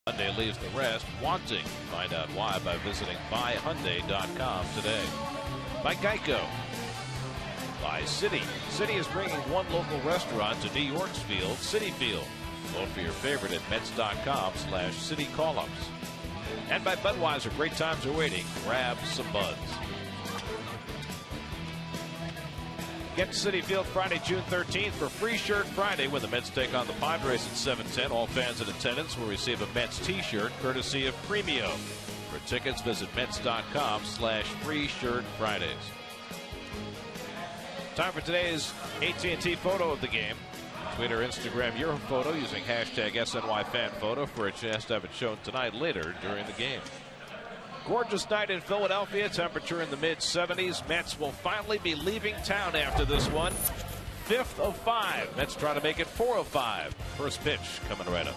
Hyundai leaves the rest wanting. Find out why by visiting buyhyundai.com today. By Geico. By Citi. Citi is bringing one local restaurant to New York's field, Citi Field. Vote for your favorite at Mets.com/Citi Call-Ups. And by Budweiser, great times are waiting. Grab some buds. Get to Citi Field Friday, June 13th for Free Shirt Friday when the Mets take on the Padres at 7:10. All fans in attendance will receive a Mets t-shirt courtesy of Premio. For tickets, visit Mets.com/Free Shirt Fridays. Time for today's AT&T photo of the game. Tweet or Instagram your photo using hashtag SNYFanPhoto for a chance to have it shown tonight later during the game. Gorgeous night in Philadelphia. Temperature in the mid-70s. Mets will finally be leaving town after this one. 5th of 5. Mets try to make it 4 of 5. First pitch coming right up.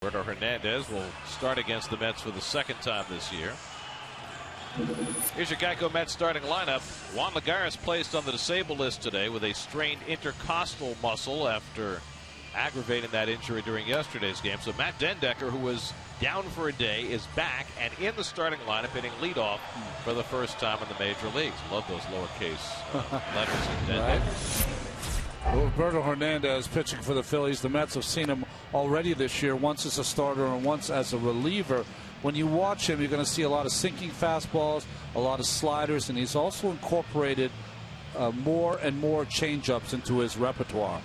Roberto Hernandez will start against the Mets for the second time this year. Here's your Geico Mets starting lineup. Juan Lagares placed on the disabled list today with a strained intercostal muscle after aggravating that injury during yesterday's game. So Matt Dendecker, who was down for a day, is back and in the starting lineup hitting leadoff for the first time in the major leagues. Love those lowercase letters in Dendecker. Roberto Hernandez pitching for the Phillies. The Mets have seen him already this year, once as a starter and once as a reliever. When you watch him, you're going to see a lot of sinking fastballs, a lot of sliders, and he's also incorporated more and more changeups into his repertoire.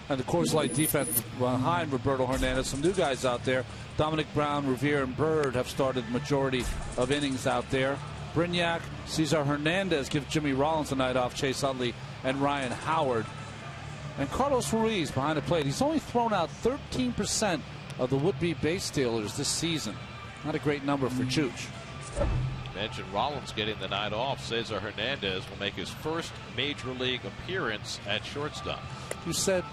And the Coors Light defense behind Roberto Hernandez, some new guys out there. Dominic Brown, Revere, and Bird have started the majority of innings out there. Brignac, Cesar Hernandez give Jimmy Rollins a night off, Chase Utley, and Ryan Howard. And Carlos Ruiz behind the plate. He's only thrown out 13% of the would-be base stealers this season. Not a great number for Chooch. Mentioned Rollins getting the night off. Cesar Hernandez will make his first major league appearance at shortstop. You said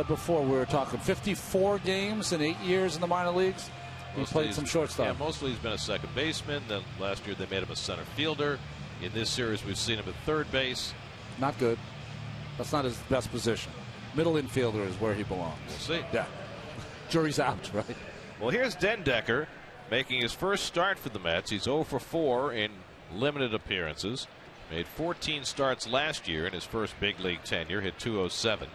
before we were talking 54 games in 8 years in the minor leagues. He played some shortstop. Yeah, mostly he's been a second baseman. Then last year they made him a center fielder. In this series, we've seen him at third base. Not good. That's not his best position. Middle infielder is where he belongs. We'll see. Yeah. Jury's out, right? Well, here's Dendecker making his first start for the Mets. He's 0 for 4 in limited appearances. Made 14 starts last year in his first big league tenure. Hit .207.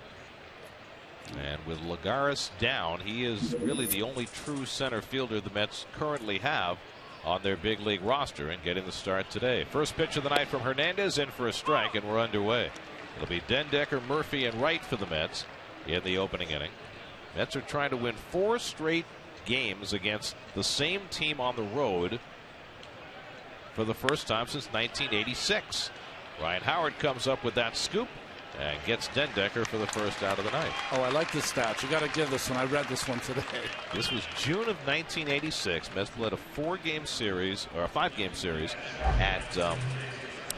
And with Lagares down, he is really the only true center fielder the Mets currently have on their big league roster, and getting the start today. First pitch of the night from Hernandez, in for a strike, and we're underway. It'll be Dendecker, Murphy, and Wright for the Mets in the opening inning. Mets are trying to win 4 straight games against the same team on the road for the first time since 1986. Ryan Howard comes up with that scoop and gets Dendecker for the first out of the night. Oh, I like this stat. You got to give this one. I read this one today. This was June of 1986. Mets led a 5-game series at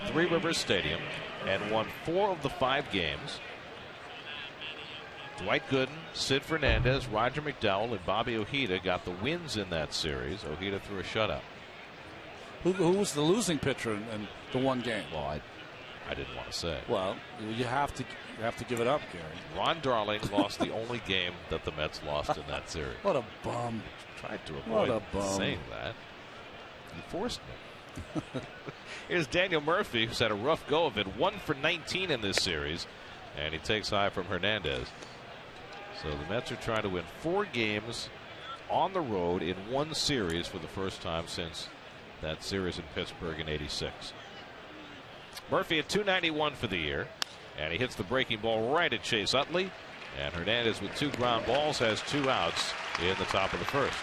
Three Rivers Stadium and won 4 of the 5 games. Dwight Gooden, Sid Fernandez, Roger McDowell, and Bobby Ojeda got the wins in that series. Ojeda threw a shutout. Who was the losing pitcher in the one game? Well, I didn't want to say. Well, you have to give it up, Gary. Ron Darling lost the only game that the Mets lost in that series. What a bum. Tried to avoid saying that. You forced me. Here's Daniel Murphy, who's had a rough go of it. 1 for 19 in this series, and he takes high from Hernandez. So the Mets are trying to win 4 games on the road in one series for the first time since that series in Pittsburgh in '86. Murphy at .291 for the year, and he hits the breaking ball right at Chase Utley. And Hernandez with 2 ground balls has 2 outs in the top of the first.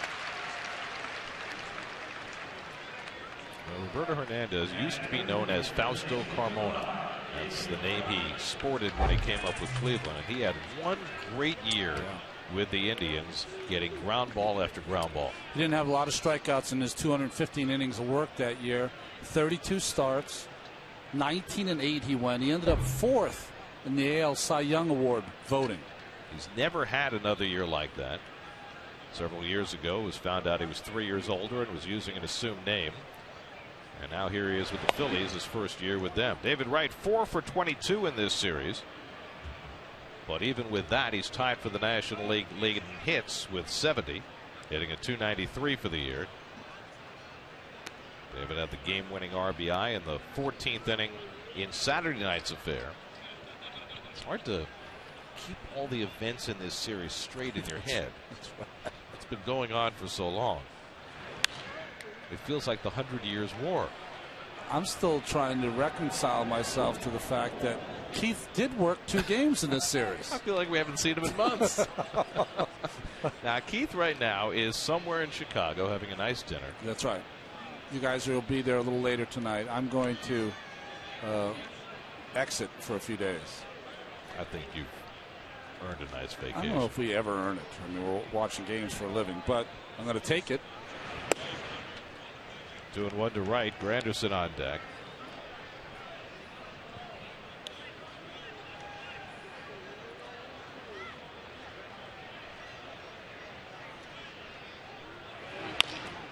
Well, Roberto Hernandez used to be known as Fausto Carmona. That's the name he sported when he came up with Cleveland. And he had one great year with the Indians, getting ground ball after ground ball. He didn't have a lot of strikeouts in his 215 innings of work that year. 32 starts. 19-8 he went. He ended up 4th in the AL Cy Young Award voting. He's never had another year like that. Several years ago, it was found out he was 3 years older and was using an assumed name. And now here he is with the Phillies, his first year with them. David Wright, 4 for 22 in this series. But even with that, he's tied for the National League lead in hits with 70, hitting a .293 for the year. David had the game-winning RBI in the 14th inning in Saturday night's affair. It's hard to keep all the events in this series straight in your head. It's been going on for so long. It feels like the 100 Years' War. I'm still trying to reconcile myself to the fact that Keith did work 2 games in this series. I feel like we haven't seen him in months. Now, Keith right now is somewhere in Chicago having a nice dinner. That's right. You guys will be there a little later tonight. I'm going to exit for a few days. I think you've earned a nice vacation. I don't know if we ever earn it. I mean, we're watching games for a living, but I'm going to take it. 2-1 to Wright. Granderson on deck.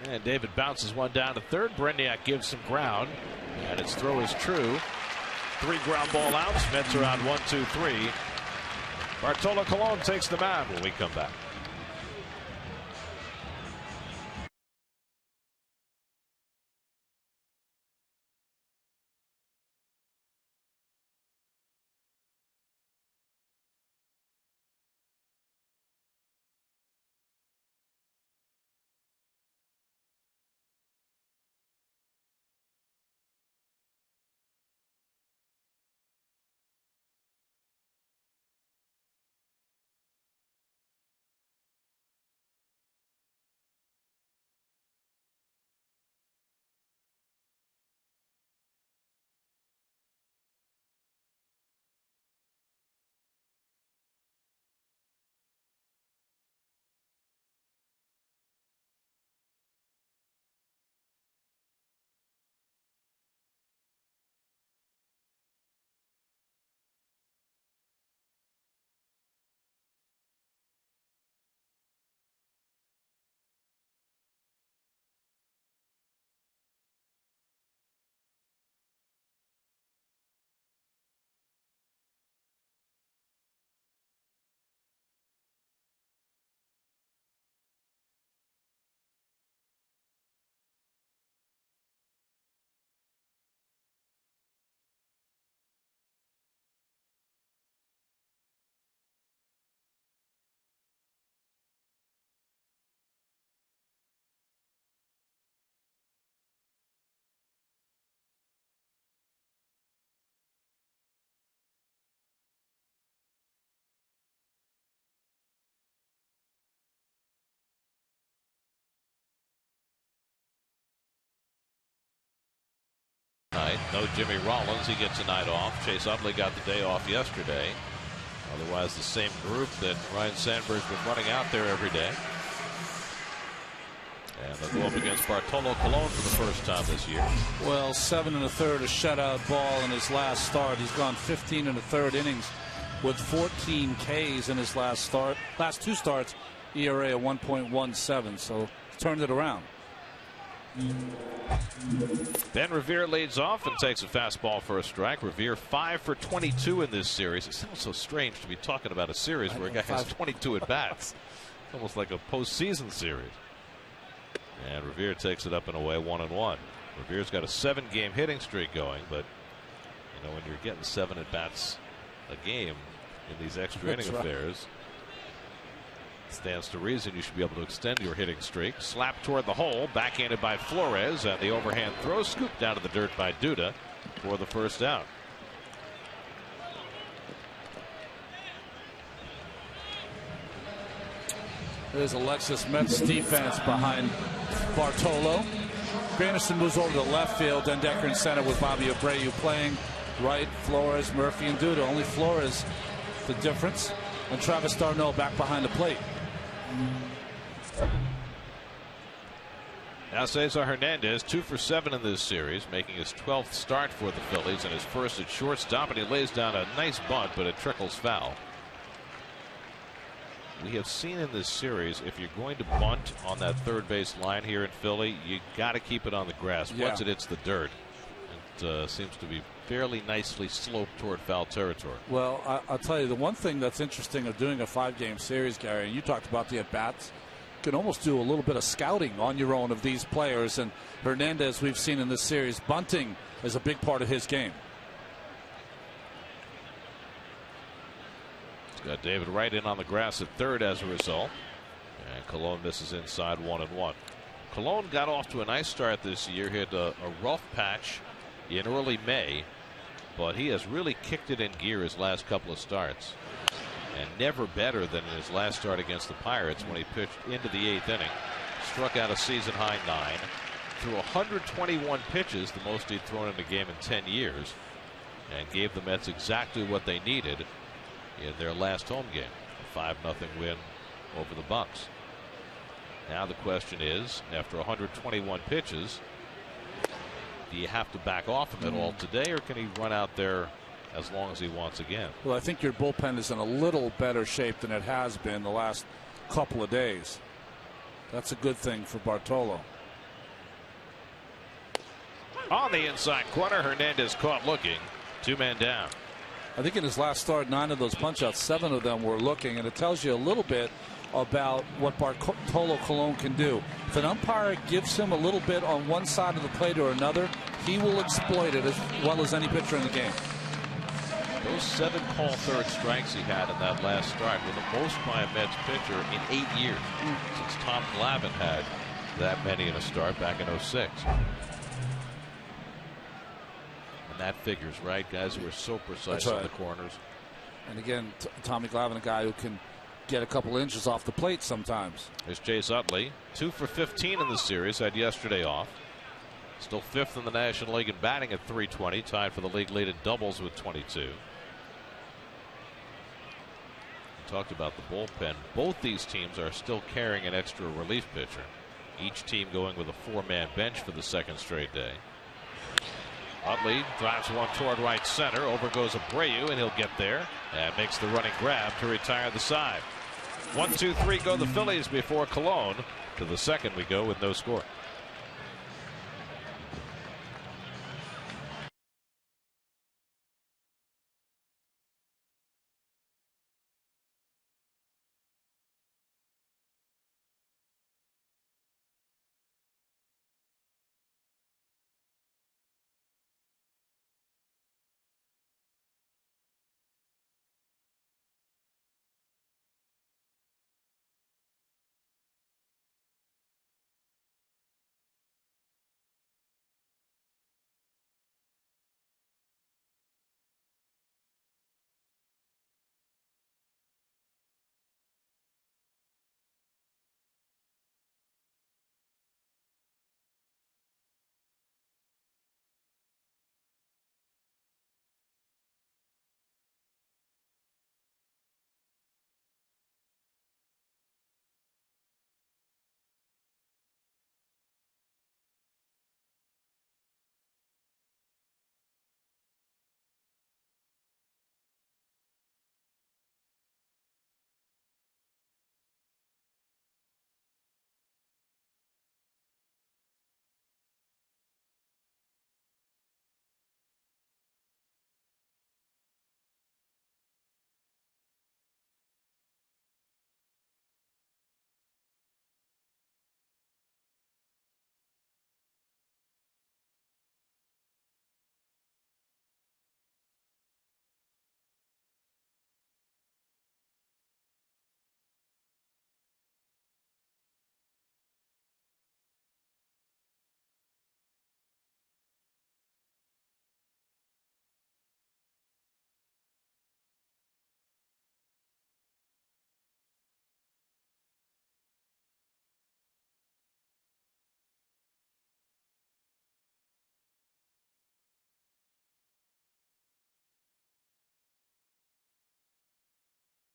And David bounces one down to third. Brenniak gives some ground, and its throw is true. 3 ground ball outs. Mets are on 1-2-3. Bartolo Colon takes the mound when we come back. night. No Jimmy Rollins. He gets a night off. Chase Utley got the day off yesterday. Otherwise, the same group that Ryan Sandberg's been running out there every day. And they'll go up against Bartolo Colon for the first time this year. Well, 7 1/3 a shutout ball in his last start. He's gone 15 1/3 innings with 14 Ks in his last two starts. ERA of 1.17. So turned it around. Ben Revere leads off and takes a fastball for a strike. Revere 5 for 22 in this series. It sounds so strange to be talking about a series where a guy has 22 at bats. It's almost like a postseason series. And Revere takes it up and away 1-1. Revere's got a 7-game hitting streak going, but you know, when you're getting 7 at bats a game in these extra inning affairs, stands to reason you should be able to extend your hitting streak. Slap toward the hole, backhanded by Flores, and the overhand throw scooped down to the dirt by Duda for the first out. There's Alexis Met's defense behind Bartolo. Granderson moves over to the left field. Then Decker in center with Bobby Abreu playing right. Flores, Murphy, and Duda. Only Flores the difference. And Travis d'Arnaud back behind the plate. Now Cesar Hernandez 2 for 7 in this series, making his 12th start for the Phillies and his first at shortstop, and he lays down a nice bunt, but it trickles foul. We have seen in this series, if you're going to bunt on that third base line here in Philly, you got to keep it on the grass. Yeah. Once it hits the dirt, it seems to be fairly nicely sloped toward foul territory. Well, I'll tell you, the one thing that's interesting of doing a 5-game series, Gary, and you talked about the at-bats, you can almost do a little bit of scouting on your own of these players. And Hernandez, we've seen in this series, bunting is a big part of his game. Got David Wright in on the grass at third as a result. And Colon misses inside 1-1. Colon got off to a nice start this year. He had a rough patch in early May, but he has really kicked it in gear his last couple of starts. And never better than in his last start against the Pirates when he pitched into the 8th inning. Struck out a season high 9. Threw 121 pitches, the most he'd thrown in a game in 10 years. And gave the Mets exactly what they needed in their last home game, a 5-0 win over the Bucks. Now the question is, after 121 pitches, do you have to back off him at all today, or can he run out there as long as he wants again? Well, I think your bullpen is in a little better shape than it has been the last couple of days. That's a good thing for Bartolo. On the inside corner, Hernandez caught looking. 2 men down. I think in his last start, 9 of those punch-outs, 7 of them were looking, and it tells you a little bit about what Bartolo Colon can do. If an umpire gives him a little bit on one side of the plate or another, he will exploit it as well as any pitcher in the game. Those 7 call third strikes he had in that last start were the most by a Mets pitcher in 8 years since Tom Glavine had that many in a start back in '06. And that figures, right? Guys who are so precise on the corners. And again, Tommy Glavine, a guy who can get a couple inches off the plate sometimes. There's Chase Utley, 2 for 15 in the series, had yesterday off. Still 5th in the National League in batting at .320, tied for the league lead in doubles with 22. We talked about the bullpen. Both these teams are still carrying an extra relief pitcher. Each team going with a 4-man bench for the second straight day. Utley drives one toward right center. Over goes Abreu, and he'll get there and makes the running grab to retire the side. 1, 2, 3 go the Phillies before Colon. To the second we go with no score.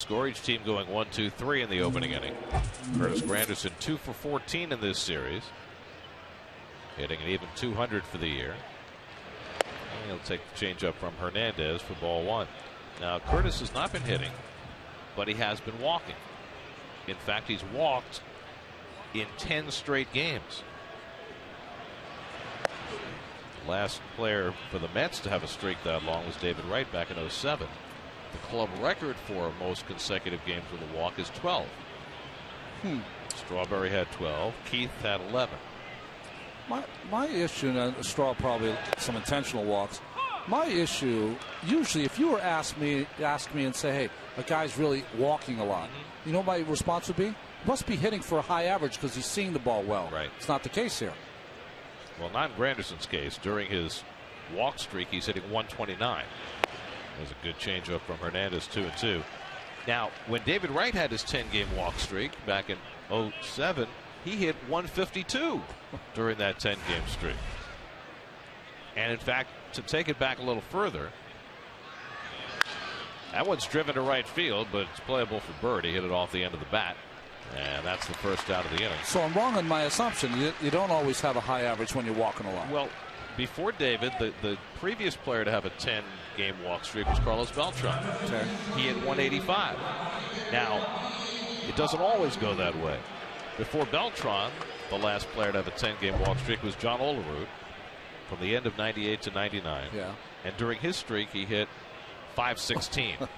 Score each team going 1-2-3 in the opening inning. Curtis Granderson 2 for 14 in this series, hitting an even .200 for the year. And he'll take the changeup from Hernandez for ball 1. Now Curtis has not been hitting, but he has been walking. In fact, he's walked in 10 straight games. The last player for the Mets to have a streak that long was David Wright back in '07. The club record for most consecutive games with a walk is 12. Strawberry had 12. Keith had 11. My issue, and Straw probably some intentional walks. My issue, usually, if you were ask me and say, hey, a guy's really walking a lot, you know what my response would be? He must be hitting for a high average because he's seeing the ball well. Right. It's not the case here. Well, not in Granderson's case. During his walk streak, he's hitting 129. There's a good changeup from Hernandez, 2-2. Now, when David Wright had his 10-game walk streak back in '07, he hit 152 during that 10-game streak. And in fact, to take it back a little further, that one's driven to right field, but it's playable for Bird. He hit it off the end of the bat, and that's the first out of the inning. So I'm wrong in my assumption. You don't always have a high average when you're walking a lot. Well, before David, the previous player to have a 10-game walk streak was Carlos Beltran. Okay. He had 185. Now, it doesn't always go that way. Before Beltran, the last player to have a 10-game walk streak was John Olerud from the end of '98 to '99. Yeah. And during his streak, he hit .516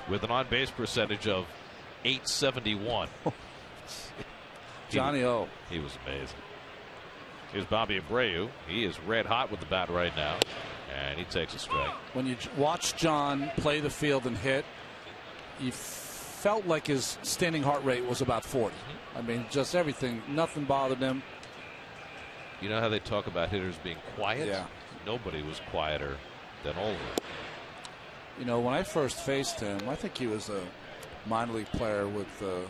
with an on-base percentage of .871. Johnny O. He was amazing. Here's Bobby Abreu. He is red hot with the bat right now, and he takes a strike. When you watch John play the field and hit, you felt like his standing heart rate was about 40. I mean, just everything, nothing bothered him. You know how they talk about hitters being quiet? Yeah. Nobody was quieter than Olerud. You know, when I first faced him, I think he was a minor league player with the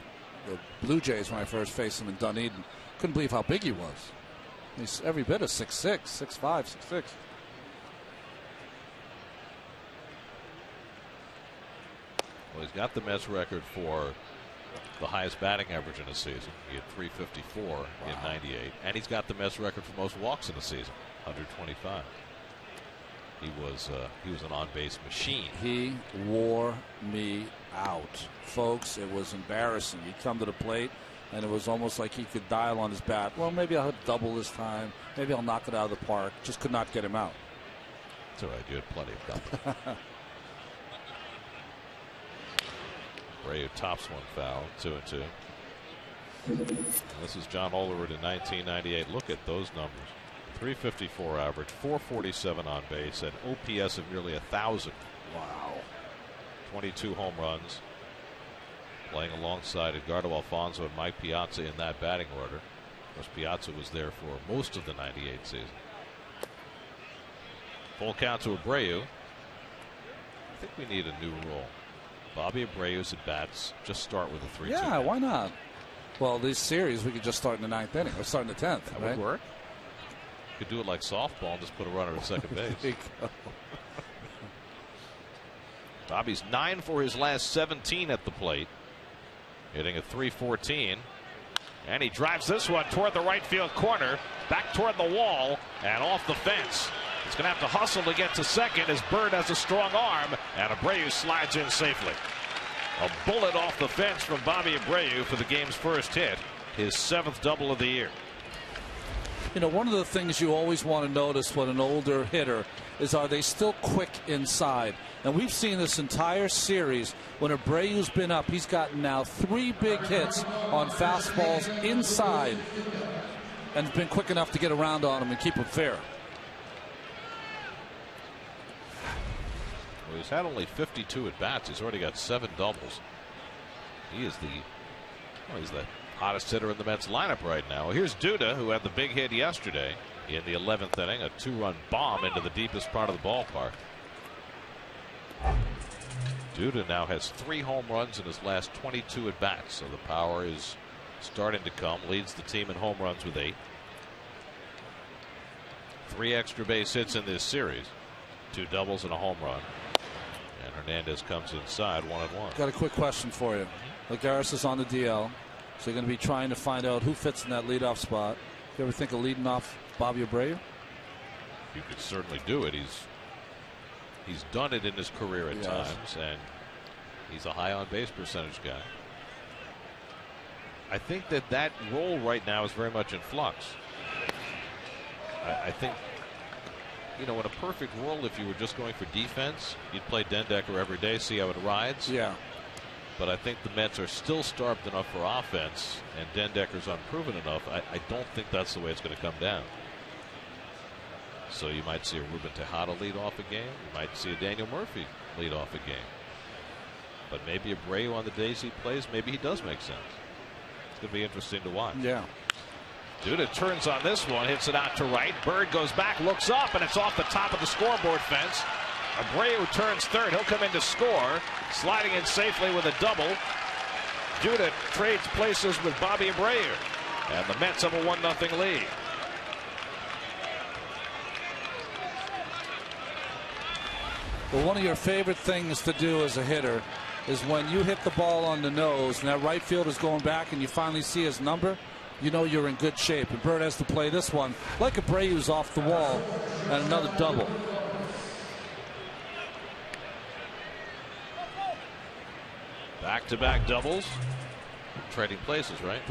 Blue Jays when I first faced him in Dunedin. Couldn't believe how big he was. He's every bit of 6'6", 6'5", 6'6". Well, he's got the Mets record for the highest batting average in a season. He had 354 in '98, and he's got the Mets record for most walks in a season, 125. He was an on-base machine. He wore me out, folks. It was embarrassing. He'd come to the plate, and it was almost like he could dial on his bat. Well, maybe I'll hit double this time. Maybe I'll knock it out of the park. Just could not get him out. That's all right. You had plenty of double. Abreu tops one foul, 2-2. This is John Olerud in 1998. Look at those numbers. 354 average, 447 on base, and OPS of nearly 1,000. Wow. 22 home runs. Playing alongside Edgardo Alfonso and Mike Piazza in that batting order. Of course, Piazza was there for most of the '98 season. Full count to Abreu. I think we need a new rule. Bobby Abreu's at bats just start with a 3-2. Yeah, why not? Well, this series we could just start in the 9th inning or start in the 10th. That right? would work. Could do it like softball and just put a runner at second base. Bobby's 9 for his last 17 at the plate, hitting a .314, and he drives this one toward the right field corner, back toward the wall, and off the fence. He's going to have to hustle to get to second as Bird has a strong arm, and Abreu slides in safely. A bullet off the fence from Bobby Abreu for the game's first hit, his 7th double of the year. You know, one of the things you always want to notice with an older hitter is, are they still quick inside? And we've seen this entire series when Abreu's been up. He's gotten now 3 big hits on fastballs inside and been quick enough to get around on them and keep them fair. Well, he's had only 52 at bats. He's already got 7 doubles. He's the hottest hitter in the Mets lineup right now. Here's Duda, who had the big hit yesterday in the 11th inning, a 2-run bomb into the deepest part of the ballpark. Duda now has 3 home runs in his last 22 at bats, so the power is starting to come. Leads the team in home runs with 8. 3 extra base hits in this series, 2 doubles and a home run. And Hernandez comes inside 1-1. Got a quick question for you. Lagares is on the DL, so you're going to be trying to find out who fits in that leadoff spot. You ever think of leading off Bobby Abreu? You could certainly do it. He's done it in his career at times, and he's a high on base percentage guy. I think that role right now is very much in flux. I think, you know, in a perfect world, if you were just going for defense, you'd play Dendecker every day, see how it rides. Yeah. But I think the Mets are still starved enough for offense, and Dendecker's unproven enough. I don't think that's the way it's going to come down. So you might see a Ruben Tejada lead off a game. You might see a Daniel Murphy lead off a game. But maybe Abreu on the days he plays, maybe he does make sense. It's going to be interesting to watch. Yeah. Duda turns on this one, hits it out to right. Bird goes back, looks up, and it's off the top of the scoreboard fence. Abreu turns third. He'll come in to score. Sliding in safely with a double. Duda trades places with Bobby Abreu. And the Mets have a 1-0 lead. Well, one of your favorite things to do as a hitter is when you hit the ball on the nose and that right field is going back and you finally see his number, you know you're in good shape. And Bird has to play this one like Abreu's off the wall and another double. Back-to-back doubles. Trading places, right?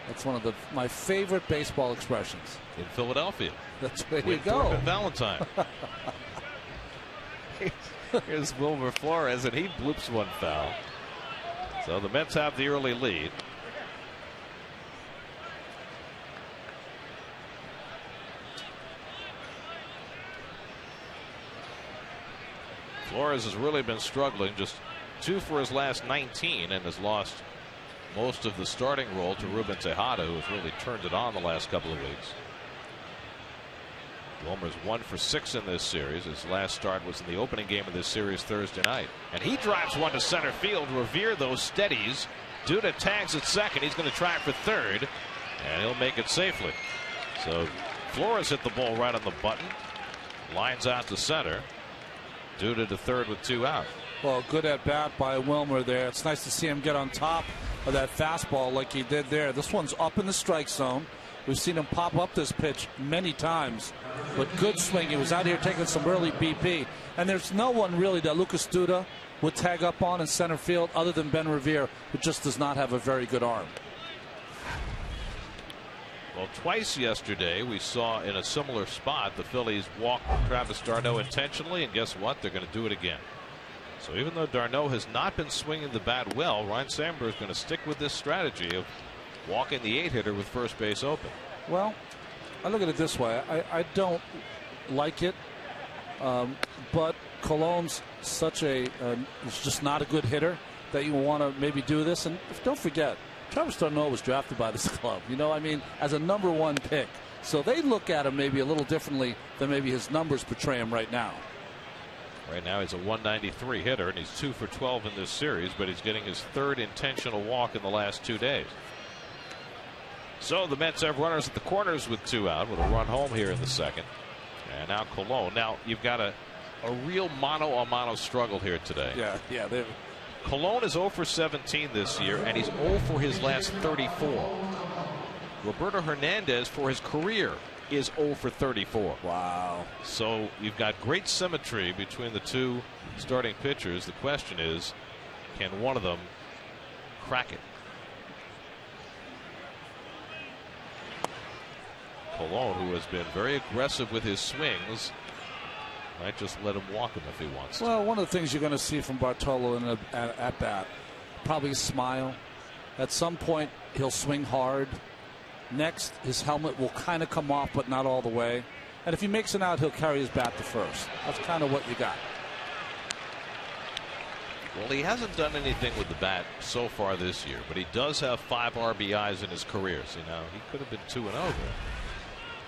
That's one of my favorite baseball expressions. In Philadelphia. That's where you go. And Valentine. Here's Wilmer Flores, and he bloops one foul. So the Mets have the early lead. Flores has really been struggling, just 2 for his last 19, and has lost most of the starting role to Ruben Tejada, who has really turned it on the last couple of weeks. Wilmer's 1 for 6 in this series. His last start was in the opening game of this series Thursday night. And he drives one to center field. Revere those steadies. Duda tags at second. He's going to try for third, and he'll make it safely. So Flores hit the ball right on the button. Lines out to center. Duda to third with 2 out. Well, good at bat by Wilmer there. It's nice to see him get on top of that fastball like he did there. This one's up in the strike zone. We've seen him pop up this pitch many times, but good swing. He was out here taking some early BP, and there's no one really that Lucas Duda would tag up on in center field other than Ben Revere, who just does not have a very good arm. Well, twice yesterday we saw in a similar spot the Phillies walk Travis d'Arnaud intentionally, and guess what? They're going to do it again. So even though d'Arnaud has not been swinging the bat well, Ryan Sandberg is going to stick with this strategy of walking the 8-hitter with first base open. Well, I look at it this way. I don't like it, but Colon's such it's just not a good hitter that you want to maybe do this. And don't forget, Travis d'Arnaud was drafted by this club, you know, I mean, as a #1 pick. So they look at him maybe a little differently than maybe his numbers portray him right now. Right now he's a 193 hitter, and he's 2 for 12 in this series, but he's getting his 3rd intentional walk in the last 2 days. So the Mets have runners at the corners with 2 out, with a run home here in the second. And now Colon. Now you've got a real mano-a-mano struggle here today. Yeah. Colon is 0 for 17 this year, and he's 0 for his last 34. Roberto Hernandez for his career is 0 for 34. Wow. So you've got great symmetry between the two starting pitchers. The question is, can one of them crack it? Colon, who has been very aggressive with his swings, might just let him walk him if he wants to. Well, one of the things you're going to see from Bartolo in at bat, probably a smile. At some point, he'll swing hard. Next, his helmet will kind of come off, but not all the way. And if he makes an out, he'll carry his bat to first. That's kind of what you got. Well, he hasn't done anything with the bat so far this year, but he does have 5 RBIs in his career. So, you know, he could have been 2-0.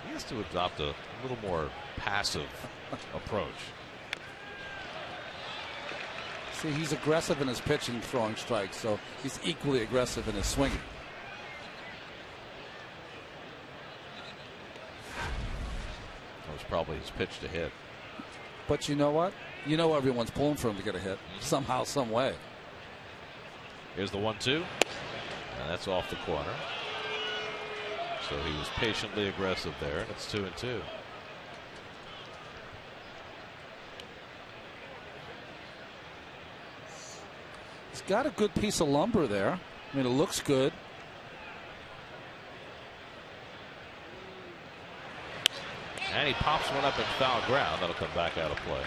He has to adopt a little more passive approach. See, he's aggressive in his pitching, throwing strikes, so he's equally aggressive in his swinging. That was probably his pitch to hit. But you know what? You know everyone's pulling for him to get a hit somehow, some way. Here's the 1-2, and that's off the corner. So he was patiently aggressive there, and it's 2-2. He's got a good piece of lumber there. I mean, it looks good. And he pops one up in foul ground. That'll come back out of play.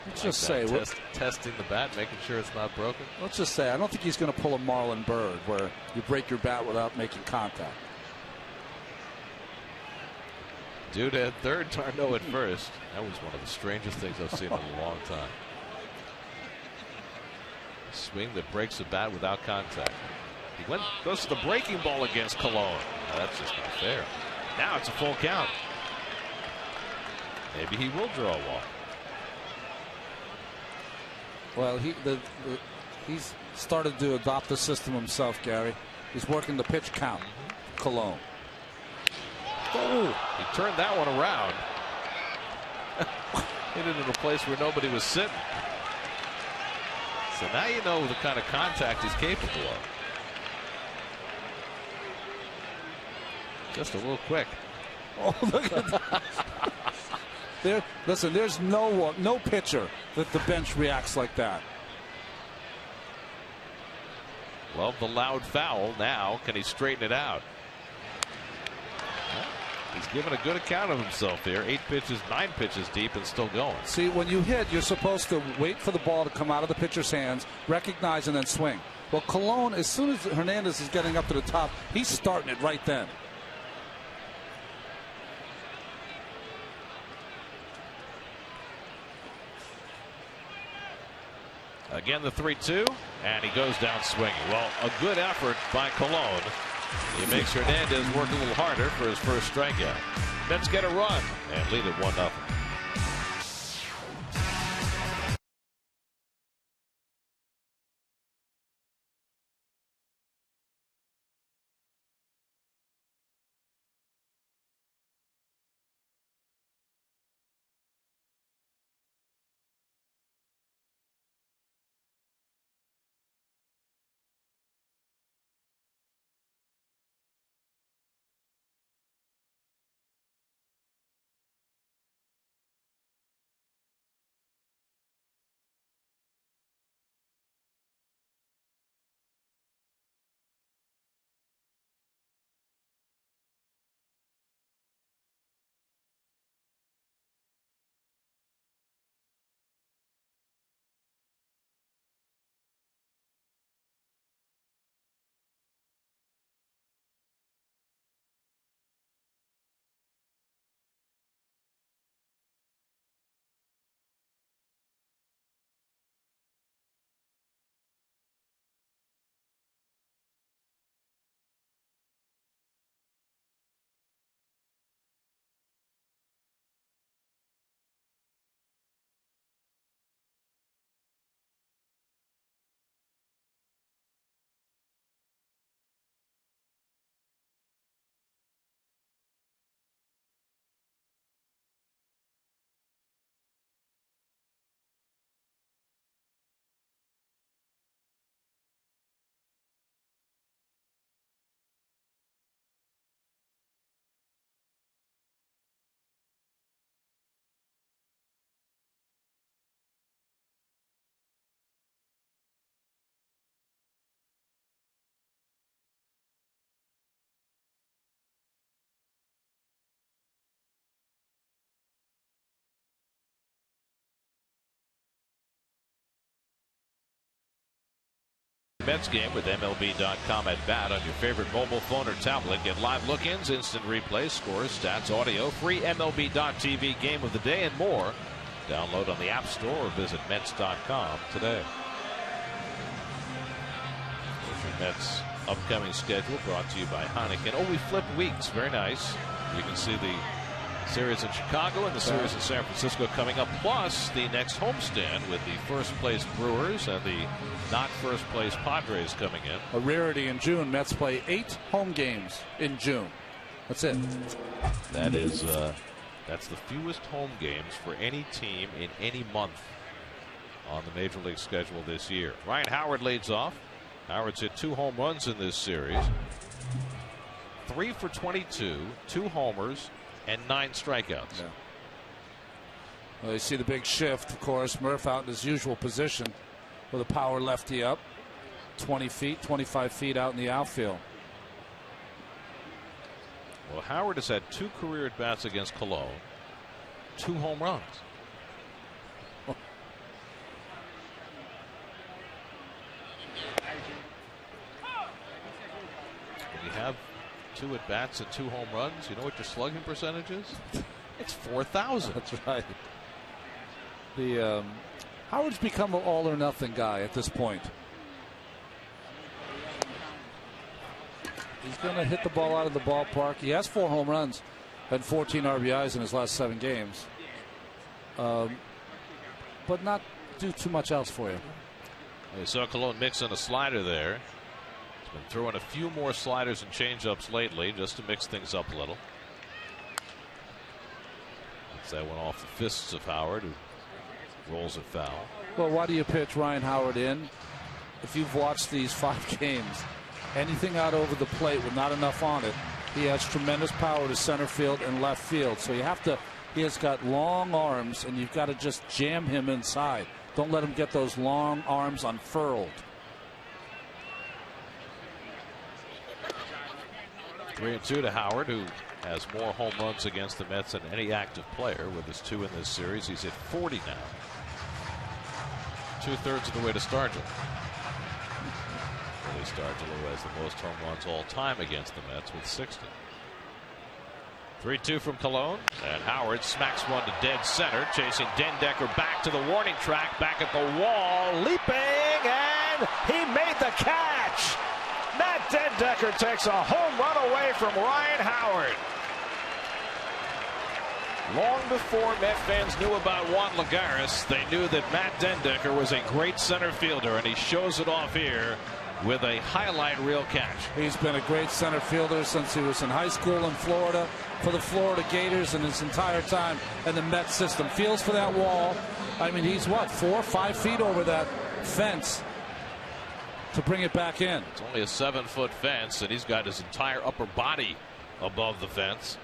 Let's just say testing the bat, making sure it's not broken. Let's just say I don't think he's going to pull a Marlin Bird where you break your bat without making contact. Dude at third, Tarno at first. That was one of the strangest things I've seen in a long time. A swing that breaks the bat without contact. He goes to the breaking ball against Cologne. Now, that's just not fair. Now it's a full count. Maybe he will draw a walk. Well, he's started to adopt the system himself, Gary. He's working the pitch count. Cologne. Oh, he turned that one around. Hit it in a place where nobody was sitting. So now you know the kind of contact he's capable of. Just a little quick. Oh, look at that. Listen, there's no pitcher that the bench reacts like that. Well, the loud foul now. Can he straighten it out? He's given a good account of himself here. 8 pitches, 9 pitches deep, and still going. See, when you hit, you're supposed to wait for the ball to come out of the pitcher's hands, recognize, and then swing. Well, Cologne, as soon as Hernandez is getting up to the top, he's starting it right then. Again, the 3-2, and he goes down swinging. Well, a good effort by Cologne. He makes Hernandez work a little harder for his first strikeout. Mets get a run and lead it 1-0. Mets game with MLB.com at bat on your favorite mobile phone or tablet. Get live look-ins, instant replays, scores, stats, audio, free MLB.tv game of the day, and more. Download on the App Store or visit Mets.com today. There's your Mets upcoming schedule brought to you by Heineken. Oh, we flipped weeks. Very nice. You can see the series in Chicago and the series in San Francisco coming up, plus the next homestand with the first place Brewers and the not first place Padres coming in. A rarity in June. Mets play 8 home games in June. That's it. That is That's the fewest home games for any team in any month on the Major League schedule this year. Ryan Howard leads off. Howard's hit 2 home runs in this series. 3 for 22, 2 homers, and 9 strikeouts. Yeah. Well, you see the big shift, of course. Murph out in his usual position with a power lefty up. 20 feet, 25 feet out in the outfield. Well, Howard has had 2 career at-bats against Cologne, 2 home runs. When you have 2 at-bats and 2 home runs, you know what your slugging percentage is? It's 4,000. That's right. Howard's become an all-or-nothing guy at this point. He's going to hit the ball out of the ballpark. He has 4 home runs and 14 RBIs in his last 7 games. But not do too much else for you. You saw Cologne mix in a slider there. He's been throwing a few more sliders and changeups lately just to mix things up a little. That went off the fists of Howard, who rolls it foul. Well, why do you pitch Ryan Howard in? If you've watched these 5 games, anything out over the plate with not enough on it, he has tremendous power to center field and left field. So you have to, he has got long arms, and you've got to just jam him inside. Don't let him get those long arms unfurled. 3-2 to Howard, who has more home runs against the Mets than any active player. With his 2 in this series, he's hit 40 now. 2/3 of the way to Stargell. Billy Stargell has the most home runs all time against the Mets with 60. 3-2 from Cologne, and Howard smacks one to dead center, chasing Dendecker back to the warning track, back at the wall, leaping, and he made the catch. Matt Dendecker takes a home run away from Ryan Howard. Long before Met fans knew about Juan Lagares, they knew that Matt Dendecker was a great center fielder, and he shows it off here with a highlight reel catch. He's been a great center fielder since he was in high school in Florida for the Florida Gators, and his entire time in the Met system. Feels for that wall. I mean, he's what, 4 or 5 feet over that fence to bring it back in. It's only a 7-foot fence, and he's got his entire upper body above the fence.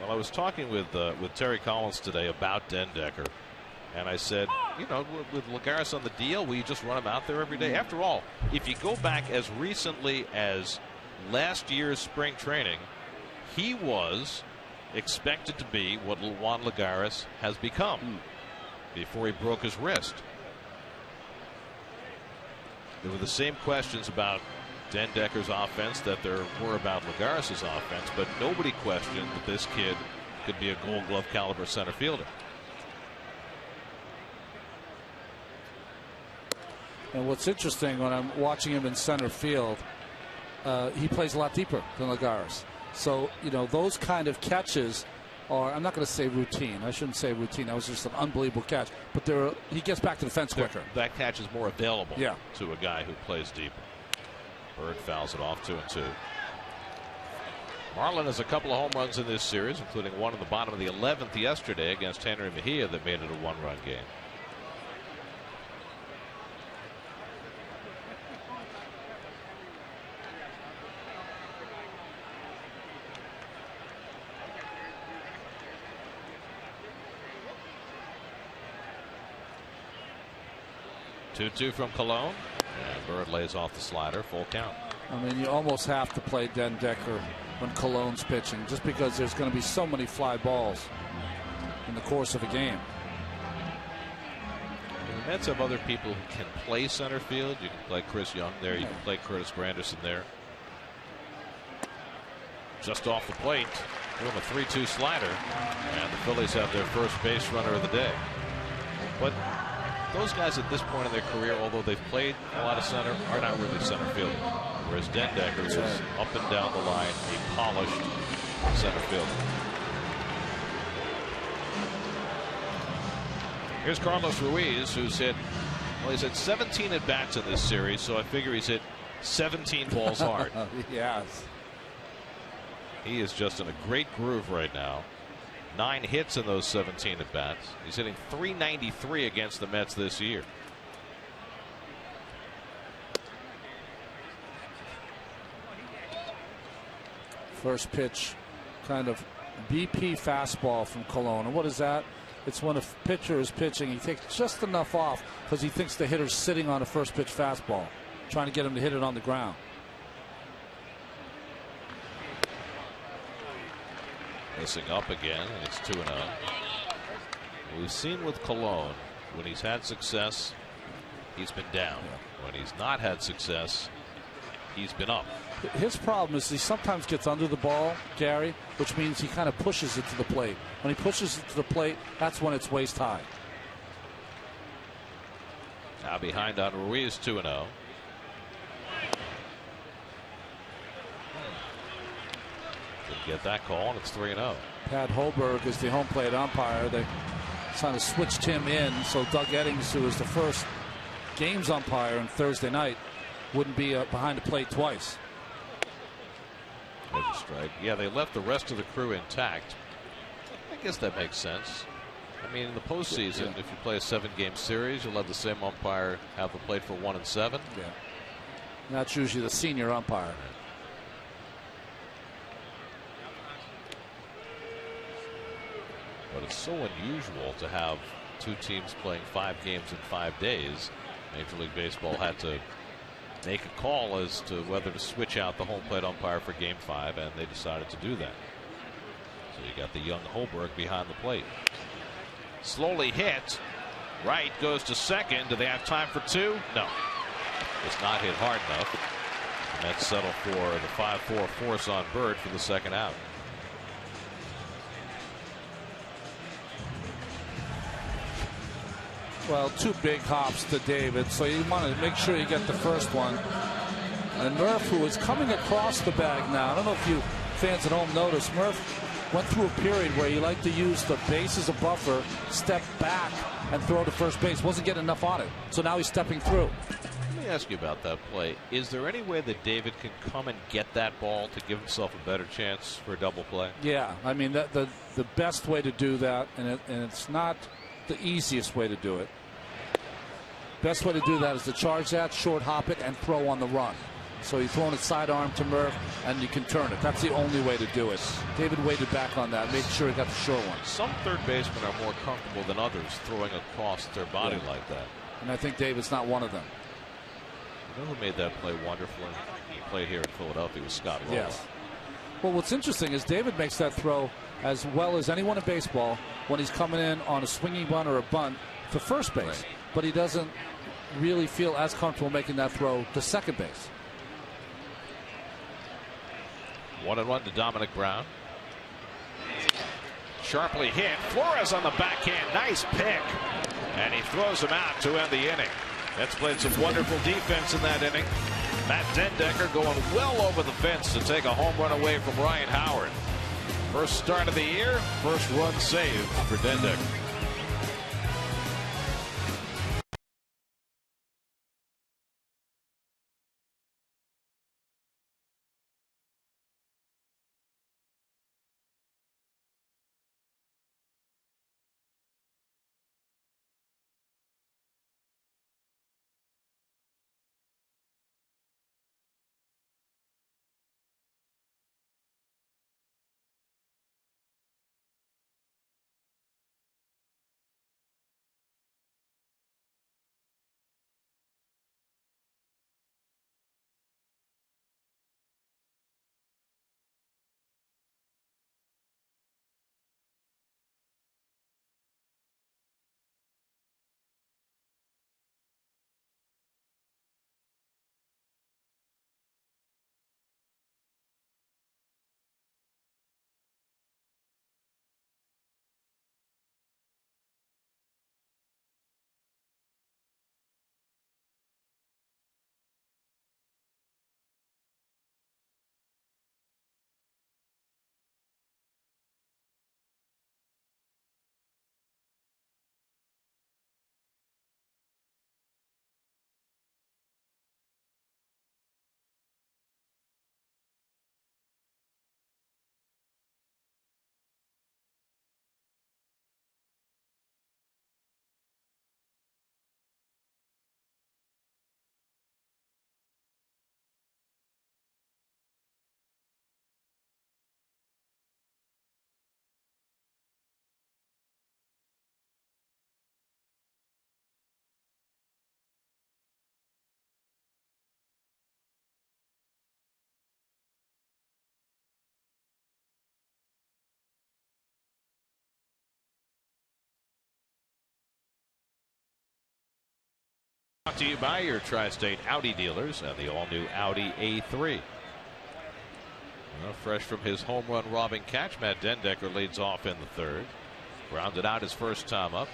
Well, I was talking with Terry Collins today about Dendecker, and I said, you know, with Lagares on the deal, will you just run him out there every day? After all, if you go back as recently as last year's spring training, he was expected to be what Juan Lagares has become before he broke his wrist. There were the same questions about Dendecker's offense that there were about Lagares' offense, but nobody questioned that this kid could be a Gold Glove caliber center fielder. And what's interesting when I'm watching him in center field, he plays a lot deeper than Lagares. So, you know, those kind of catches are, I'm not going to say routine. I shouldn't say routine. That was just an unbelievable catch. But he gets back to the fence quicker. That catch is more available to a guy who plays deeper. Bird fouls it off, 2-2. Marlin has a couple of home runs in this series, including one in the bottom of the 11th yesterday against Henry Mejia that made it a 1-run game. Two from Cologne, and Bird lays off the slider, full count. I mean, you almost have to play Dendecker when Cologne's pitching, just because there's going to be so many fly balls in the course of a game. The Mets have other people who can play center field. You can play Chris Young there. You can play Curtis Granderson there. Just off the plate, doing a 3-2 slider, and the Phillies have their first base runner of the day. But those guys at this point in their career, although they've played a lot of center, are not really center field. Whereas Dendecker is up and down the line, a polished center fielder. Here's Carlos Ruiz, who's hit, well, he's hit 17 at bats in this series, so I figure he's hit 17 balls hard. Yes. He is just in a great groove right now. 9 hits in those 17 at bats. He's hitting .393 against the Mets this year. First pitch, kind of BP fastball from Colon. And what is that? It's when a pitcher is pitching, he takes just enough off because he thinks the hitter's sitting on a first pitch fastball, trying to get him to hit it on the ground. Missing up again, and it's 2-0. We've seen with Colon, when he's had success, he's been down. Yeah. When he's not had success, he's been up. His problem is he sometimes gets under the ball, Gary, which means he kind of pushes it to the plate. When he pushes it to the plate, that's when it's waist high. Now behind on Ruiz, 2-0. Didn't get that call, and it's 3-0. Pat Holberg is the home plate umpire. They kind of switched him in, so Doug Eddings, who was the first games umpire on Thursday night, wouldn't be behind the plate twice. There's a strike. Yeah, they left the rest of the crew intact. I guess that makes sense. I mean, in the postseason, if you play a 7-game series, you'll have the same umpire have the plate for 1 and 7. Yeah. And that's usually the senior umpire. But it's so unusual to have 2 teams playing 5 games in 5 days. Major League Baseball had to make a call as to whether to switch out the home plate umpire for Game 5, and they decided to do that. So you got the young Holberg behind the plate. Slowly hit. Right goes to second. Do they have time for 2? No. It's not hit hard enough. The Mets settle for the 5-4 force on Bird for the second out. Well, 2 big hops to David, so you want to make sure you get the first one. And Murph, who is coming across the bag now, I don't know if you fans at home noticed, Murph went through a period where he liked to use the base as a buffer, step back, and throw to first base. Wasn't getting enough on it, so now he's stepping through. Let me ask you about that play. Is there any way that David can come and get that ball to give himself a better chance for a double play? Yeah, I mean, the best way to do that, and it's not the easiest way to do it. Best way to do that is to charge that, short hop it, and throw on the run. So you're throwing it sidearm to Murph, and you can turn it. That's the only way to do it. David waited back on that, made sure he got the short one. Some third basemen are more comfortable than others throwing across their body like that. And I think David's not one of them. You know who made that play wonderfully? He played here in Philadelphia with Scott Rolla. Yes. Well, what's interesting is David makes that throw as well as anyone in baseball when he's coming in on a swinging bunt or a bunt to first base. Right. But he doesn't really feel as comfortable making that throw to second base. 1-1 to Dominic Brown. Sharply hit. Flores on the backhand. Nice pick. And he throws him out to end the inning. That's played some wonderful defense in that inning. Matt Dendecker going well over the fence to take a home run away from Ryan Howard. First start of the year, first run saved for Dendecker. Brought to you by your Tri-State Audi dealers and the all-new Audi A3. Well, fresh from his home run robbing catch, Matt Dendecker leads off in the third. Grounded out his first time up.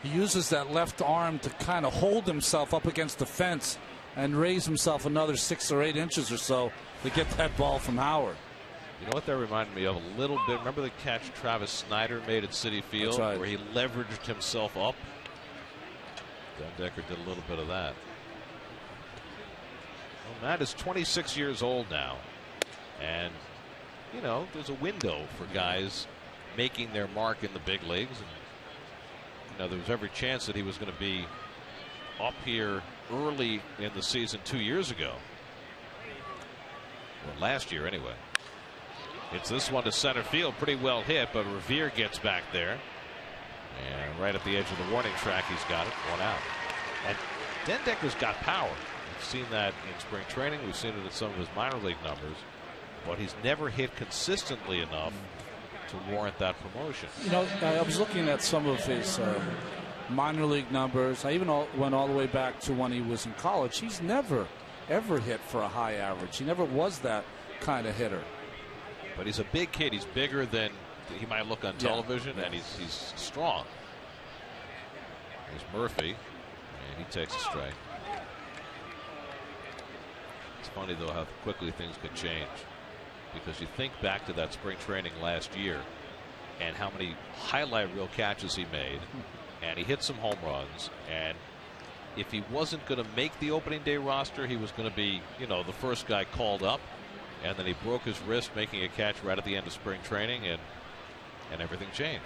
He uses that left arm to kind of hold himself up against the fence and raise himself another 6 or 8 inches or so to get that ball from Howard. You know what that reminded me of a little bit? Remember the catch Travis Snyder made at Citi Field, right, where he leveraged himself up? Dendecker did a little bit of that. Well, Matt is 26 years old now. And, you know, there's a window for guys making their mark in the big leagues. And, you know, there was every chance that he was going to be up here early in the season 2 years ago. Well, last year, anyway. It's this one to center field. Pretty well hit, but Revere gets back there. And right at the edge of the warning track, he's got it. One out. And Dendecker's got power. We've seen that in spring training. We've seen it in some of his minor league numbers. But he's never hit consistently enough to warrant that promotion. You know, I was looking at some of his minor league numbers. I even went all the way back to when he was in college. He's never, ever hit for a high average. He never was that kind of hitter. But he's a big kid. He's bigger than he might look on television, and he's strong. There's Murphy, and he takes a strike. It's funny, though, how quickly things could change. Because you think back to that spring training last year and how many highlight reel catches he made, and he hit some home runs, and if he wasn't going to make the opening day roster, he was going to be, you know, the first guy called up, and then he broke his wrist making a catch right at the end of spring training, and everything changed.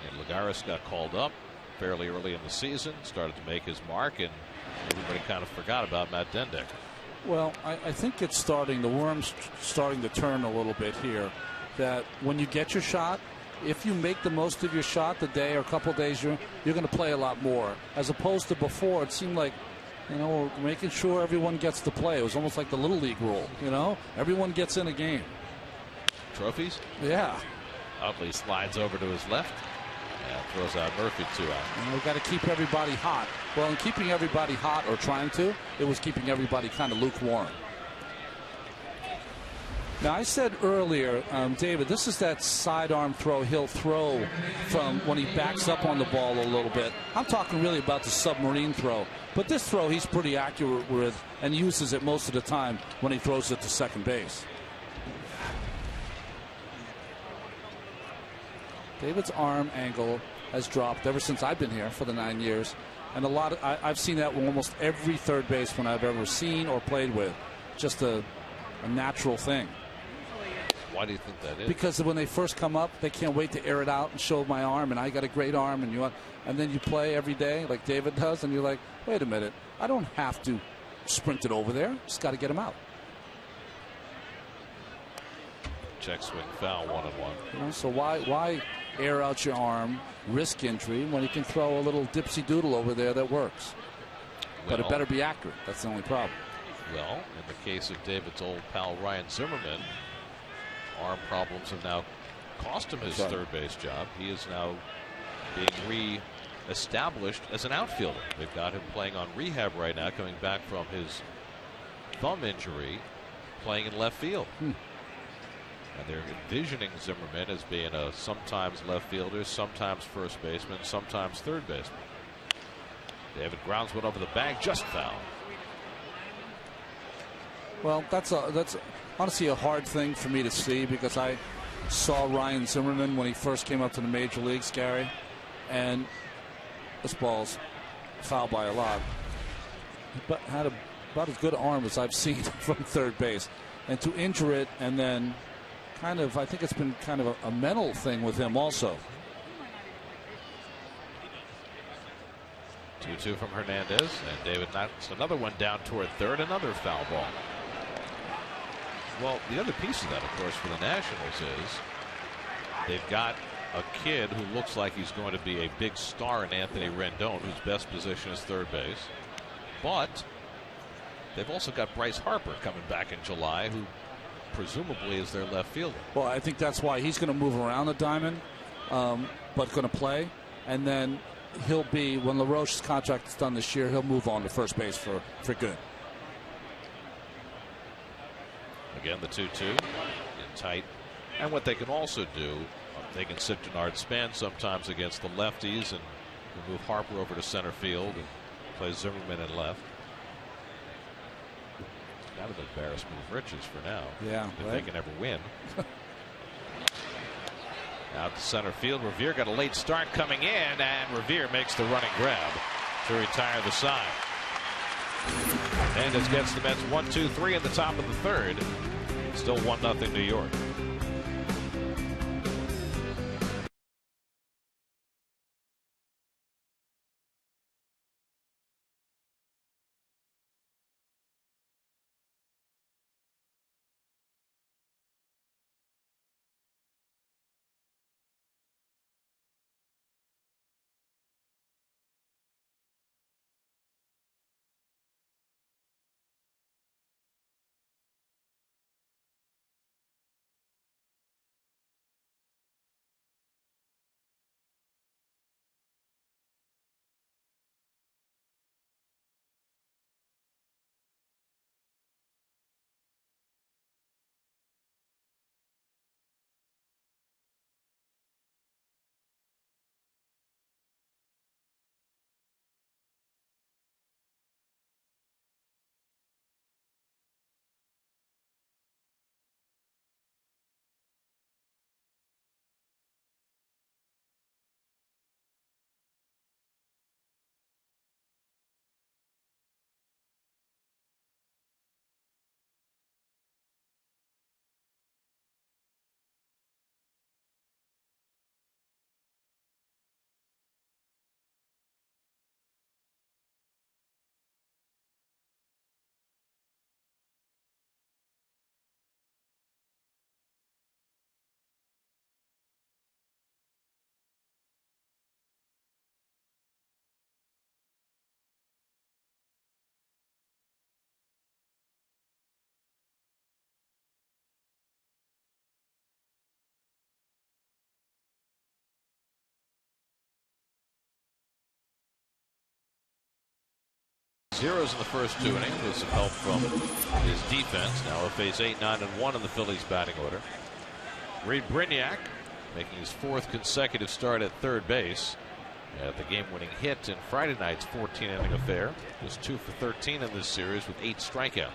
And Lagares got called up fairly early in the season, started to make his mark, and everybody kind of forgot about Matt Dendecker. Well, I think it's starting, the worm's starting to turn a little bit here, that when you get your shot, if you make the most of your shot the day or a couple of days, you're going to play a lot more. As opposed to before, it seemed like, you know, making sure everyone gets to play. It was almost like the Little League rule, you know? Everyone gets in a game. Trophies? Yeah. Utley slides over to his left and throws out Murphy 2 out. And we've got to keep everybody hot. Well, in keeping everybody hot, or trying to, it was keeping everybody kind of lukewarm. Now, I said earlier, David, this is that sidearm throw he'll throw from when he backs up on the ball a little bit. I'm talking really about the submarine throw. But this throw he's pretty accurate with and uses it most of the time when he throws it to second base. David's arm angle has dropped ever since I've been here for the 9 years. And I've seen that with almost every third baseman I've ever seen or played with. Just a natural thing. Why do you think that is? Because when they first come up, they can't wait to air it out and show my arm, and I got a great arm, and then you play every day like David does, and you're like, wait a minute, I don't have to sprint it over there. Just got to get him out. Check swing foul, 1-1. You know, so why air out your arm, risk injury when you can throw a little dipsy doodle over there that works? But it better be accurate. That's the only problem. Well, in the case of David's old pal Ryan Zimmerman, arm problems have now cost him his third base job. He is now being re-established as an outfielder. They've got him playing on rehab right now, coming back from his thumb injury, playing in left field. And they're envisioning Zimmerman as being a sometimes left fielder, sometimes first baseman, sometimes third baseman. David grounds one over the bag, just foul. Well, that's honestly a hard thing for me to see, because I saw Ryan Zimmerman when he first came up to the major leagues, Gary, and this ball's fouled by a lot. But had about as good arm as I've seen from third base, and to injure it and then kind of, I think it's been kind of a mental thing with him also. 2-2 from Hernandez, and David knocks another one down toward third, another foul ball. Well, the other piece of that, of course, for the Nationals is they've got a kid who looks like he's going to be a big star in Anthony Rendon, whose best position is third base. But they've also got Bryce Harper coming back in July, who presumably is their left fielder. Well, I think that's why he's going to move around the diamond. but going to play. And then he'll be, when LaRoche's contract is done this year, he'll move on to first base for good. Again, the 2-2 in tight. And what they can also do, they can sit Denard Span sometimes against the lefties and move Harper over to center field and play Zimmerman in left. Kind of embarrassment of riches for now. Yeah, if right. they can ever win. Out to center field. Revere got a late start coming in, and Revere makes the running grab to retire the side. Hernandez gets the Mets 1-2-3 in the top of the third. Still 1-0 New York. Zeros in the first 2 innings with some help from his defense. Now he'll face 8-9-1 in the Phillies batting order. Reed Brignac making his 4th consecutive start at third base. The game-winning hit in Friday night's 14-inning affair. He was 2 for 13 in this series with 8 strikeouts.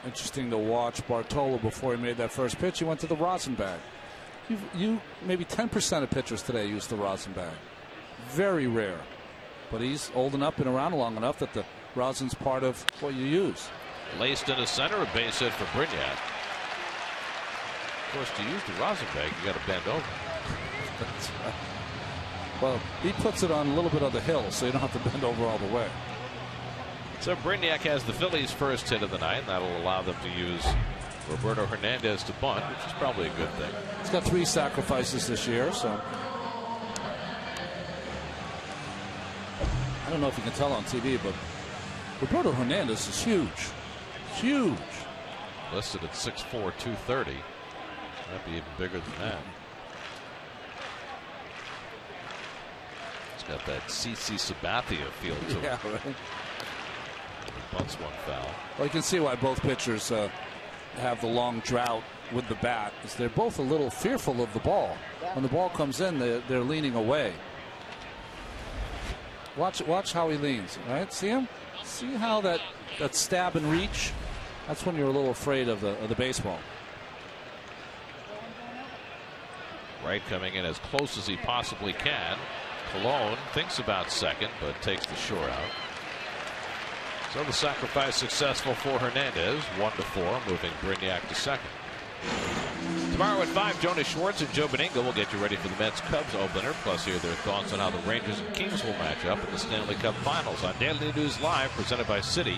Interesting to watch Bartolo before he made that first pitch. He went to the rosin bag. You maybe 10% of pitchers today use the rosin bag. Very rare. But he's old enough, been around long enough that the rosin's part of what you use. Laced in the center, a base hit for Brignac. Of course, to use the rosin bag, you got to bend over. That's right. Well, he puts it on a little bit of the hill, so you don't have to bend over all the way. So Brignac has the Phillies' first hit of the night, and that'll allow them to use Roberto Hernandez to bunt, which is probably a good thing. He's got 3 sacrifices this year, so I don't know if you can tell on TV, but Roberto Hernandez is huge. Huge. Listed at 6'4", 230. Might be even bigger than that. He's got that CC Sabathia feel to him. Yeah, right. Bunts one foul. Well, you can see why both pitchers have the long drought with the bat. Is they're both a little fearful of the ball. When the ball comes in, they're leaning away. Watch how he leans. Right? See him? See how that stab and reach? That's when you're a little afraid of the baseball. Wright coming in as close as he possibly can. Colon thinks about second, but takes the shore out. So the sacrifice successful for Hernandez, 1-4, moving Brignac to second. Tomorrow at 5, Jonas Schwartz and Joe Beningo will get you ready for the Mets-Cubs opener, plus hear their thoughts on how the Rangers and Kings will match up in the Stanley Cup Finals on Daily News Live, presented by Citi,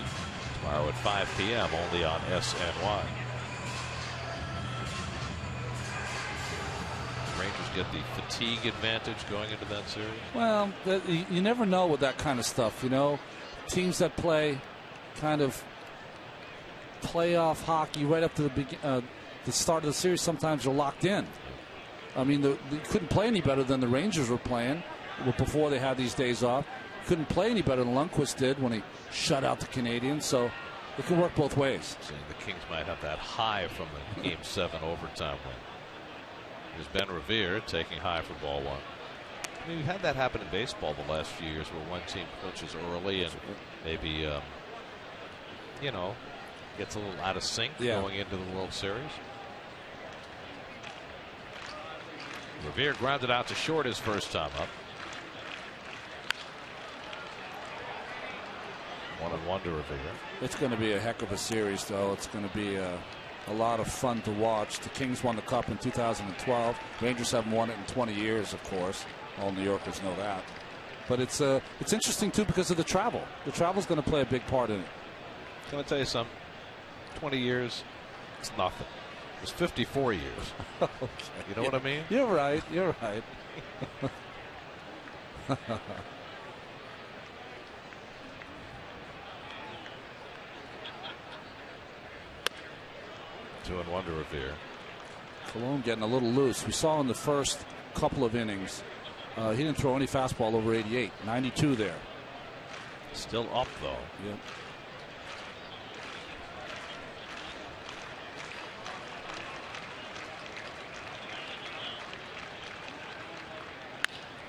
tomorrow at 5 p.m. only on SNY. Rangers get the fatigue advantage going into that series? Well, you never know with that kind of stuff, you know. teams that play kind of playoff hockey right up to the start of the series, sometimes are locked in. I mean, they couldn't play any better than the Rangers were playing before they had these days off. Couldn't play any better than Lundqvist did when he shut out the Canadians. So it can work both ways. Saying the Kings might have that high from the Game 7 overtime win. Here's Ben Revere taking high for ball one. I mean, we've had that happen in baseball the last few years where one team clinches early and maybe, gets a little out of sync going into the World Series. Revere grounded out to short his first time up. 1-1 to Revere. It's going to be a heck of a series, though. It's going to be a lot of fun to watch. The Kings won the Cup in 2012. Rangers haven't won it in 20 years, of course. All New Yorkers know that. But it's interesting, too, because of the travel. The travel's going to play a big part in it. Can I tell you something? 20 years, it's nothing. It was 54 years. Okay. You know what I mean? You're right. You're right. 2-1 to Revere. Cologne getting a little loose. We saw in the first couple of innings, he didn't throw any fastball over 88. 92 there. Still up, though. Yep.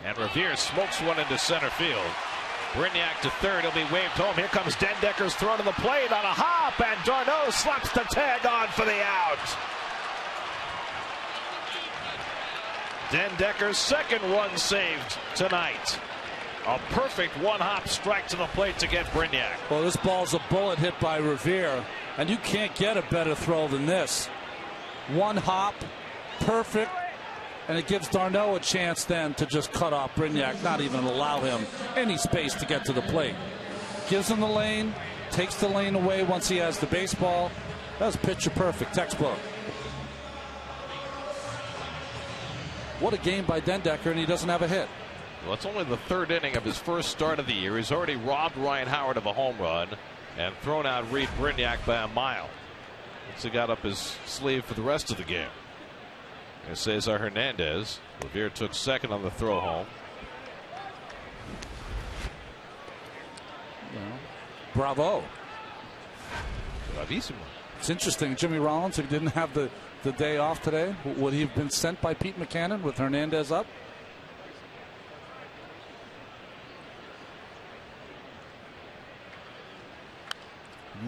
And Revere smokes one into center field. Brignac to third. He'll be waved home. Here comes Dendecker's throw to the plate on a hop, and d'Arnaud slaps the tag on for the out. Dendecker's second run saved tonight. A perfect one-hop strike to the plate to get Brignac. Well, this ball's a bullet hit by Revere, and you can't get a better throw than this. One hop, perfect. And it gives d'Arnaud a chance then to just cut off Brignac, not even allow him any space to get to the plate. Gives him the lane, takes the lane away once he has the baseball. That was picture perfect, textbook. What a game by Dendecker, and he doesn't have a hit. Well, it's only the third inning of his first start of the year. He's already robbed Ryan Howard of a home run and thrown out Reed Brignac by a mile. Once he got up his sleeve for the rest of the game. Here's Cesar Hernandez. Revere took second on the throw home. Well, bravo. Bravissimo. It's interesting. Jimmy Rollins, who didn't have the day off today, would he have been sent by Pete Mackanin with Hernandez up?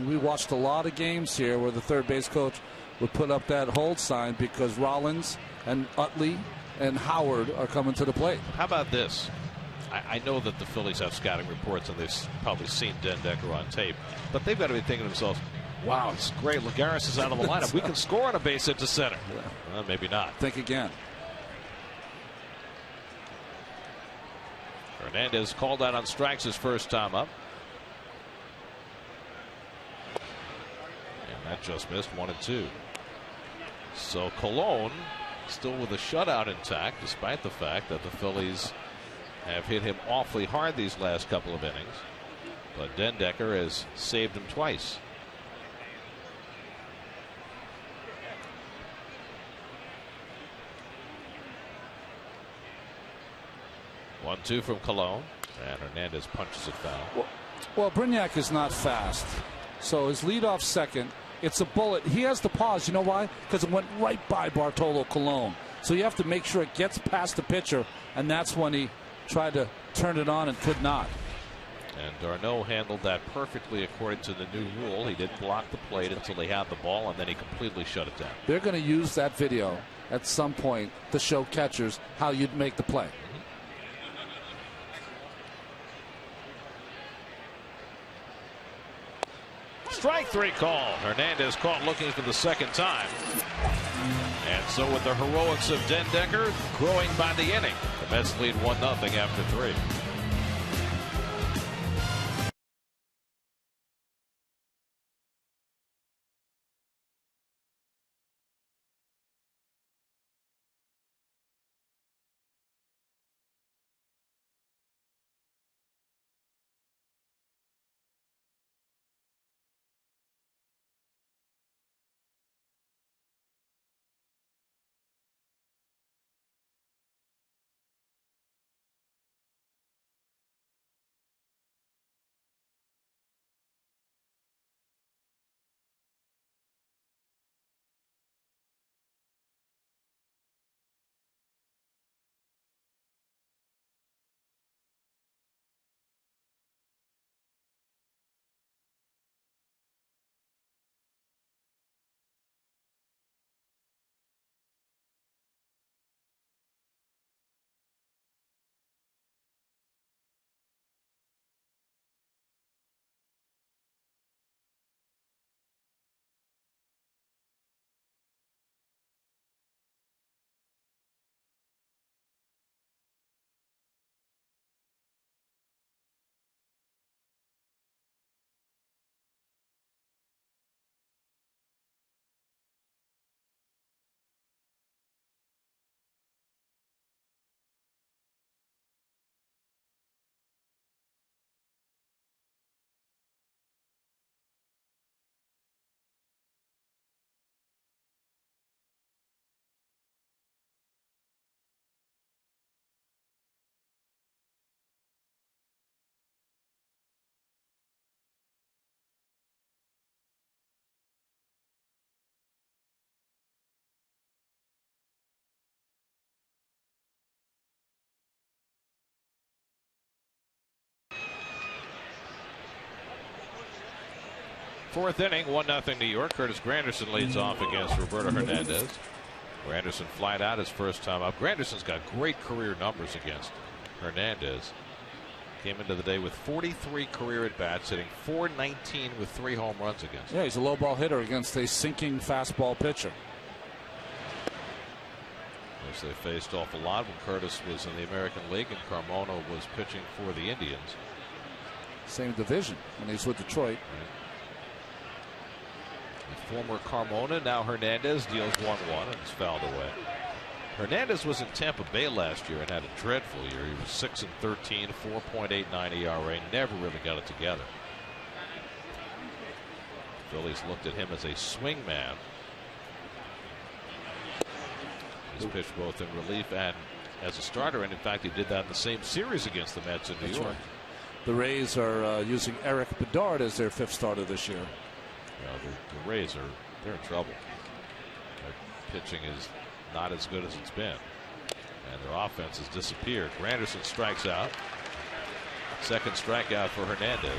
We watched a lot of games here where the third base coach would put up that hold sign because Rollins and Utley and Howard are coming to the plate. How about this? I know that the Phillies have scouting reports and they've probably seen Dendecker on tape, but they've got to be thinking to themselves, wow, it's great. Lagares is out of the lineup. We can score on a base hit to center. Well, maybe not. Think again. Hernandez called out on strikes his first time up. And that just missed 1-2. So Cologne still with a shutout intact despite the fact that the Phillies have hit him awfully hard these last couple of innings. But Dendecker has saved him twice. One, two from Cologne, and Hernandez punches it foul. Well, Brignac is not fast, so his leadoff second. It's a bullet. He has the pause. You know why? Because it went right by Bartolo Colon. So you have to make sure it gets past the pitcher, and that's when he tried to turn it on and could not. And d'Arnaud handled that perfectly according to the new rule. He didn't block the plate until he had the ball, and then he completely shut it down. They're going to use that video at some point to show catchers how you'd make the play. Strike three call. Hernandez caught looking for the second time. And so with the heroics of Dendecker growing by the inning, the Mets lead 1-0 after 3. Fourth inning, 1-0 New York. Curtis Granderson leads off against Roberto Hernandez. Granderson flied out his first time up. Granderson's got great career numbers against Hernandez. Came into the day with 43 career at bats, hitting .419 with 3 home runs against him. Yeah, he's a low ball hitter against a sinking fastball pitcher. As they faced off a lot when Curtis was in the American League and Carmona was pitching for the Indians. Same division when he's with Detroit. Right. Former Carmona, now Hernandez, deals 1-1 and is fouled away. Hernandez was in Tampa Bay last year and had a dreadful year. He was 6-13, 4.89 ERA, never really got it together. Phillies looked at him as a swing man. He's pitched both in relief and as a starter, and in fact he did that in the same series against the Mets in New York. Right. The Rays are using Eric Bedard as their 5th starter this year. The Rays they're in trouble. Their pitching is not as good as it's been, and their offense has disappeared. Granderson strikes out. Second strikeout for Hernandez.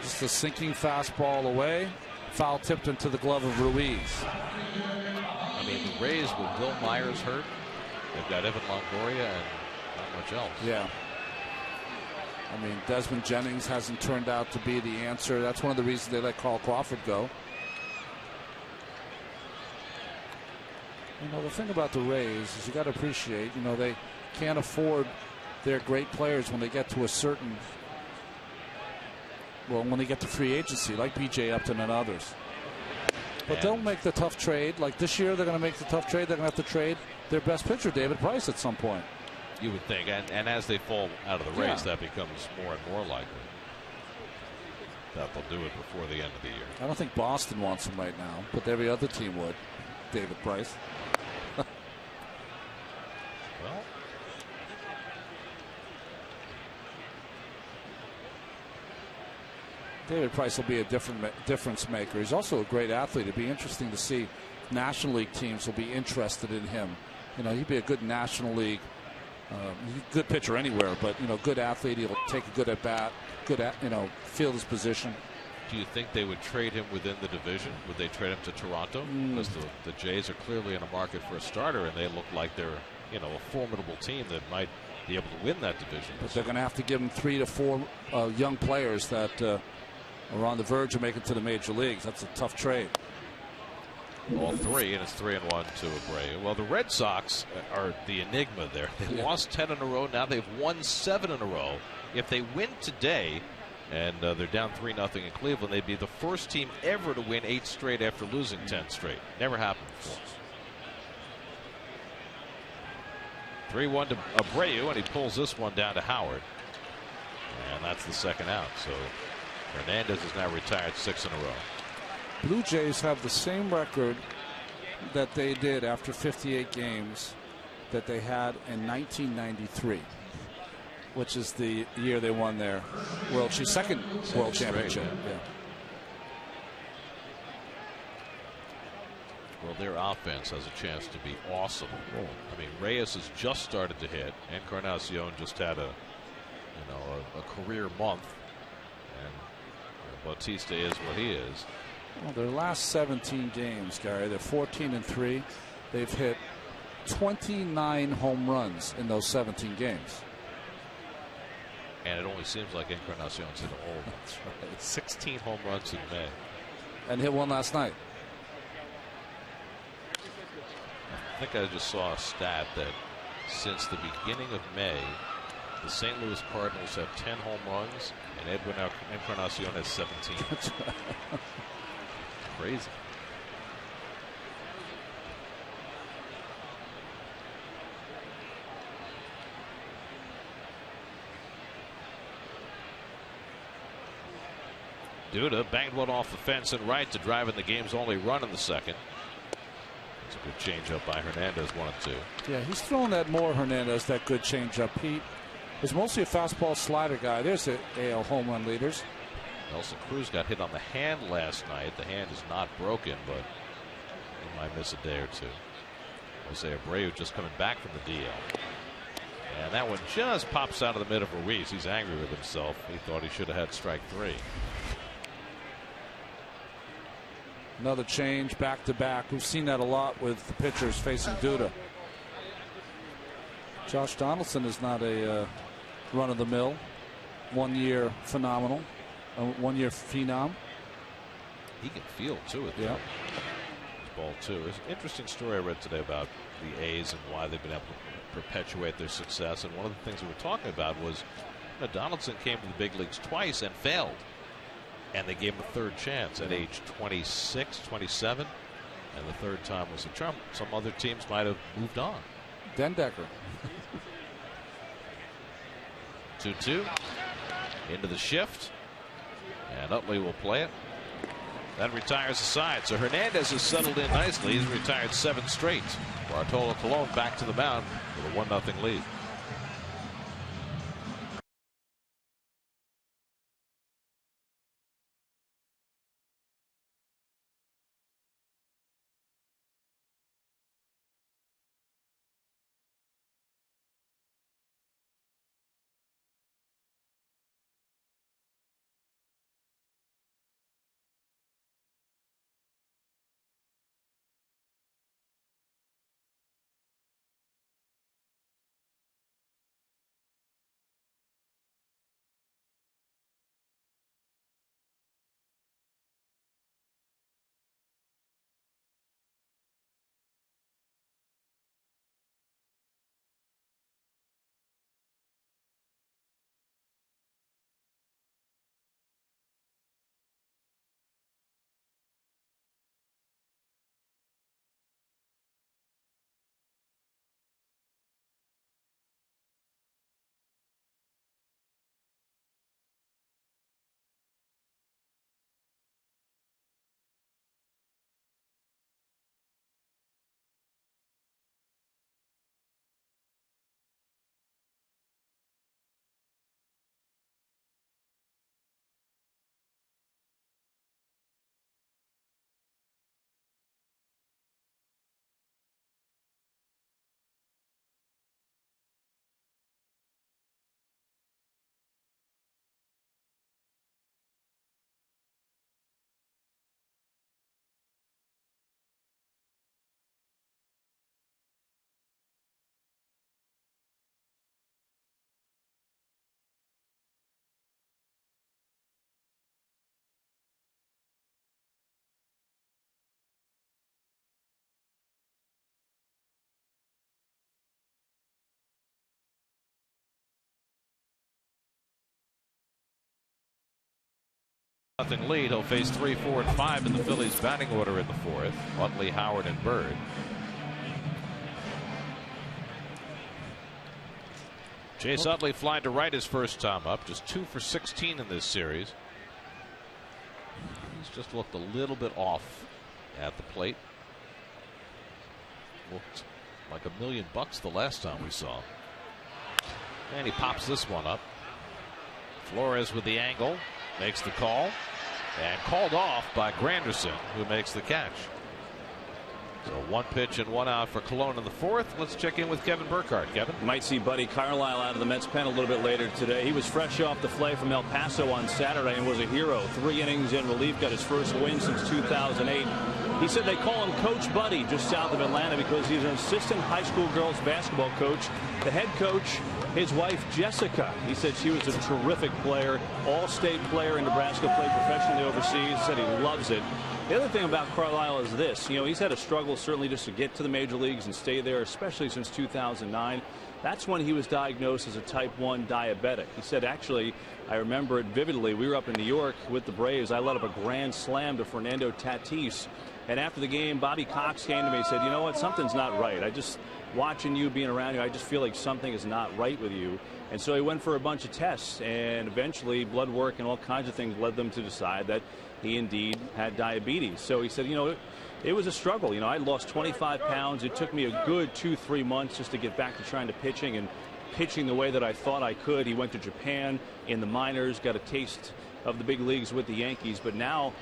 Just a sinking fastball away. Foul tipped into the glove of Ruiz. I mean, the Rays with Bill Myers hurt, they've got Evan Longoria and not much else. Yeah. I mean, Desmond Jennings hasn't turned out to be the answer. That's one of the reasons they let Carl Crawford go. You know, the thing about the Rays is you got to appreciate, you know, they can't afford their great players when they get to a certain, well, when they get to free agency, like B.J. Upton and others. But they'll make the tough trade. Like this year, they're going to make the tough trade. They're going to have to trade their best pitcher, David Price, at some point. You would think, and as they fall out of the race, that becomes more and more likely that they'll do it before the end of the year. I don't think Boston wants him right now, but every other team would. David Price. Well, David Price will be a difference maker. He's also a great athlete. It'd be interesting to see National League teams will be interested in him. You know, he'd be a good National League. Good pitcher anywhere, but you know, good athlete. He'll take a good at bat, good at, you know, field his position. Do you think they would trade him within the division? Would they trade him to Toronto? Because the Jays are clearly in a market for a starter, and they look like they're, you know, a formidable team that might be able to win that division. But they're going to have to give him 3 to 4 young players that are on the verge of making it to the major leagues. That's a tough trade. All 3, and it's 3-1 to Abreu. Well, the Red Sox are the enigma there. They lost 10 in a row. Now they've won 7 in a row. If they win today, and they're down 3-0 in Cleveland, they'd be the first team ever to win 8 straight after losing 10 straight. Never happened before. 3-1 to Abreu, and he pulls this one down to Howard. And that's the second out. So Hernandez is now retired 6 in a row. Blue Jays have the same record that they did after 58 games that they had in 1993, which is the year they won their second World Championship. Yeah. Well, their offense has a chance to be awesome. I mean, Reyes has just started to hit. Encarnacion just had a career month, and Bautista is what he is. Well, their last 17 games, Gary, they're 14-3. They've hit 29 home runs in those 17 games. And it only seems like Encarnacion's hit all. That's right. 16 home runs in May. And hit one last night. I think I just saw a stat that since the beginning of May, the St. Louis Cardinals have 10 home runs, and Edwin Encarnacion has 17. Crazy. Duda banged one off the fence and right to drive in the game's only run in the second. It's a good changeup by Hernandez, 1-2. Yeah, he's throwing that more, Hernandez, that good changeup. He is mostly a fastball slider guy. There's the AL home run leaders. Nelson Cruz got hit on the hand last night. The hand is not broken, but he might miss a day or two. Jose Abreu just coming back from the DL. And that one just pops out of the mid of Ruiz. He's angry with himself. He thought he should have had strike 3. Another change, back-to-back. We've seen that a lot with the pitchers facing Duda. Josh Donaldson is not a run-of-the-mill, one-year phenomenal, one-year phenom. He can feel, too, at the ball, too. There's an interesting story I read today about the A's and why they've been able to perpetuate their success. And one of the things we were talking about was Donaldson came to the big leagues twice and failed. And they gave him a third chance at age 26, 27. And the third time was a trump. Some other teams might have moved on. Dendecker. 2-2 into the shift. And Utley will play it. That retires the side. So Hernandez has settled in nicely. He's retired 7 straight. Bartolo Colon back to the mound with a 1-0 lead. Nothing lead. He'll face 3, 4, and 5 in the Phillies batting order in the 4th. Utley, Howard, and Bird. Chase Utley flying to right his first time up. Just 2 for 16 in this series. He's just looked a little bit off at the plate. Looked like $1 million the last time we saw him. And he pops this one up. Flores with the angle. Makes the call. And called off by Granderson, who makes the catch. So 1 pitch and 1 out for Colon in the 4th. Let's check in with Kevin Burkhardt. Kevin. Might see Buddy Carlisle out of the Mets pen a little bit later today. He was fresh off the fly from El Paso on Saturday and was a hero. 3 innings in relief, got his first win since 2008. He said they call him Coach Buddy just south of Atlanta because he's an assistant high school girls basketball coach. The head coach, his wife Jessica, he said she was a terrific player, all-state player in Nebraska, played professionally overseas, said he loves it. The other thing about Carlisle is this, he's had a struggle certainly just to get to the major leagues and stay there, especially since 2009. That's when he was diagnosed as a type 1 diabetic. He said, actually, I remember it vividly. We were up in New York with the Braves. I let up a grand slam to Fernando Tatis. And after the game, Bobby Cox came to me and said, you know what, something's not right. I just, watching you, being around you, I just feel like something is not right with you. And so he went for a bunch of tests, and eventually blood work and all kinds of things led them to decide that he indeed had diabetes. So he said, it was a struggle. I lost 25 pounds. It took me a good 2-3 months just to get back to trying to pitching and pitching the way that I thought I could. He went to Japan in the minors, got a taste of the big leagues with the Yankees, but now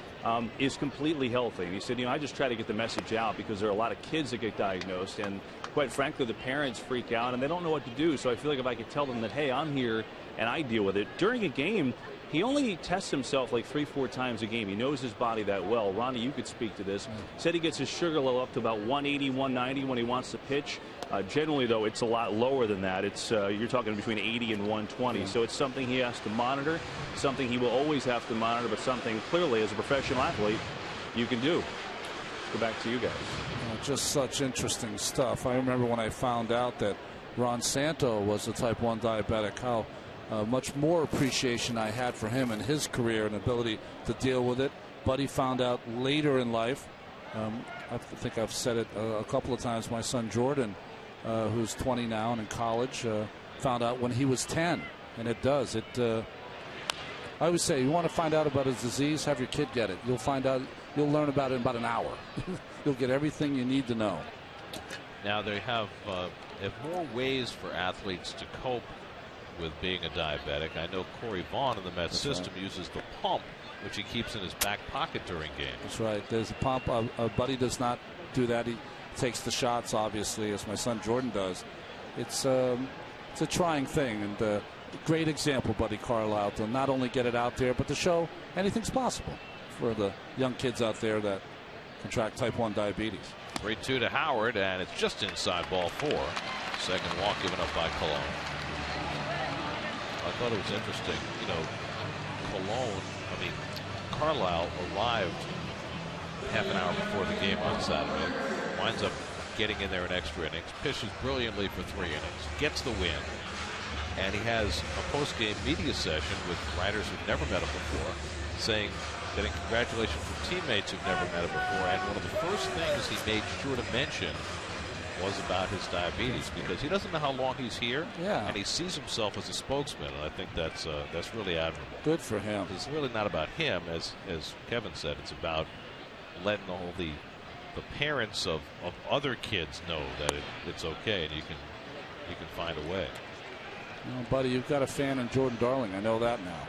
is completely healthy. And he said, I just try to get the message out because there are a lot of kids that get diagnosed, and quite frankly, the parents freak out and they don't know what to do. So I feel like if I could tell them that, hey, I'm here and I deal with it. During a game, he only tests himself like 3-4 times a game. He knows his body that well. Ronnie, you could speak to this. Said he gets his sugar level up to about 180, 190 when he wants to pitch. Generally, though, it's a lot lower than that. It's you're talking between 80 and 120. So it's something he has to monitor, something he will always have to monitor, but something clearly as a professional athlete you can do. Go back to you guys. Just such interesting stuff. I remember when I found out that Ron Santo was a type 1 diabetic, how much more appreciation I had for him and his career and ability to deal with it. Buddy found out later in life. I think I've said it a couple of times. My son Jordan, who's 20 now and in college, found out when he was 10. And it does. I always say, you want to find out about his disease, have your kid get it. You'll find out. You'll learn about it in about an hour. You'll get everything you need to know. Now they have more ways for athletes to cope with being a diabetic. I know Corey Vaughn in the Mets system uses the pump, which he keeps in his back pocket during games. That's right. There's a pump. Buddy does not do that. He takes the shots, obviously, as my son Jordan does. It's a trying thing, and great example, Buddy Carlisle, to not only get it out there, but to show anything's possible for the young kids out there that contract type 1 diabetes. 3-2 to Howard, and it's just inside ball 4. Second walk given up by Cologne. I thought it was interesting. Carlisle arrived half an hour before the game on Saturday. Winds up getting in there in extra innings. Pitches brilliantly for 3 innings. Gets the win. And he has a post-game media session with writers who've never met him before, getting congratulations from teammates who've never met him before. And one of the first things he made sure to mention was about his diabetes, because he doesn't know how long he's here, and he sees himself as a spokesman, and I think that's really admirable. Good for him. It's really not about him, as Kevin said. It's about letting all the parents of other kids know that it's okay, and you can find a way. Buddy, you've got a fan in Jordan Darling. I know that now.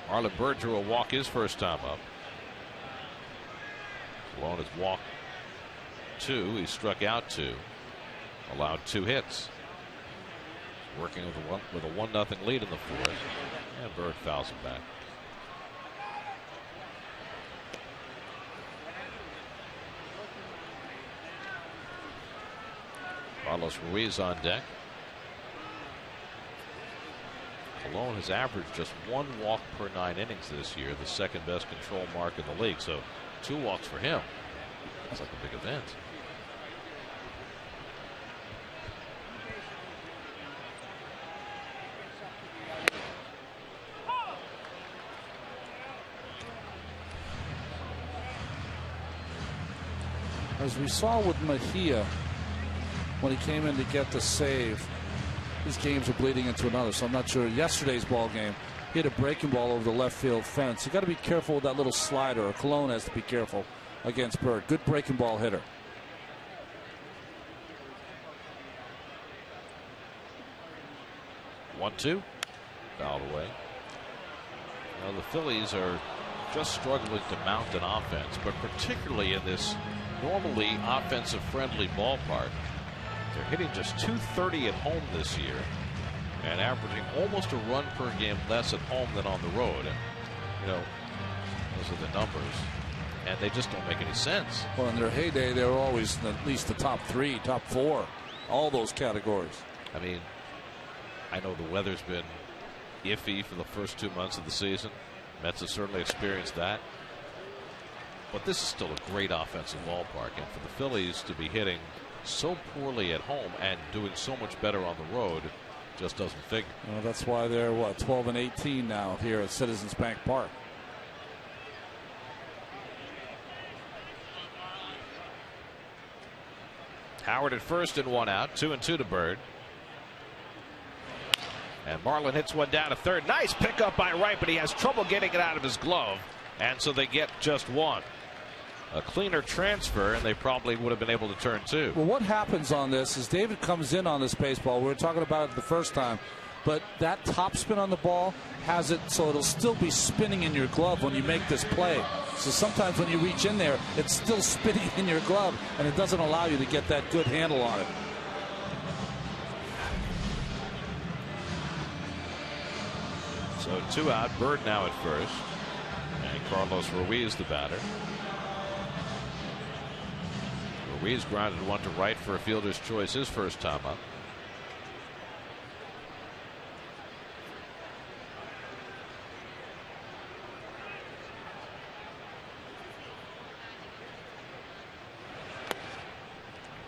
Marlon Byrd drew a walk his first time up. Alone has walked 2. He struck out 2. Allowed 2 hits. Working with a 1-0 lead in the 4th. And Byrd fouls him back. Carlos Ruiz on deck. Colon has averaged just 1 walk per 9 innings this year, the second best control mark in the league. So 2 walks for him. That's like a big event. As we saw with Mejia when he came in to get the save, these games are bleeding into another. So I'm not sure. Yesterday's ball game, he hit a breaking ball over the left field fence. You got to be careful with that little slider. Colon has to be careful against Byrd. Good breaking ball hitter. One, 2, fouled away. Now the Phillies are just struggling to mount an offense, but particularly in this normally offensive-friendly ballpark. They're hitting just .230 at home this year and averaging almost a run per game less at home than on the road. And, you know, those are the numbers, and they just don't make any sense. Well, in their heyday, they were always at least the top 3, top 4, all those categories. I mean, I know the weather's been iffy for the first 2 months of the season. Mets have certainly experienced that. But this is still a great offensive ballpark, and for the Phillies to be hitting so poorly at home and doing so much better on the road just doesn't figure. Well, that's why they're 12-18 now here at Citizens Bank Park. Howard at first and 1 out, 2-2 to Byrd. And Marlin hits one down to third. Nice pickup by Wright, but he has trouble getting it out of his glove, and so they get just 1. A cleaner transfer, and they probably would have been able to turn 2. Well, what happens on this is David comes in on this baseball. We were talking about it the first time. but that top spin on the ball has it so it'll still be spinning in your glove when you make this play. So sometimes when you reach in there, it's still spinning in your glove, and it doesn't allow you to get that good handle on it. So 2 out, Bird now at first, and Carlos Ruiz the batter. Ruiz grounded one to right for a fielder's choice his first time up.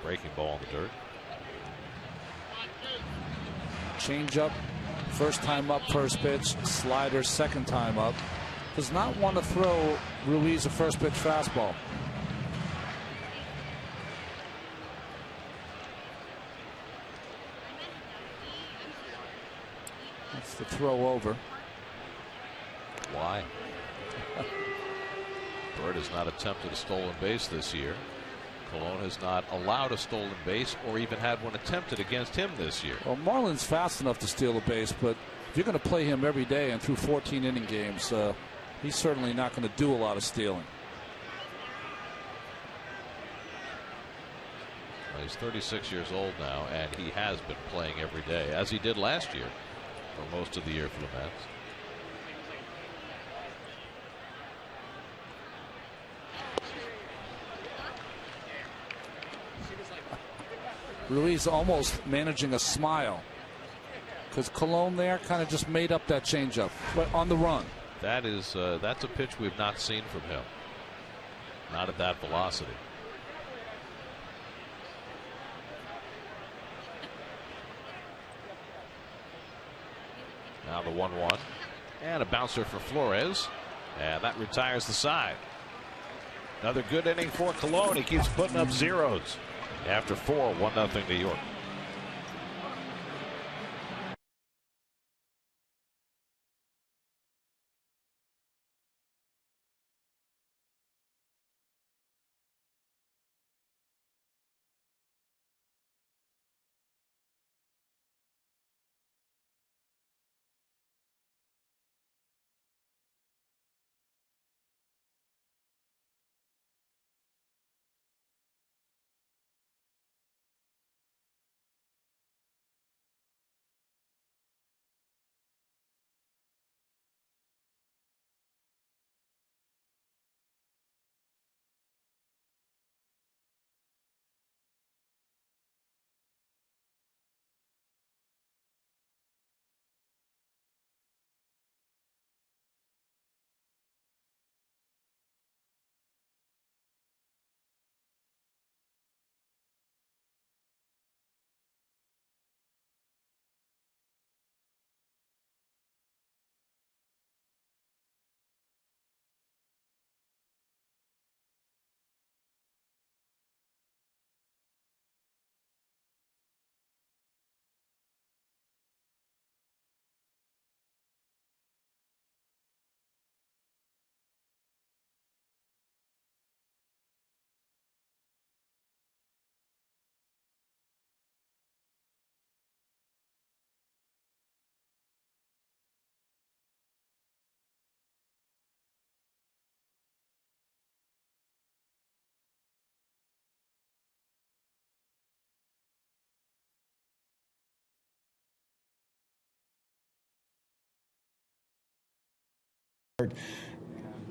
Breaking ball in the dirt. Change up, first time up, first pitch. Slider, second time up. Does not want to throw Ruiz a first pitch fastball. That's the throw over. Why? Bird has not attempted a stolen base this year. Colon has not allowed a stolen base or even had one attempted against him this year. Well, Marlin's fast enough to steal a base, but if you're going to play him every day and through 14 inning games, he's certainly not going to do a lot of stealing. Well, he's 36 years old now, and he has been playing every day, as he did last year for most of the year for the Mets. Ruiz almost managing a smile because Colon there kind of just made up that changeup, but on the run. That's a pitch we've not seen from him. Not at that velocity. Now the 1-1 and a bouncer for Flores, and that retires the side. Another good inning for Colon. He keeps putting up zeros. After 4, 1-0 New York.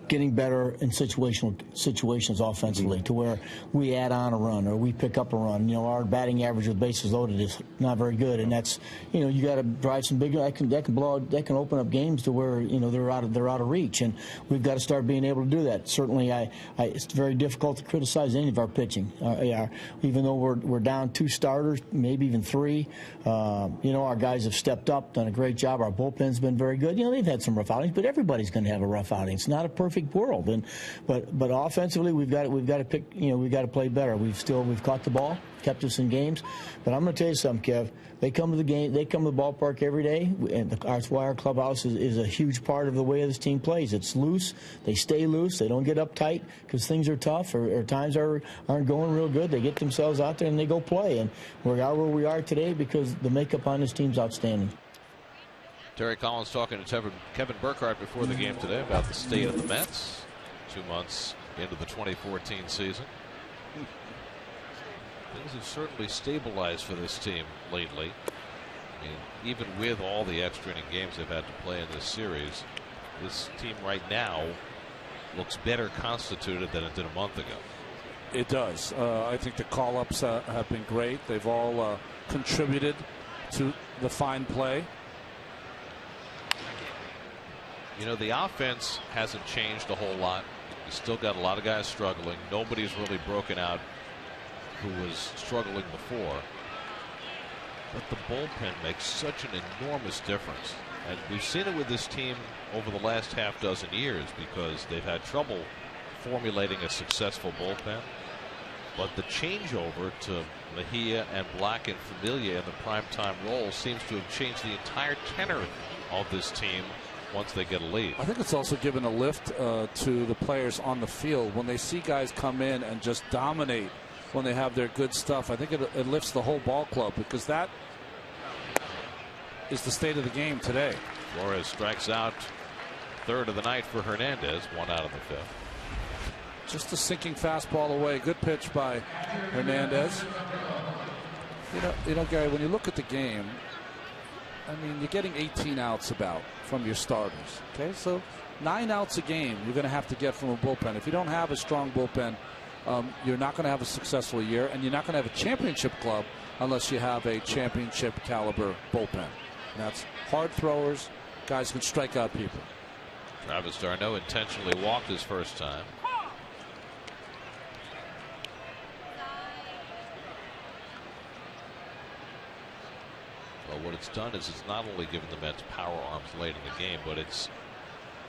Getting better in situations offensively, to where we add on a run or we pick up a run. You know, our batting average with bases loaded is not very good, and that's, you know, you got to drive some big. That can open up games to where, you know, they're out of reach, and we've got to start being able to do that. Certainly, it's very difficult to criticize any of our pitching. Even though we're down 2 starters, maybe even 3. You know, our guys have stepped up, done a great job. Our bullpen's been very good. You know, they've had some rough outings, but everybody's going to have a rough outing. It's not a perfect world, but offensively we've got to pick. You know, we've got to play better. We've caught the ball, kept us in games. But I'm going to tell you something, Kev. They come to the game. They come to the ballpark every day, and that's why our clubhouse is a huge part of the way this team plays. It's loose. They stay loose. They don't get uptight because things are tough or times aren't going real good. They get themselves out there and they go play. And we're out where we are today because the makeup on this team's outstanding. Terry Collins talking to Kevin Burkhardt before the game today about the state of the Mets 2 months into the 2014 season. Things have certainly stabilized for this team lately. I mean, even with all the extra inning games they've had to play in this series, this team right now looks better constituted than it did a month ago. It does. I think the call-ups have been great. They've all contributed to the fine play. You know, the offense hasn't changed a whole lot. You still got a lot of guys struggling. Nobody's really broken out who was struggling before. But the bullpen makes such an enormous difference. And we've seen it with this team over the last half dozen years because they've had trouble formulating a successful bullpen. But the changeover to Mejia and Black and Familia in the primetime role seems to have changed the entire tenor of this team once they get a lead. I think it's also given a lift to the players on the field when they see guys come in and just dominate when they have their good stuff. I think it lifts the whole ball club because that is the state of the game today. Flores strikes out, third of the night for Hernandez, one out of the fifth. Just a sinking fastball away. Good pitch by Hernandez. You know, Gary, when you look at the game, I mean, you're getting 18 outs about from your starters. Okay, so 9 outs a game you're going to have to get from a bullpen. If you don't have a strong bullpen, you're not going to have a successful year, and you're not going to have a championship club unless you have a championship caliber bullpen. And that's hard throwers, guys who can strike out people. Travis d'Arnaud intentionally walked his first time. Well, what it's done is it's not only given the Mets power arms late in the game, but it's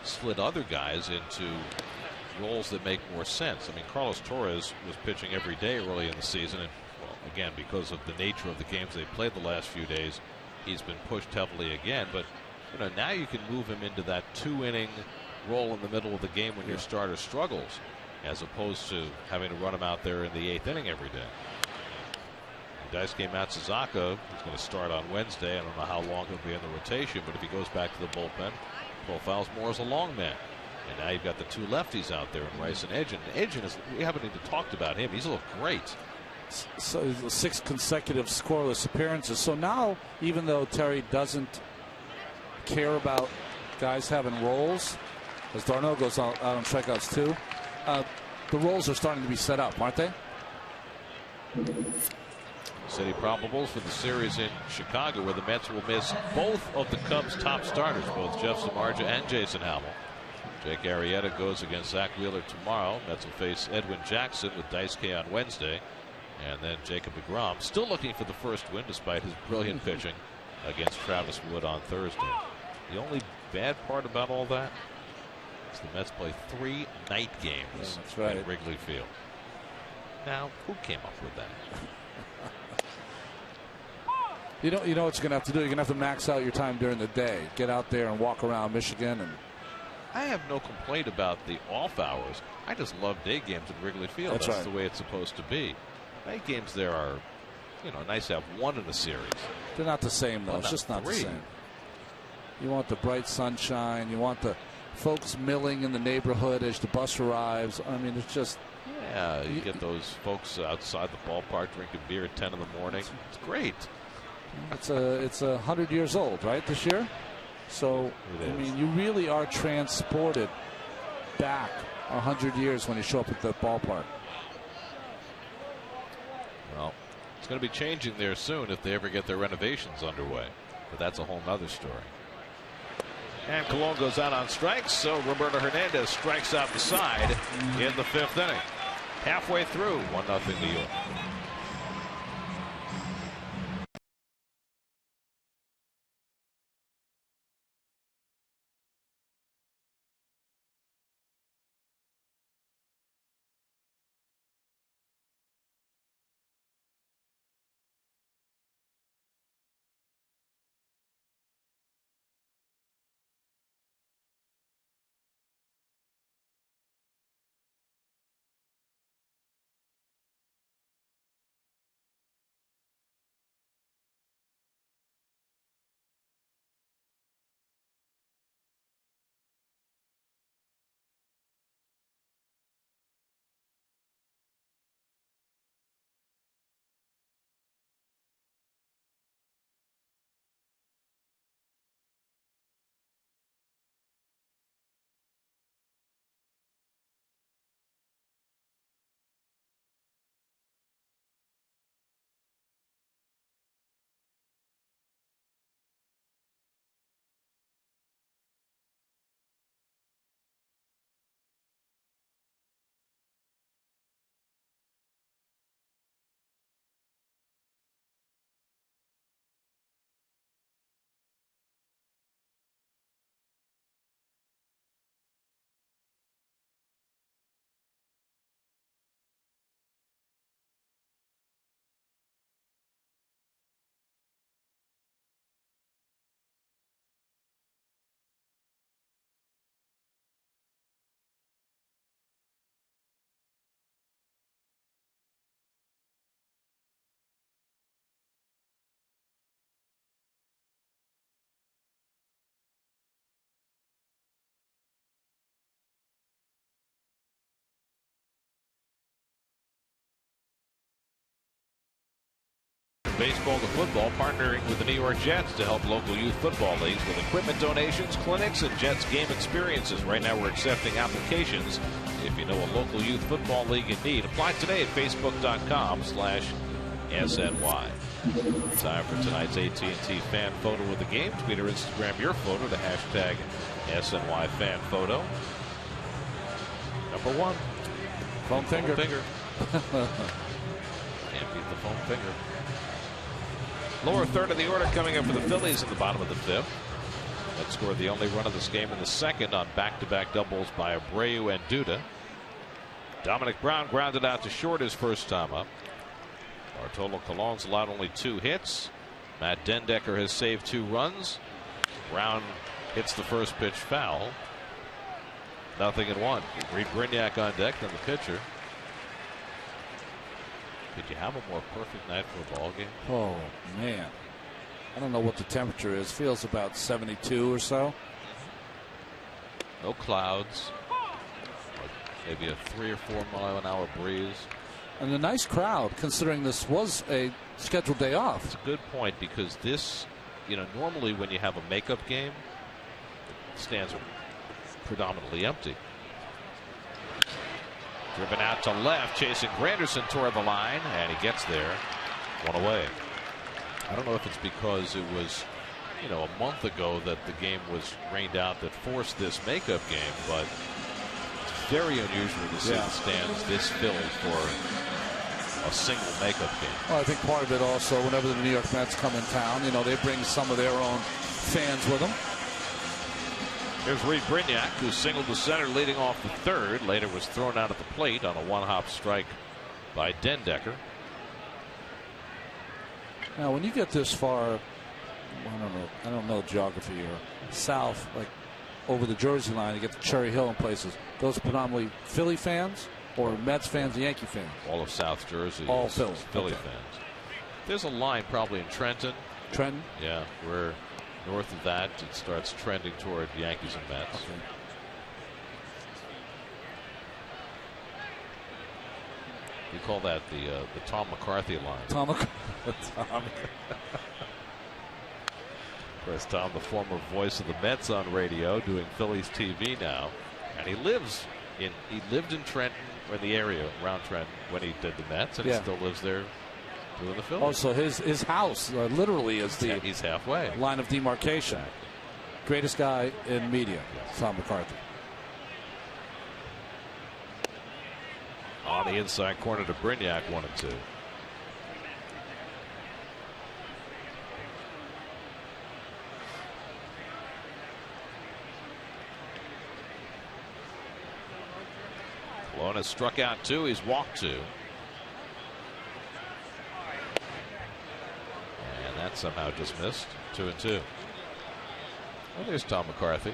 slid other guys into roles that make more sense. I mean, Carlos Torres was pitching every day early in the season, and well, again, because of the nature of the games they played the last few days, he's been pushed heavily again. But you know, now you can move him into that 2-inning role in the middle of the game when your starter struggles, as opposed to having to run him out there in the 8th inning every day. Daisuke Matsuzaka is going to start on Wednesday. I don't know how long he'll be in the rotation, but if he goes back to the bullpen, profiles more as a long man. And now you've got the two lefties out there in Rice and Edgin. Edgin is, we haven't even talked about him. He's looked great. So 6 consecutive scoreless appearances. So now, even though Terry doesn't care about guys having roles, as d'Arnaud goes out on strikeouts too, the roles are starting to be set up, aren't they? City probables for the series in Chicago, where the Mets will miss both of the Cubs' top starters, both Jeff Samardzija and Jason Hammel. Jake Arrieta goes against Zach Wheeler tomorrow. Mets will face Edwin Jackson with Daisuke on Wednesday. And then Jacob deGrom still looking for the first win despite his brilliant pitching against Travis Wood on Thursday. The only bad part about all that is the Mets play 3 night games at Wrigley Field. Now, who came up with that? You know what you're going to have to do? You're going to have to max out your time during the day. Get out there and walk around Michigan. And I have no complaint about the off hours. I just love day games at Wrigley Field. That's right. The way it's supposed to be. Night games there are, you know, nice to have one in a series. They're not the same, though. Well, it's just not 3. the same. You want the bright sunshine. You want the folks milling in the neighborhood as the bus arrives. I mean, it's just... Yeah, you get those folks outside the ballpark drinking beer at 10 in the morning. It's great. It's 100 years old, right, this year? So, I mean, you really are transported back 100 years when you show up at the ballpark. Well, it's going to be changing there soon if they ever get their renovations underway. But that's a whole nother story. And Colon goes out on strikes, so Roberto Hernandez strikes out the side in the 5th inning. Halfway through, 1-0 New York. baseball to football, partnering with the New York Jets to help local youth football leagues with equipment donations, clinics, and Jets game experiences. Right now we're accepting applications. If you know a local youth football league in need, apply today at facebook.com/SNY. Time for tonight's AT&T fan photo of the game. Tweet or Instagram your photo to hashtag SNY fan photo. Number 1. Foam finger. Can't beat the foam finger. Lower third of the order coming up for the Phillies in the bottom of the 5th. That scored the only run of this game in the 2nd on back-to-back doubles by Abreu and Duda. Dominic Brown grounded out to short his first time up. Bartolo Colon's allowed only 2 hits. Matt Dendecker has saved 2 runs. Brown hits the first pitch foul. 0-1. Reed Brignac on deck than the pitcher. Could you have a more perfect night for a ball game? Oh, man. I don't know what the temperature is. Feels about 72 or so. No clouds. Maybe a 3 or 4 mile an hour breeze. And a nice crowd, considering this was a scheduled day off. It's a good point, because this, normally when you have a makeup game, stands are predominantly empty. Driven out to left, chasing Granderson toward the line, and he gets there. 1 away. I don't know if it's because it was, a month ago that the game was rained out that forced this makeup game, but it's very unusual to see the stands this filled for a single makeup game. Well, I think part of it also, whenever the New York Mets come in town, they bring some of their own fans with them. Here's Reed Brignac, who singled to center leading off the 3rd. Later was thrown out at the plate on a 1-hop strike by Dendecker. Now, when you get this far, I don't know geography, or south, like over the Jersey line, you get to Cherry Hill and places. Those are predominantly Philly fans or Mets fans and Yankee fans? All of South Jersey. All Philly okay. fans. There's a line probably in Trenton. Trenton? Yeah, where north of that it starts trending toward Yankees and Mets. Okay. You call that the Tom McCarthy line. Tom McCarthy. Of course, Tom, the former voice of the Mets on radio, doing Phillies TV now, and he lived in Trenton, or in the area around Trenton, when he did the Mets, and he still lives there doing the Phillies. Oh, so his house literally is he's halfway. Line of demarcation. Greatest guy in media, Tom McCarthy. On the inside corner to Brignac, 1-2. Colon has struck out 2. He's walked 2. And that's somehow dismissed. 2-2. Well, there's Tom McCarthy.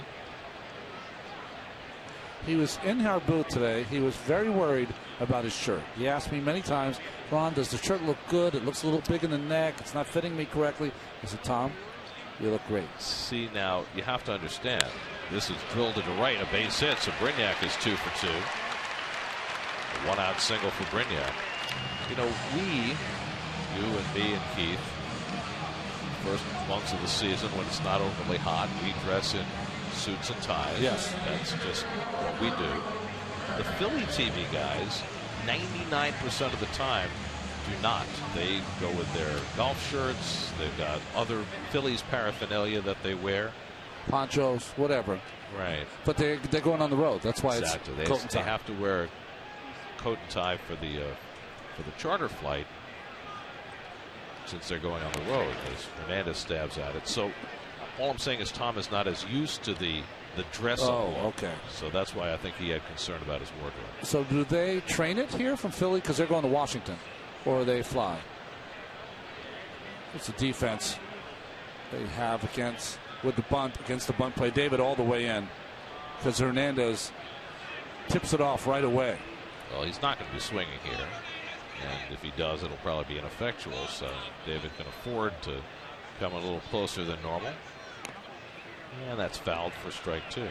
He was in our booth today. He was very worried about his shirt. He asked me many times, Ron, does the shirt look good? It looks a little big in the neck. It's not fitting me correctly. I said, Tom, you look great. See, now, you have to understand, this is drilled into right, a base hit, so Brignac is 2 for 2. A 1-out single for Brignac. We, you and me and Keith, first months of the season when it's not overly hot, we dress in suits and ties. Yes. That's just what we do. The Philly TV guys, 99% of the time, do not. They go with their golf shirts. They've got other Phillies paraphernalia that they wear. Ponchos, whatever. Right. But they're going on the road. That's why exactly. It's coat and tie. They have to wear a coat and tie for the charter flight, since they're going on the road, as Hernandez stabs at it. So all I'm saying is Tom is not as used to the dress up. Oh, okay. So that's why I think he had concern about his wardrobe. So do they train it here from Philly, because they're going to Washington, or they fly? It's a defense they have against the bunt play. David all the way in, because Hernandez tips it off right away. Well, he's not going to be swinging here, and if he does, it'll probably be ineffectual. So David can afford to come a little closer than normal. And that's fouled for strike 2.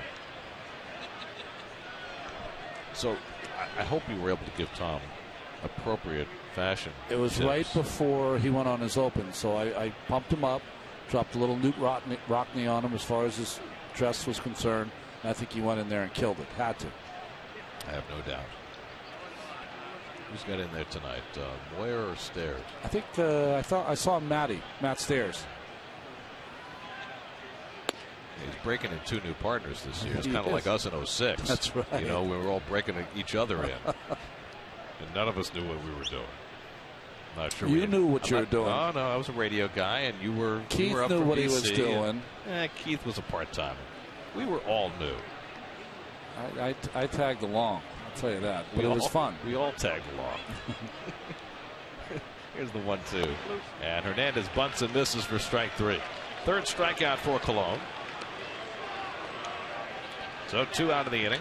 So I hope you were able to give Tom appropriate fashion. It was tips. right before he went on his open, so I pumped him up, dropped a little Newt Rockney on him as far as his dress was concerned. And I think he went in there and killed it. Had to. I have no doubt. Who's got in there tonight? Moyer or Stairs? I think I saw Matt Stairs. He's breaking in 2 new partners this year. It's kind of like us in 06. That's right. You know, we were all breaking each other in. And none of us knew what we were doing. Not sure you knew what you were doing. No, I was a radio guy, and you were. Keith you were up knew for what BC, he was doing. Keith was a part-timer. We were all new. I tagged along. I'll tell you that. But it was fun. We all tagged along. Here's the 1-2. And Hernandez bunts and misses for strike 3. Third strikeout for Cologne. So 2 out of the inning.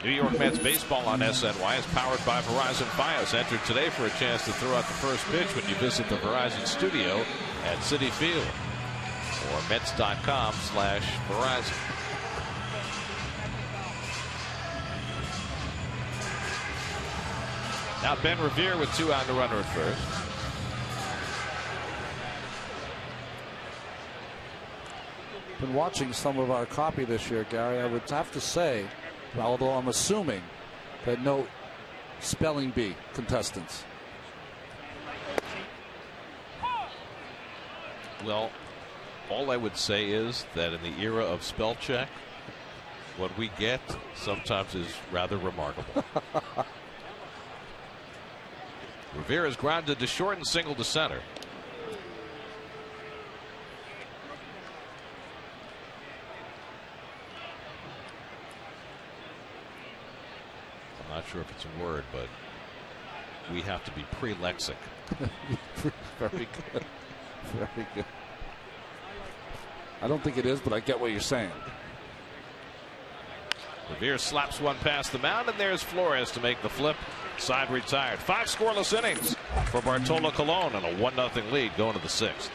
New York Mets baseball on SNY is powered by Verizon Fios. Enter today for a chance to throw out the first pitch when you visit the Verizon studio at Citi Field or Mets.com/Verizon. Now Ben Revere with 2 out, the runner at first. Been watching some of our copy this year, Gary. I would have to say, although I'm assuming that no spelling bee contestants. Well, all I would say is that in the era of spell check, what we get sometimes is rather remarkable. Rivera is grounded to short and single to center. I'm not sure if it's a word, but we have to be pre-lexic. Very good. Very good. I don't think it is, but I get what you're saying. Revere slaps one past the mound, and there's Flores to make the flip. Side retired. 5 scoreless innings for Bartolo Colon and a 1-0 lead going to the 6th.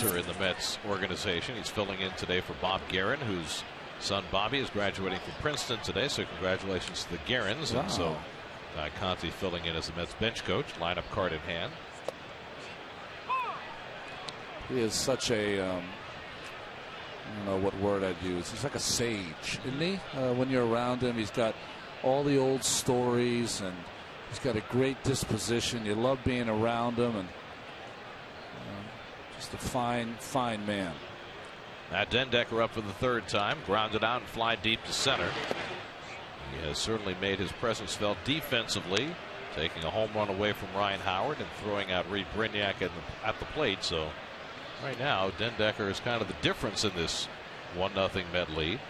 In the Mets organization. He's filling in today for Bob Guerin, whose son Bobby is graduating from Princeton today, so congratulations to the Guerins. Wow. And so Conti filling in as the Mets bench coach, lineup card in hand. He is such a I don't know what word I'd use. He's like a sage, isn't he? When you're around him, he's got all the old stories, and he's got a great disposition. You love being around him, and He's the fine man. Matt Dendecker up for the third time, grounded out and fly deep to center. He has certainly made his presence felt defensively, taking a home run away from Ryan Howard and throwing out Reed Brignac at the plate. So right now, Dendecker is kind of the difference in this 1-0 Met lead.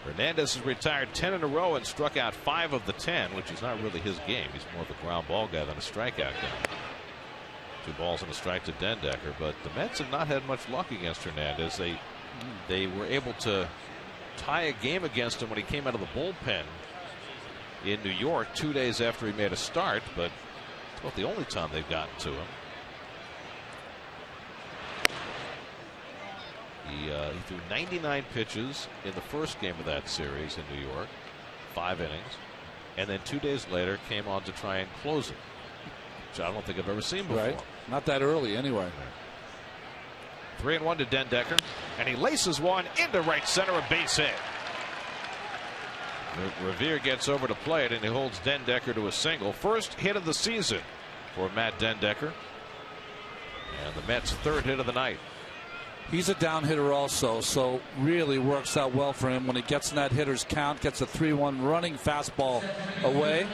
Hernandez has retired 10 in a row and struck out 5 of the 10, which is not really his game. He's more of a ground ball guy than a strikeout guy. 2 balls and a strike to Dendecker, but the Mets have not had much luck against Hernandez. They were able to tie a game against him when he came out of the bullpen in New York 2 days after he made a start, but it's about the only time they've gotten to him. He threw 99 pitches in the first game of that series in New York, 5 innings, and then 2 days later came on to try and close it, which I don't think I've ever seen before. Right. Not that early anyway. 3-1 to Dendecker, and he laces one into right center, a base hit. Revere gets over to play it, and he holds Dendecker to a single. First hit of the season for Matt Dendecker, and the Mets' 3rd hit of the night. He's a down hitter also, so really works out well for him when he gets in that hitter's count, gets a 3-1 running fastball away,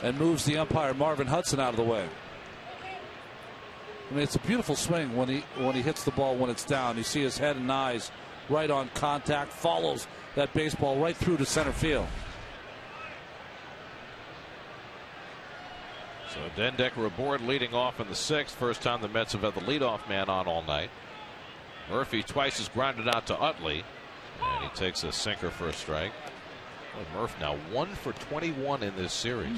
and moves the umpire Marvin Hudson out of the way. I mean, it's a beautiful swing when he hits the ball when it's down. You see his head and eyes right on contact, follows that baseball right through to center field. So Dendecker aboard leading off in the 6th. First time the Mets have had the leadoff man on all night. Murphy twice has grounded out to Utley, and he takes a sinker for a strike. Boy, Murph now 1 for 21 in this series.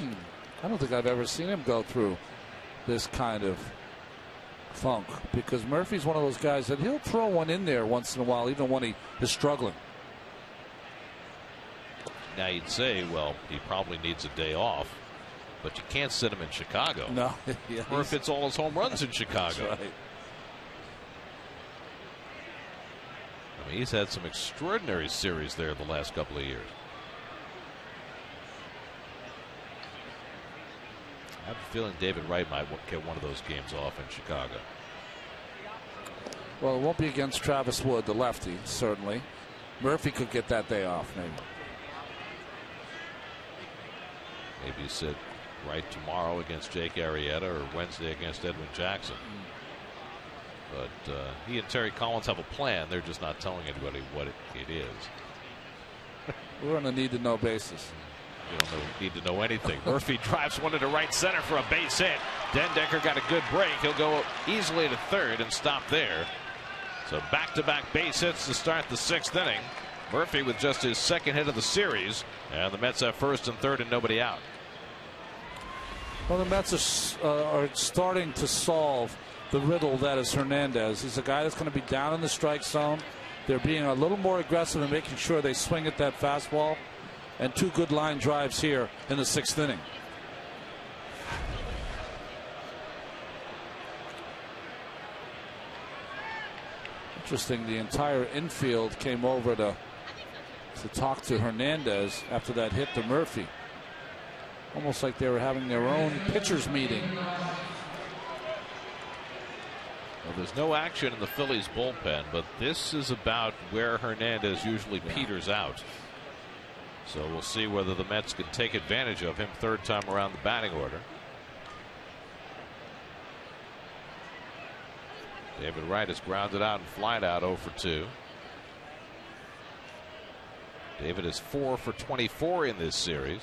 I don't think I've ever seen him go through this kind of funk, because Murphy's one of those guys that he'll throw one in there once in a while, even when he is struggling. Now you'd say, well, he probably needs a day off, but you can't sit him in Chicago. No. Yeah, Murph hits all his home runs in Chicago. That's right. I mean, he's had some extraordinary series there the last couple of years. I have a feeling David Wright might get one of those games off in Chicago. Well, it won't be against Travis Wood, the lefty, certainly. Murphy could get that day off, maybe. Maybe you sit Wright tomorrow against Jake Arrieta or Wednesday against Edwin Jackson. But he and Terry Collins have a plan. They're just not telling anybody what it is. We're on a need-to-know basis. You don't need to know anything. Murphy drives one into right center for a base hit. Dendecker got a good break. He'll go easily to 3rd and stop there. So back-to-back base hits to start the 6th inning. Murphy with just his 2nd hit of the series, and the Mets have 1st and 3rd and nobody out. Well, the Mets are starting to solve the riddle that is Hernandez. He's a guy that's going to be down in the strike zone. They're being a little more aggressive and making sure they swing at that fastball. And 2 good line drives here in the 6th inning. Interesting, the entire infield came over to talk to Hernandez after that hit to Murphy. Almost like they were having their own pitchers meeting. Well, there's no action in the Phillies bullpen, but this is about where Hernandez usually peters out. So we'll see whether the Mets can take advantage of him 3rd time around the batting order. David Wright is grounded out and flied out 0 for 2. David is 4 for 24 in this series.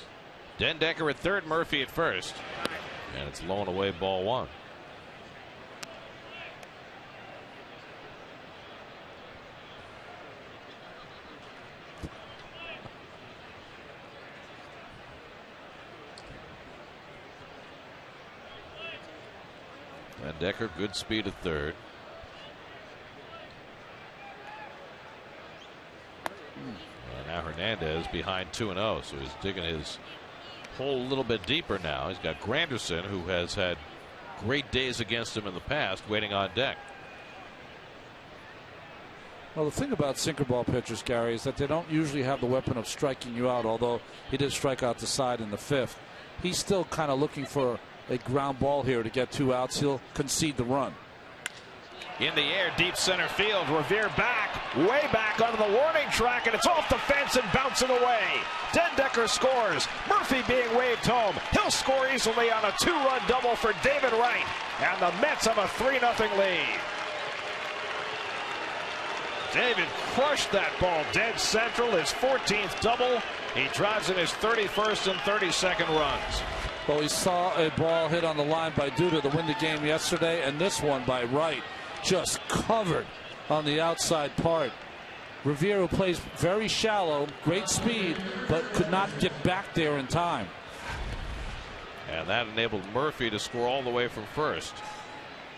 Dendecker at 3rd, Murphy at 1st. And it's low and away, ball 1. Dendecker, good speed at 3rd. And now Hernandez behind 2-0, so he's digging his hole a little bit deeper now. He's got Granderson, who has had great days against him in the past, waiting on deck. Well, the thing about sinker ball pitchers, Gary, is that they don't usually have the weapon of striking you out, although he did strike out the side in the 5th. He's still kind of looking for a ground ball here to get 2 outs, he'll concede the run. In the air, deep center field. Revere back, way back onto the warning track, and it's off the fence and bouncing away. Dendecker scores. Murphy being waved home. He'll score easily on a 2-run double for David Wright, and the Mets have a 3-0 lead. David crushed that ball dead central, his 14th double. He drives in his 31st and 32nd runs. Well, we saw a ball hit on the line by Duda to win the game yesterday, and this one by Wright just covered on the outside part. Revere, who plays very shallow, great speed, but could not get back there in time. And that enabled Murphy to score all the way from first.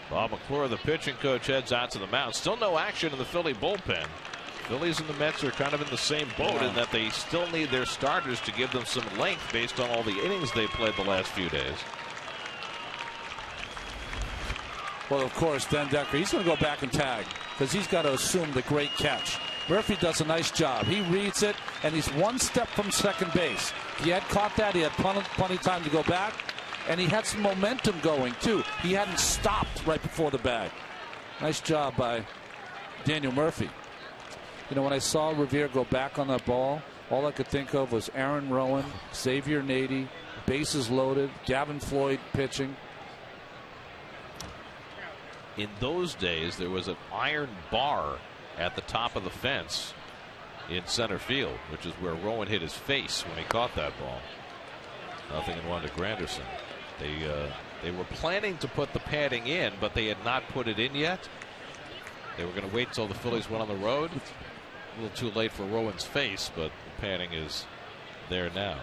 Bob McClure, the pitching coach, heads out to the mound. Still no action in the Philly bullpen. Phillies and the Mets are kind of in the same boat in that they still need their starters to give them some length based on all the innings they played the last few days. Well, of course, Dendecker, he's going to go back and tag because he's got to assume the great catch. Murphy does a nice job. He reads it, and he's 1 step from second base. If he had caught that, he had plenty of time to go back, and he had some momentum going, too. He hadn't stopped right before the bag. Nice job by Daniel Murphy. You know, when I saw Revere go back on that ball, all I could think of was Aaron Rowan, Xavier Nady, bases loaded, Gavin Floyd pitching. In those days, there was an iron bar at the top of the fence in center field, which is where Rowan hit his face when he caught that ball. 0-1 to Granderson. They were planning to put the padding in, but they had not put it in yet. They were going to wait till the Phillies went on the road. A little too late for Rowan's face, but the padding is there now.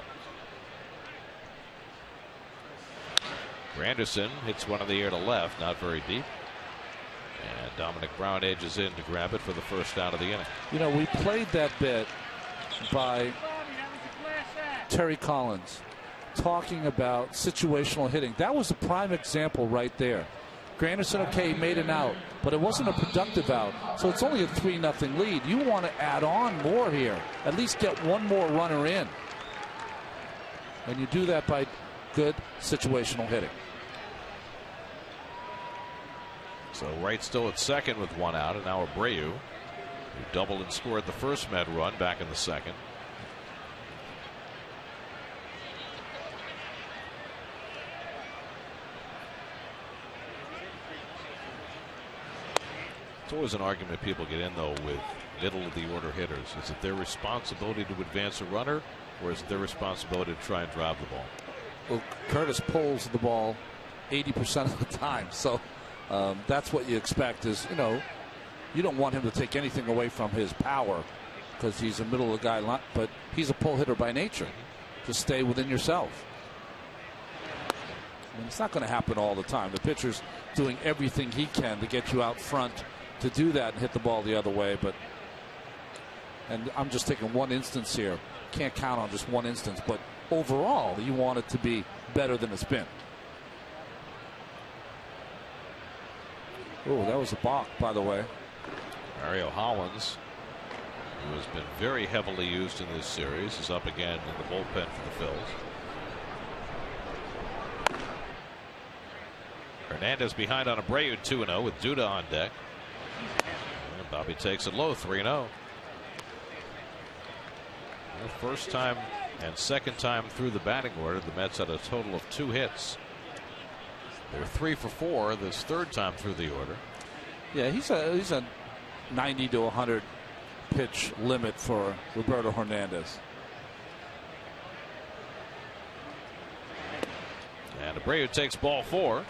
Granderson hits one in the air to left, not very deep. And Dominic Brown edges in to grab it for the first out of the inning. You know, we played that bit by Terry Collins talking about situational hitting. That was a prime example right there. Granderson, okay, he made an out, but it wasn't a productive out. So it's only a 3-0 lead. You want to add on more here. At least get one more runner in. And you do that by good situational hitting. So Wright still at second with 1 out, and now Abreu, who doubled and scored the first Met run, back in the second. It's always an argument people get in, though, with middle of the order hitters. Is it their responsibility to advance a runner, or is it their responsibility to try and drive the ball? Well, Curtis pulls the ball 80% of the time, so that's what you expect. Is, you know, you don't want him to take anything away from his power because he's a middle of the guy, but he's a pull hitter by nature. Just stay within yourself. I mean, it's not going to happen all the time. The pitcher's doing everything he can to get you out front to do that and hit the ball the other way. And I'm just taking one instance here. Can't count on just one instance, but overall, you want it to be better than it's been. Oh, that was a balk, by the way. Mario Hollins, who has been very heavily used in this series, is up again in the bullpen for the Phils. Hernandez behind on Abreu, 2-0 with Duda on deck. And Bobby takes it low, 3-0. First time and second time through the batting order, the Mets had a total of 2 hits. They were 3 for 4 this third time through the order. Yeah, he's a 90 to 100 pitch limit for Roberto Hernandez. And Abreu takes ball 4.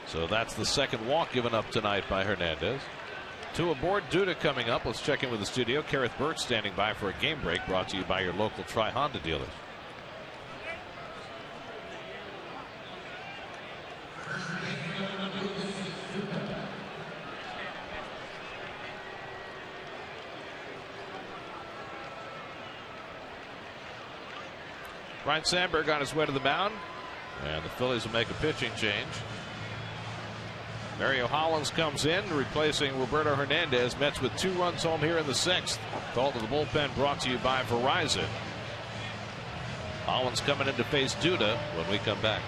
So that's the second walk given up tonight by Hernandez. 2 aboard. Duda coming up. Let's check in with the studio. Kareth Burt standing by for a game break, brought to you by your local Tri-Honda dealers. Ryan Sandberg on his way to the mound, and the Phillies will make a pitching change. Mario Hollins comes in, replacing Roberto Hernandez. Mets with 2 runs home here in the 6th. Call to the bullpen brought to you by Verizon. Hollins coming in to face Duda when we come back.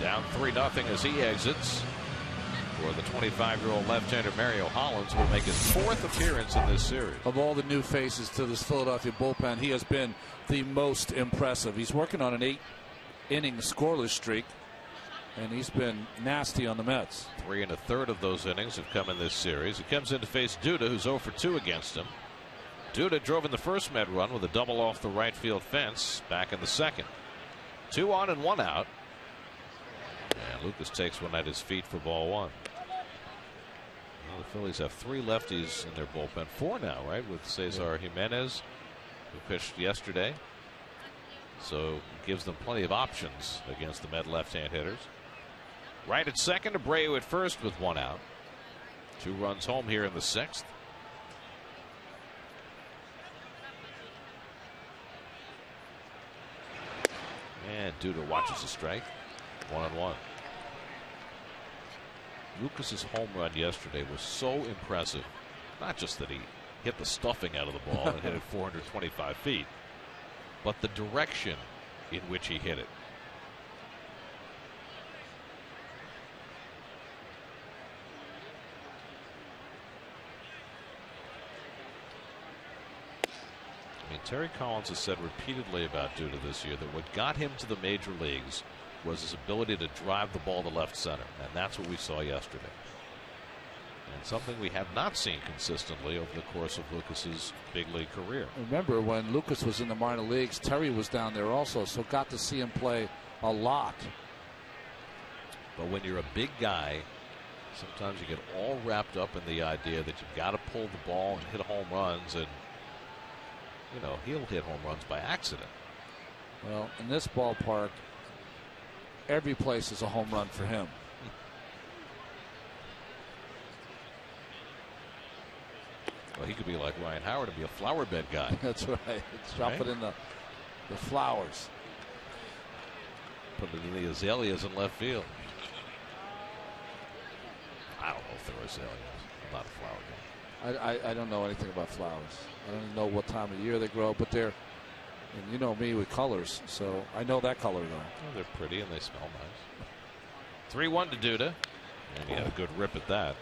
Down 3-0 as he exits. For the 25-year-old left-hander Mario Hollins will make his 4th appearance in this series. Of all the new faces to this Philadelphia bullpen, he has been the most impressive. He's working on an 8-inning scoreless streak, and he's been nasty on the Mets. 3 1/3 of those innings have come in this series. He comes in to face Duda, who's 0 for 2 against him. Duda drove in the first Met run with a double off the right field fence back in the second. 2 on and 1 out. And Lucas takes one at his feet for ball 1. Well, the Phillies have 3 lefties in their bullpen. 4 now, right? With Cesar Jimenez, who pitched yesterday. So it gives them plenty of options against the Met left-hand hitters. Right at second, Abreu at first with 1 out. 2 runs home here in the 6th. And Duda watches the strike. 1-1. Lucas's home run yesterday was so impressive. Not just that he hit the stuffing out of the ball and hit it 425 feet, but the direction in which he hit it. I mean, Terry Collins has said repeatedly about Duda this year that what got him to the major leagues was his ability to drive the ball to left center, and that's what we saw yesterday. And something we have not seen consistently over the course of Lucas's big league career. Remember when Lucas was in the minor leagues, Terry was down there also, so got to see him play a lot. But when you're a big guy, sometimes you get all wrapped up in the idea that you've got to pull the ball and hit home runs, and you know, he'll hit home runs by accident. Well, in this ballpark, every place is a home run for him. Well, he could be like Ryan Howard and be a flower bed guy. That's right. Drop it in the flowers. Put it in the azaleas in left field. I don't know if they're azaleas. I'm not a flower guy. I don't know anything about flowers. I don't know what time of year they grow, but they're, and you know me with colors, so I know that color though. Oh, they're pretty and they smell nice. 3-1 to Duda, and he had a good rip at that.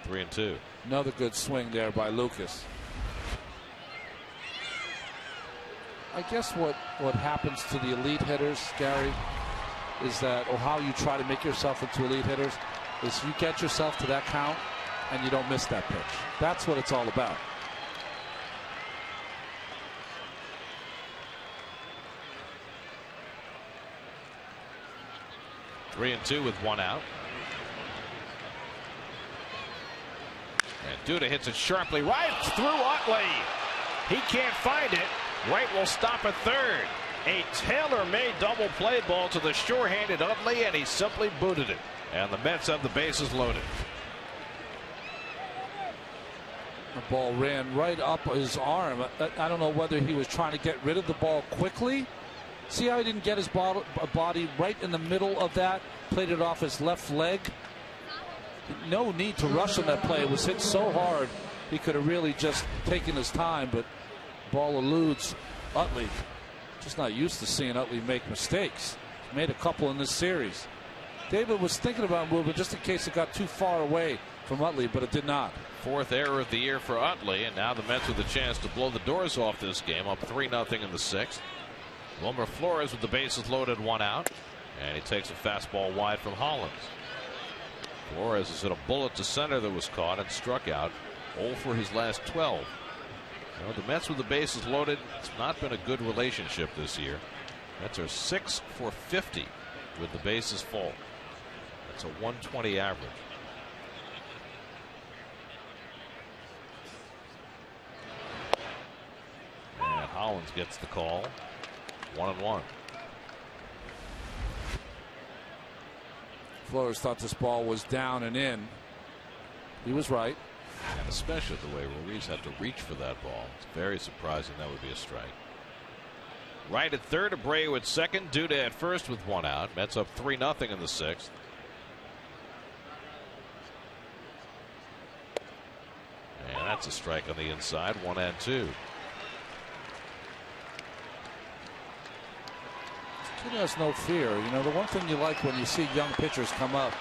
3-2. Another good swing there by Lucas. I guess what happens to the elite hitters, Gary, is that, or how you try to make yourself into elite hitters, is you get yourself to that count and you don't miss that pitch. That's what it's all about. Three and 2 with 1 out. And Duda hits it sharply right through Utley. He can't find it. Wright will stop at third. A tailor-made double play ball to the sure-handed Utley, and he simply booted it. And the Mets have the bases loaded. The ball ran right up his arm. I don't know whether he was trying to get rid of the ball quickly. See how he didn't get his body right in the middle of that? Played it off his left leg. No need to rush on that play. It was hit so hard he could have really just taken his time, but ball eludes Utley. Just not used to seeing Utley make mistakes. He's made a couple in this series. David was thinking about moving just in case it got too far away from Utley, but it did not. 4th error of the year for Utley, and now the Mets with a chance to blow the doors off this game, up 3-0 in the 6th. Wilmer Flores with the bases loaded, 1 out, and he takes a fastball wide from Hollins. Flores has hit a bullet to center that was caught and struck out. 0 for his last 12. You know, the Mets with the bases loaded, it's not been a good relationship this year. Mets are 6 for 50 with the bases full. That's a 120 average. And Hollins gets the call. 1-1. Flores thought this ball was down and in. He was right. And especially the way Ruiz had to reach for that ball. It's very surprising that would be a strike. Right at third, Abreu at second, Duda at first with 1 out. Mets up 3-0 in the 6th. And that's a strike on the inside, 1-2. He has no fear. You know, the one thing you like when you see young pitchers come up,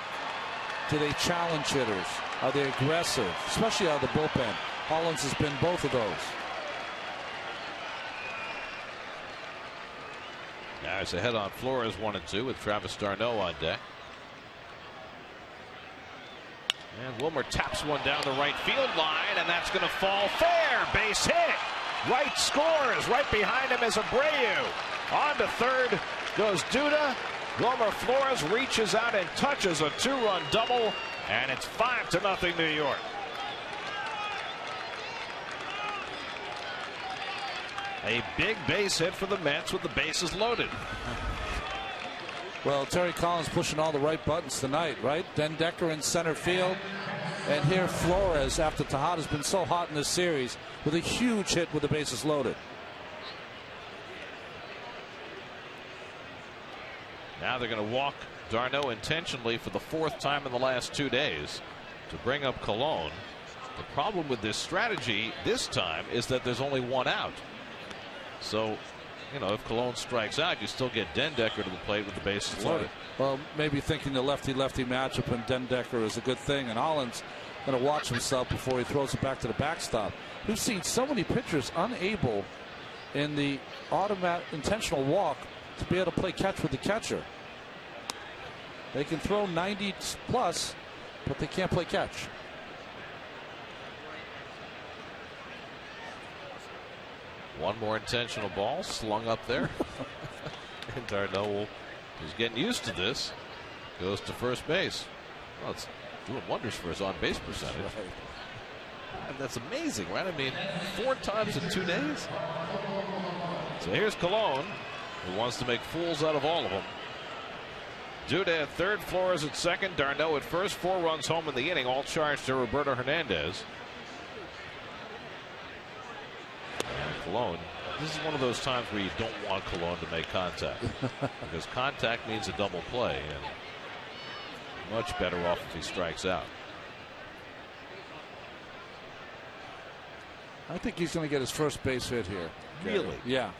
do they challenge hitters? Are they aggressive? Especially out of the bullpen. Hollins has been both of those. Now it's ahead on Flores 1-2 with Travis d'Arnaud on deck. And Wilmer taps one down the right field line, and that's going to fall fair. Base hit. Wright scores. Right behind him is Abreu. On to third goes Duda. Wilmer Flores reaches out and touches a 2-run double, and it's 5-0 New York. A big base hit for the Mets with the bases loaded. Well, Terry Collins pushing all the right buttons tonight, right? Den Decker in center field. And here Flores, after Tejada's been so hot in this series, with a huge hit with the bases loaded. Now they're going to walk d'Arnaud intentionally for the 4th time in the last 2 days to bring up Colon. The problem with this strategy this time is that there's only 1 out. So, you know, if Colon strikes out, you still get Den Decker to the plate with the bases loaded. Well, maybe thinking the lefty-lefty matchup and Den Decker is a good thing, and Hollins going to watch himself before he throws it back to the backstop. We've seen so many pitchers unable in the automatic intentional walk to be able to play catch with the catcher. They can throw 90 plus, but they can't play catch. One more intentional ball slung up there. And d'Arnaud is getting used to this. Goes to first base. Well, it's doing wonders for his on-base percentage. And that's amazing, right? I mean, 4 times in 2 days. So here's Colon, who wants to make fools out of all of them. Duda at third, Flores at second, d'Arnaud at first. 4 runs home in the inning, all charged to Roberto Hernandez. And Colon, this is one of those times where you don't want Colon to make contact. Because contact means a double play, and much better off if he strikes out. I think he's going to get his first base hit here. Really? Yeah.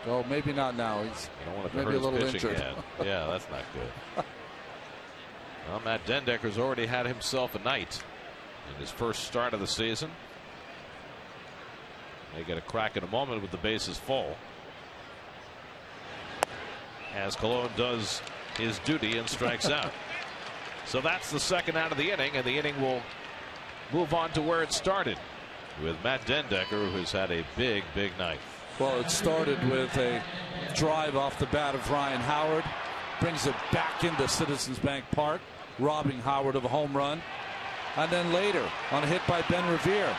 Oh, maybe not now. He's maybe a little injured. Yeah, that's not good. Well, Matt Den Decker's already had himself a night in his first start of the season. They get a crack in a moment with the bases full, as Colon does his duty and strikes out. So that's the 2nd out of the inning, and the inning will move on to where it started with Matt Den Decker, who has had a big night. Well, it started with a drive off the bat of Ryan Howard, brings it back into Citizens Bank Park, robbing Howard of a home run. And then later, on a hit by Ben Revere,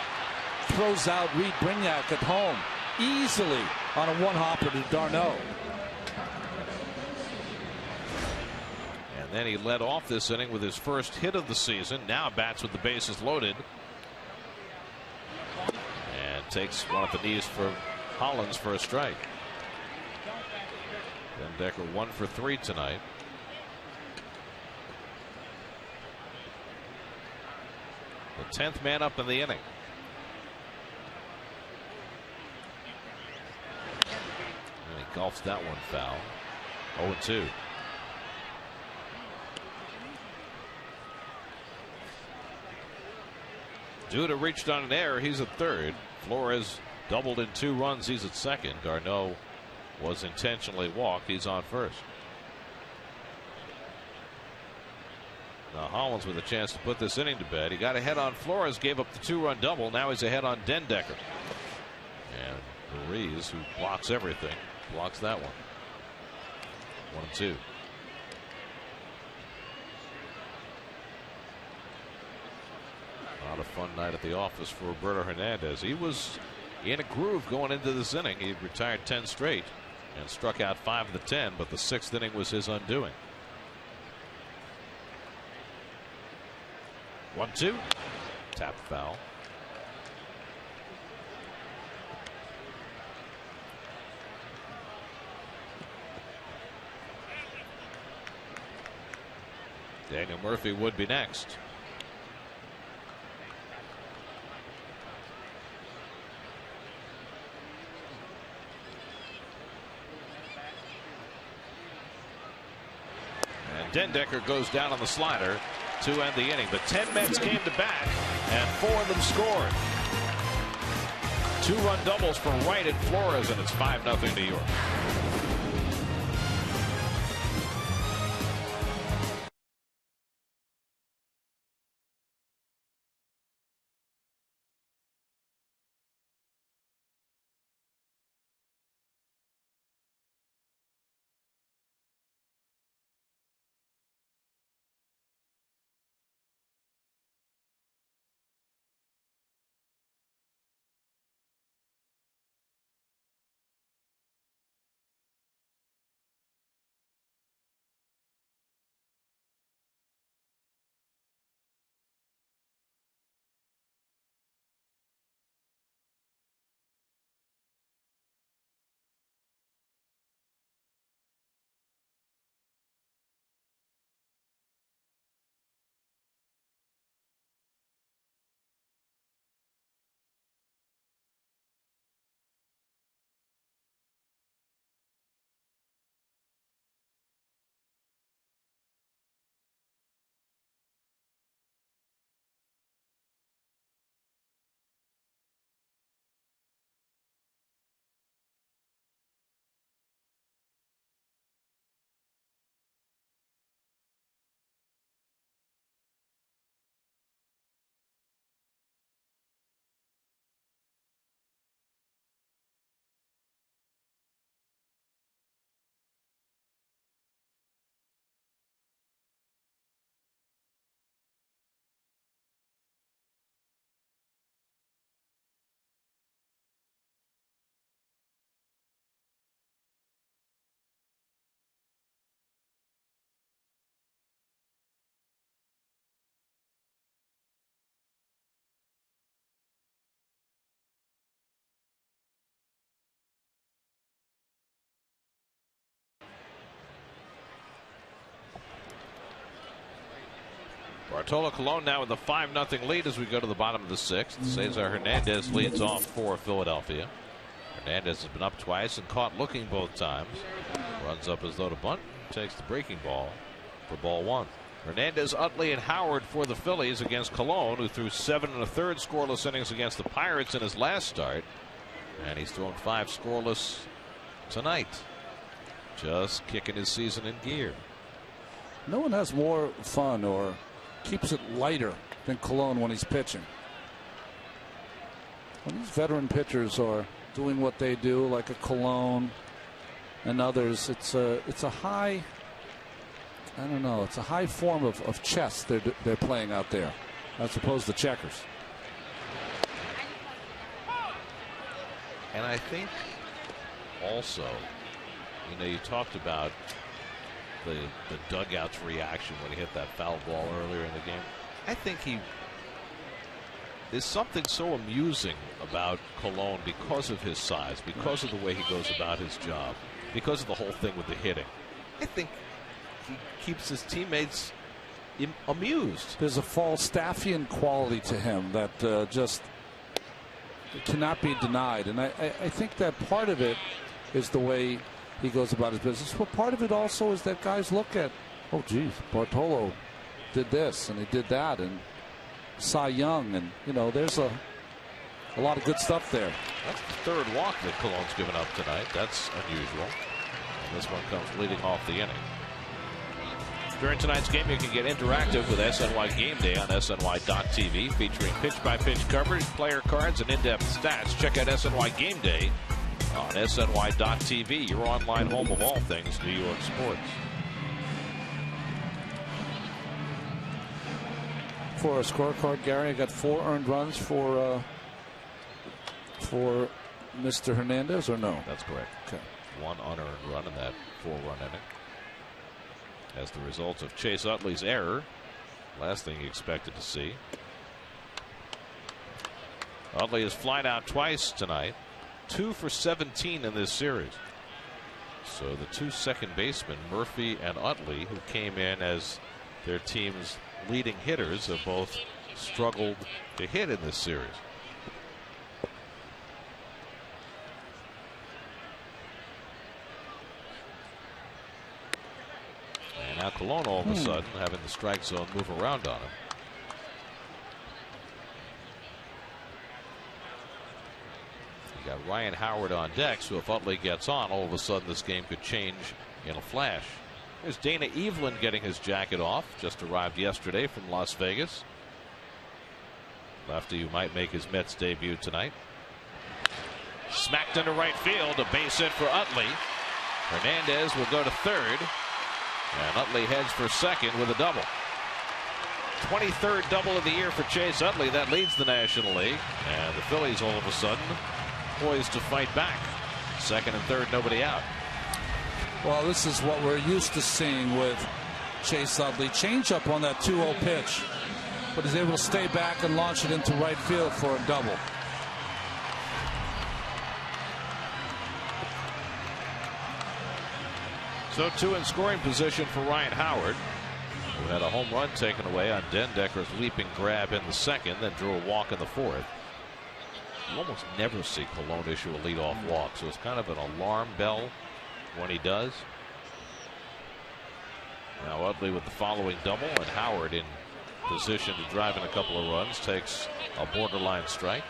throws out Reed Brignac at home easily on a one-hopper to d'Arnaud. And then he led off this inning with his first hit of the season. Now bats with the bases loaded. And takes one at the knees for Hollins for a strike. Den Decker 1 for 3 tonight. The 10th man up in the inning. And he golfs that one foul. 0-2. Duda reached on an error. He's at third. Flores doubled in 2 runs. He's at second. d'Arnaud was intentionally walked. He's on first. Now Hollins with a chance to put this inning to bed. He got ahead on Flores, gave up the 2-run double. Now he's ahead on Den Decker. And Ruiz, who blocks everything, blocks that one. 1-2. Not a fun night at the office for Roberto Hernandez. He was in a groove going into this inning. He retired 10 straight and struck out 5 of the 10, but the 6th inning was his undoing. 1-2. Tap foul. Daniel Murphy would be next. Dendecker goes down on the slider to end the inning. But 10 Mets came to bat, and 4 of them scored. 2-run doubles from White and Flores, and it's 5-0 New York. Bartolo Colon now with a 5-0 lead as we go to the bottom of the 6th. Cesar Hernandez leads off for Philadelphia. Hernandez has been up twice and caught looking both times. Runs up as though to bunt. Takes the breaking ball for ball 1. Hernandez, Utley, and Howard for the Phillies against Colon, who threw 7 1/3 scoreless innings against the Pirates in his last start. And he's thrown 5 scoreless tonight. Just kicking his season in gear. No one has more fun or keeps it lighter than Colon when he's pitching. When these veteran pitchers are doing what they do, like a Colon and others, it's a high, I don't know, it's a high form of chess they're playing out there, as opposed to checkers. And I think also, you know, you talked about the dugout's reaction when he hit that foul ball earlier in the game. I think there's something so amusing about Colon because of his size, because of the way he goes about his job, because of the whole thing with the hitting. I think he keeps his teammates amused. There's a Falstaffian quality to him that just cannot be denied, and I think that part of it is the way he goes about his business. But part of it also is that guys look at, oh geez, Bartolo did this and he did that, and Cy Young, and you know, there's a lot of good stuff there. That's the 3rd walk that Colon's given up tonight. That's unusual. And this one comes leading off the inning. During tonight's game, you can get interactive with SNY Game Day on SNY.TV, featuring pitch-by-pitch coverage, player cards, and in-depth stats. Check out SNY Game Day on SNY.TV, your online home of all things New York sports. For a scorecard, Gary, I got 4 earned runs for Mr. Hernandez, or no? That's correct. Okay. 1 unearned run in that 4-run inning. As the result of Chase Utley's error, last thing you expected to see. Utley has flied out twice tonight. 2 for 17 in this series. So the 2 second basemen, Murphy and Utley, who came in as their team's leading hitters, have both struggled to hit in this series. And Now Colon all of a sudden having the strike zone move around on him. You got Ryan Howard on deck, so if Utley gets on, all of a sudden this game could change in a flash. There's Dana Evelyn getting his jacket off. Just arrived yesterday from Las Vegas. Lefty who might make his Mets debut tonight. Smacked into right field, a base hit for Utley. Hernandez will go to third, and Utley heads for second with a double. 23rd double of the year for Chase Utley. That leads the National League, and the Phillies all of a sudden poised to fight back. Second and third, nobody out. Well, this is what we're used to seeing with Chase Utley. Change up on that 2-0 pitch, but he's able to stay back and launch it into right field for a double. So two in scoring position for Ryan Howard, who had a home run taken away on Dendecker's leaping grab in the second, then drew a walk in the fourth. You almost never see Colon issue a leadoff walk, so it's kind of an alarm bell when he does. Now Utley with the following double, and Howard in position to drive in a couple of runs, takes a borderline strike.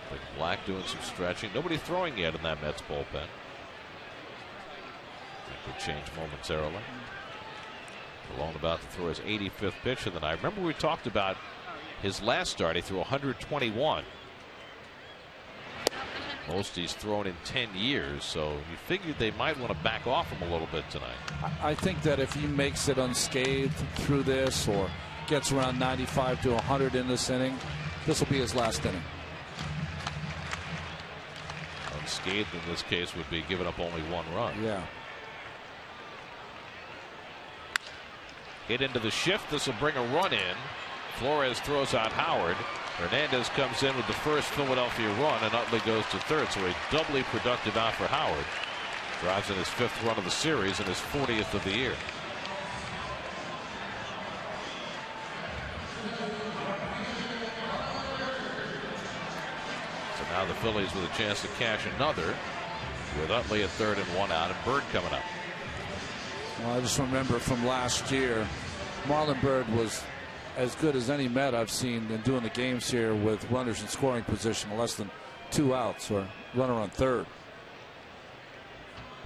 Like Black doing some stretching. Nobody throwing yet in that Mets bullpen. That could change momentarily. Colon about to throw his 85th pitch of the night. Remember we talked about his last start. He threw 121. Most he's thrown in 10 years, so you figured they might want to back off him a little bit tonight. I think that if he makes it unscathed through this or gets around 95 to 100 in this inning, this will be his last inning. Unscathed in this case would be giving up only one run. Yeah. Hit into the shift. This will bring a run in. Flores throws out Howard. Hernandez comes in with the first Philadelphia run, and Utley goes to third. So a doubly productive out for Howard. Drives in his 5th run of the series and his 40th of the year. So now the Phillies with a chance to cash another, with Utley at third and one out, and Bird coming up. Well, I just remember from last year, Marlon Bird was as good as any Met I've seen in doing the games here with runners in scoring position, less than 2 outs or runner on third.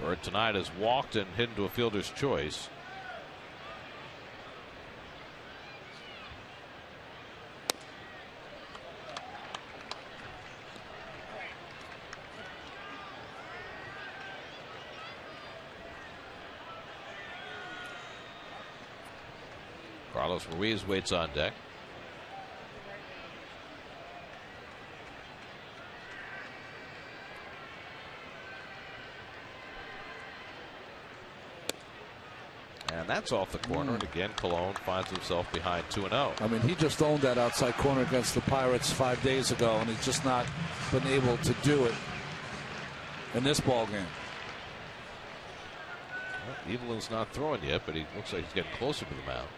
Bird tonight has walked and hit into a fielder's choice. Carlos Ruiz waits on deck. And that's off the corner. And again, Colon finds himself behind 2-0. I mean, he just owned that outside corner against the Pirates 5 days ago, and he's just not been able to do it in this ball game. Well, Evelyn's not throwing yet, but he looks like he's getting closer to the mound.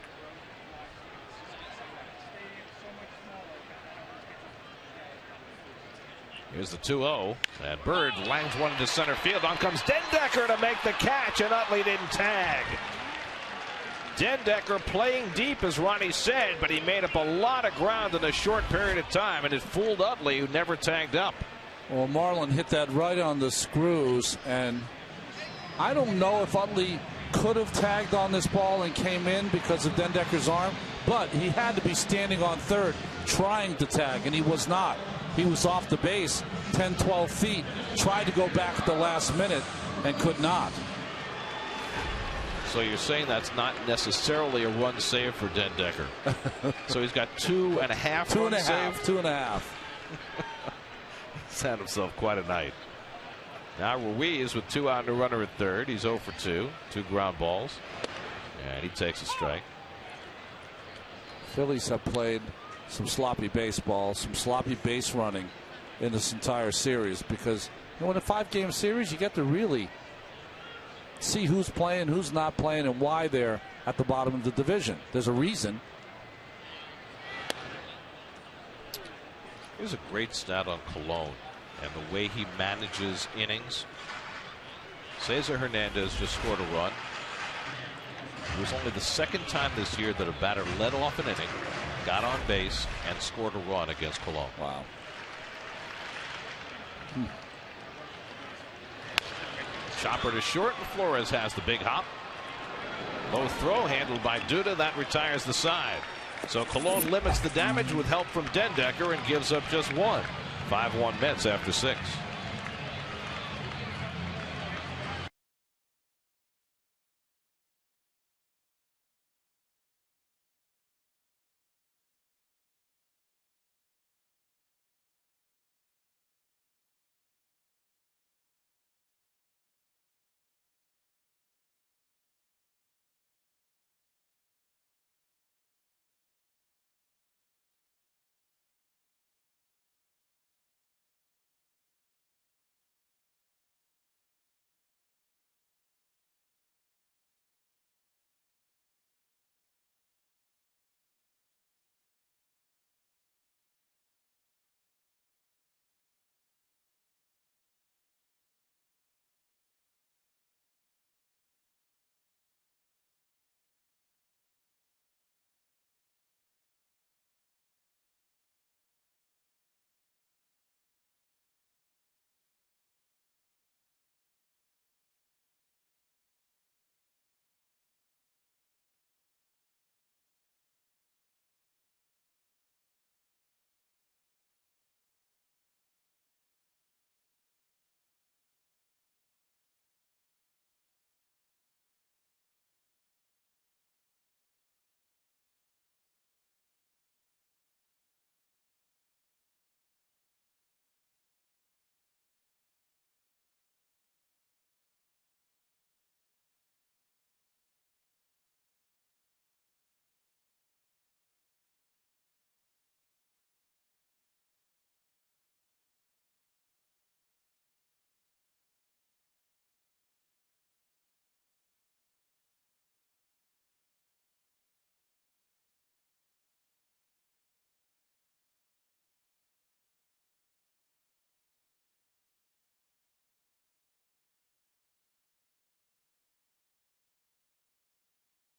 Here's the 2-0, and Bird lands one into center field. On comes Dendecker to make the catch, and Utley didn't tag. Dendecker playing deep, as Ronnie said, but he made up a lot of ground in a short period of time, and it fooled Utley, who never tagged up. Well, Marlon hit that right on the screws, and I don't know if Utley could have tagged on this ball and came in because of Dendecker's arm, but he had to be standing on third trying to tag, and he was not. He was off the base 10, 12 feet, tried to go back at the last minute and could not. So you're saying that's not necessarily a run save for Dendecker. So he's got 2.5 runs saved? 2.5. He's had himself quite a night. Now Ruiz with 2 out and a runner at third. He's 0 for 2. 2 ground balls. And he takes a strike. Phillies have played some sloppy baseball, some sloppy base running in this entire series, because in a 5-game series you get to really see who's playing, who's not playing, and why they're at the bottom of the division. There's a reason. Here's a great stat on Colon and the way he manages innings. Cesar Hernandez just scored a run. It was only the second time this year that a batter led off an inning, got on base, and scored a run against Cologne. Wow. Chopper to short, and Flores has the big hop. Low throw handled by Duda. That retires the side. So Cologne limits the damage with help from Dendecker and gives up just one. 5-1 Mets after 6.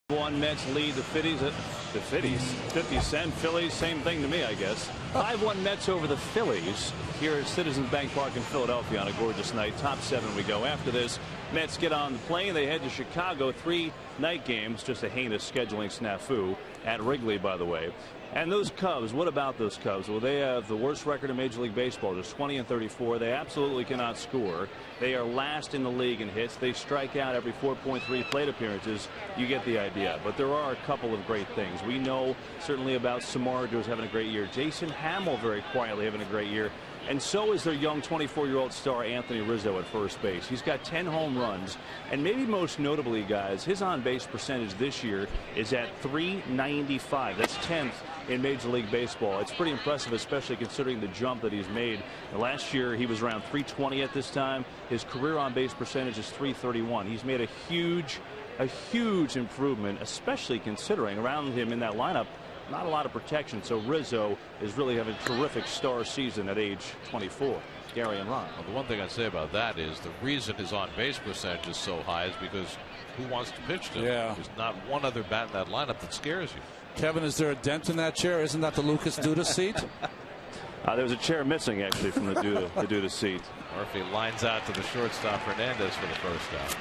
One Mets lead the Phillies. 50-cent Phillies, same thing to me, I guess. 5-1 Mets over the Phillies here at Citizens Bank Park in Philadelphia on a gorgeous night. Top 7 we go. After this, Mets get on the plane. They head to Chicago. 3 night games. Just a heinous scheduling snafu at Wrigley, by the way. And those Cubs, what about those Cubs? Well, they have the worst record in Major League Baseball, just 20-34. They absolutely cannot score. They are last in the league in hits. They strike out every 4.3 plate appearances. You get the idea. But there are a couple of great things. We know certainly about Samardzija, who's having a great year. Jason Hamill very quietly having a great year. And so is their young 24-year-old star Anthony Rizzo at first base. He's got 10 home runs. And maybe most notably, guys, his on-base percentage this year is at .395. That's 10th in Major League Baseball. It's pretty impressive, especially considering the jump that he's made. Last year, he was around .320 at this time. His career on-base percentage is .331. He's made a huge improvement, especially considering around him in that lineup, not a lot of protection. So Rizzo is really having a terrific star season at age 24. Gary and Ron. Well, the one thing I'd say about that is the reason his on-base percentage is so high is because who wants to pitch to him? Yeah. There's not one other bat in that lineup that scares you. Kevin, is there a dent in that chair? Isn't that the Lucas Duda seat? There's a chair missing, actually, from the Duda seat. Murphy lines out to the shortstop Hernandez for the first out.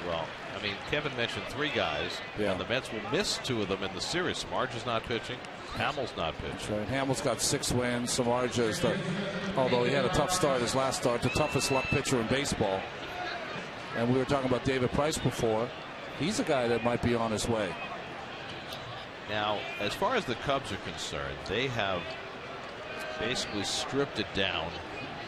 Well, I mean, Kevin mentioned 3 guys, and the Mets will miss 2 of them in the series. Samardzija's not pitching. Hamill's not pitching. That's right. Hamill's got 6 wins. Samardzija is although he had a tough start his last start, the toughest luck pitcher in baseball. And we were talking about David Price before. He's a guy that might be on his way. Now, as far as the Cubs are concerned, they have basically stripped it down,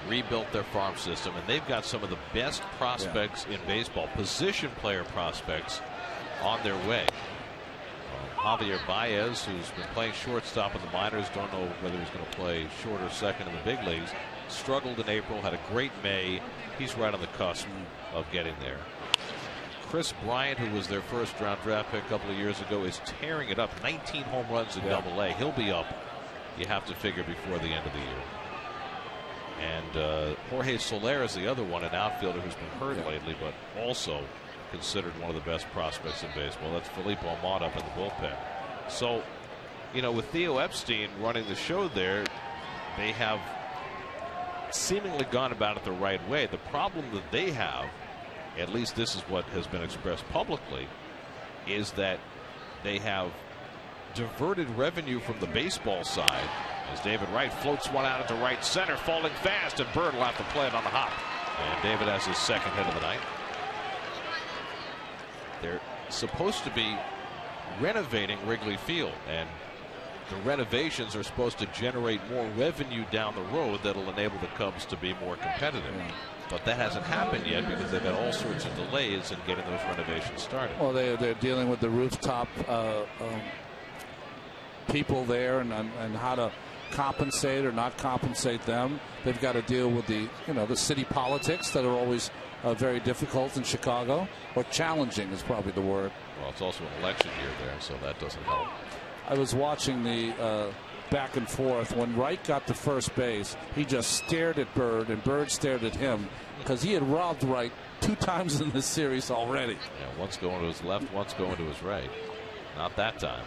rebuilt their farm system, and they've got some of the best prospects in baseball, position player prospects, on their way. Javier Baez, who's been playing shortstop in the minors, don't know whether he's going to play short or second in the big leagues, struggled in April, had a great May. He's right on the cusp of getting there. Chris Bryant, who was their first-round draft pick a couple of years ago, is tearing it up. 19 home runs in Double-A. He'll be up, you have to figure, before the end of the year. And Jorge Soler is the other one, an outfielder who's been hurt lately, but also considered one of the best prospects in baseball. That's Felipe Almada up in the bullpen. So, you know, with Theo Epstein running the show there, they have seemingly gone about it the right way. The problem that they have, at least this is what has been expressed publicly, is that they have diverted revenue from the baseball side as David Wright floats one out into right center, falling fast, and Bird will have to play it on the hop. And David has his second hit of the night. They're supposed to be renovating Wrigley Field, and the renovations are supposed to generate more revenue down the road that'll enable the Cubs to be more competitive. But that hasn't happened yet because they've had all sorts of delays in getting those renovations started. Well, they're dealing with the rooftop people there and how to compensate or not compensate them. They've got to deal with the city politics that are always very difficult in Chicago, or challenging is probably the word. Well, it's also an election year there, so that doesn't help. I was watching the back and forth. When Wright got to first base, he just stared at Bird, and Bird stared at him because he had robbed Wright 2 times in this series already. Yeah, once going to his left, once going to his right. Not that time.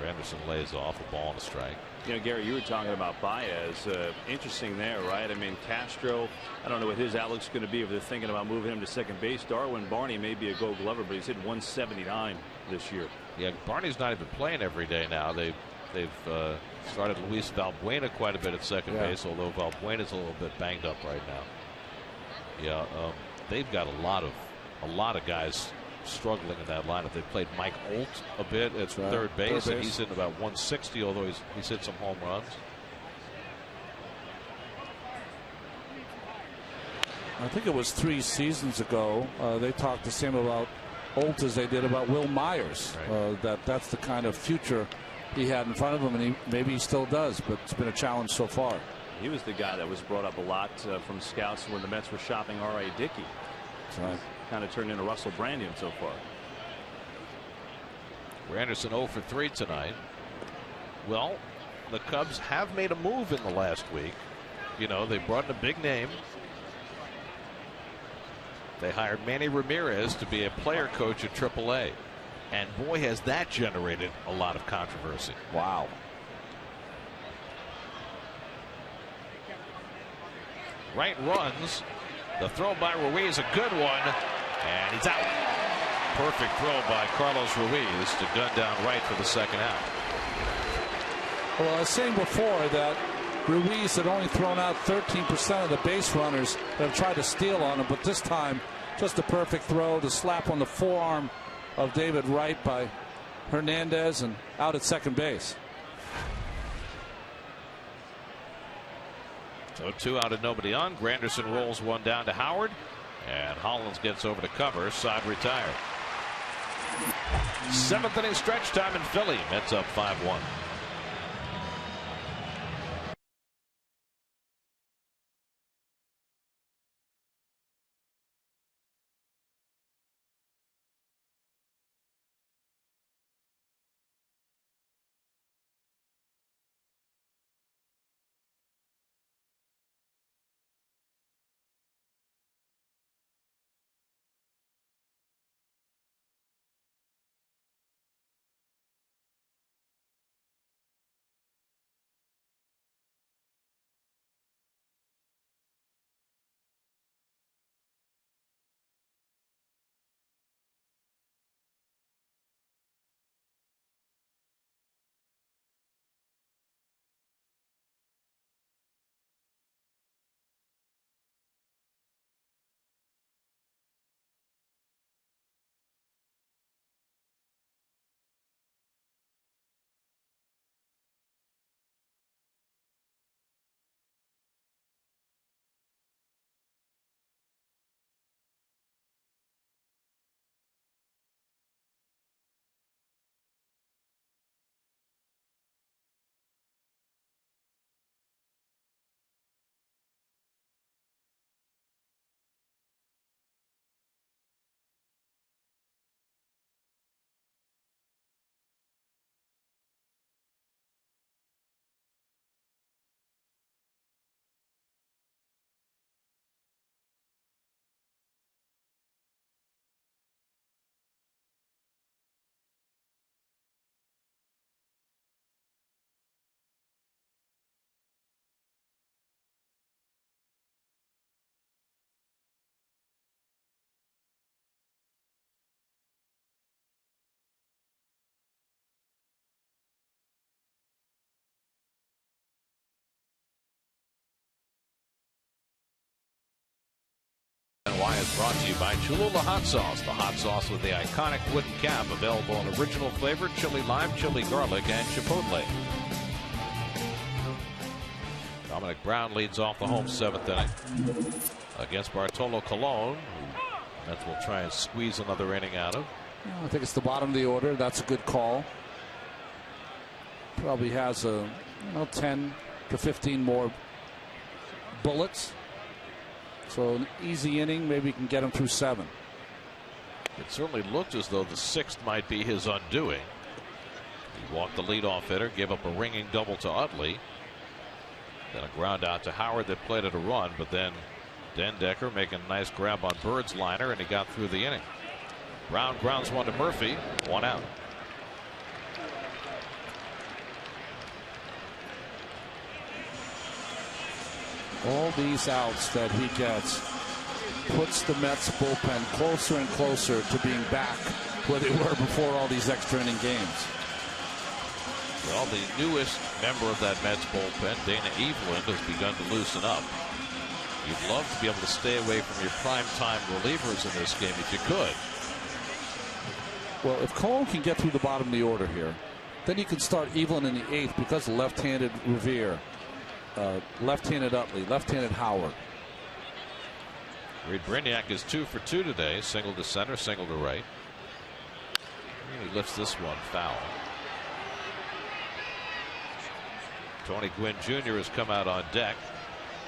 Anderson lays off a ball and a strike. You know, Gary, you were talking about Baez. Interesting there, right? I mean, Castro, I don't know what his outlook's going to be if they're thinking about moving him to second base. Darwin Barney may be a Gold Glover, but he's hit 179 this year. Yeah, Barney's not even playing every day now. They've started Luis Valbuena quite a bit at second base, although Valbuena's a little bit banged up right now. Yeah, they've got a lot of guys struggling in that lineup. They played Mike Olt a bit at third base, and he's hitting about 160, although he's hit some home runs. I think it was 3 seasons ago they talked the same about Olt as they did about Will Myers. Right. That's the kind of future he had in front of him, and maybe he still does, but it's been a challenge so far. He was the guy that was brought up a lot from scouts when the Mets were shopping R.A. Dickey. That's right. Kind of turned into Russell Brandon so far. Anderson 0 for 3 tonight. Well, the Cubs have made a move in the last week. You know, they brought in a big name. They hired Manny Ramirez to be a player coach at AAA. And boy, has that generated a lot of controversy. Wow. Wright runs. The throw by Ruiz, a good one. And he's out. Perfect throw by Carlos Ruiz to gun down Wright for the second out. Well, I was saying before that Ruiz had only thrown out 13% of the base runners that have tried to steal on him, but this time just a perfect throw, the slap on the forearm of David Wright by Hernandez, and out at second base. So 2 out and nobody on. Granderson rolls one down to Howard, and Hollins gets over to cover. Side retired. 7th inning stretch time in Philly. Mets up 5-1. is brought to you by Cholula Hot Sauce. The hot sauce with the iconic wooden cap, available in original flavor, chili lime, chili garlic, and chipotle. Dominic Brown leads off the home 7th inning against Bartolo Colon, who Mets will try and squeeze another inning out of. I think it's the bottom of the order. That's a good call. Probably has 10 to 15 more bullets. So an easy inning, maybe he can get him through 7. It certainly looked as though the 6th might be his undoing. He walked the leadoff hitter, gave up a ringing double to Utley. Then a ground out to Howard that played it a run, but then Dendecker making a nice grab on Bird's liner, and he got through the inning. Brown grounds one to Murphy, 1 out. All these outs that he gets puts the Mets bullpen closer and closer to being back where they were before all these extra inning games. Well, the newest member of that Mets bullpen, Dana Eveland, has begun to loosen up. You'd love to be able to stay away from your primetime relievers in this game if you could. Well, if Colon can get through the bottom of the order here, then you can start Eveland in the 8th because of left-handed Revere. Left-handed Utley, left-handed Howard. Reed Brignac is 2 for 2 today. Single to center, single to right. And he lifts this one foul. Tony Gwynn Jr. has come out on deck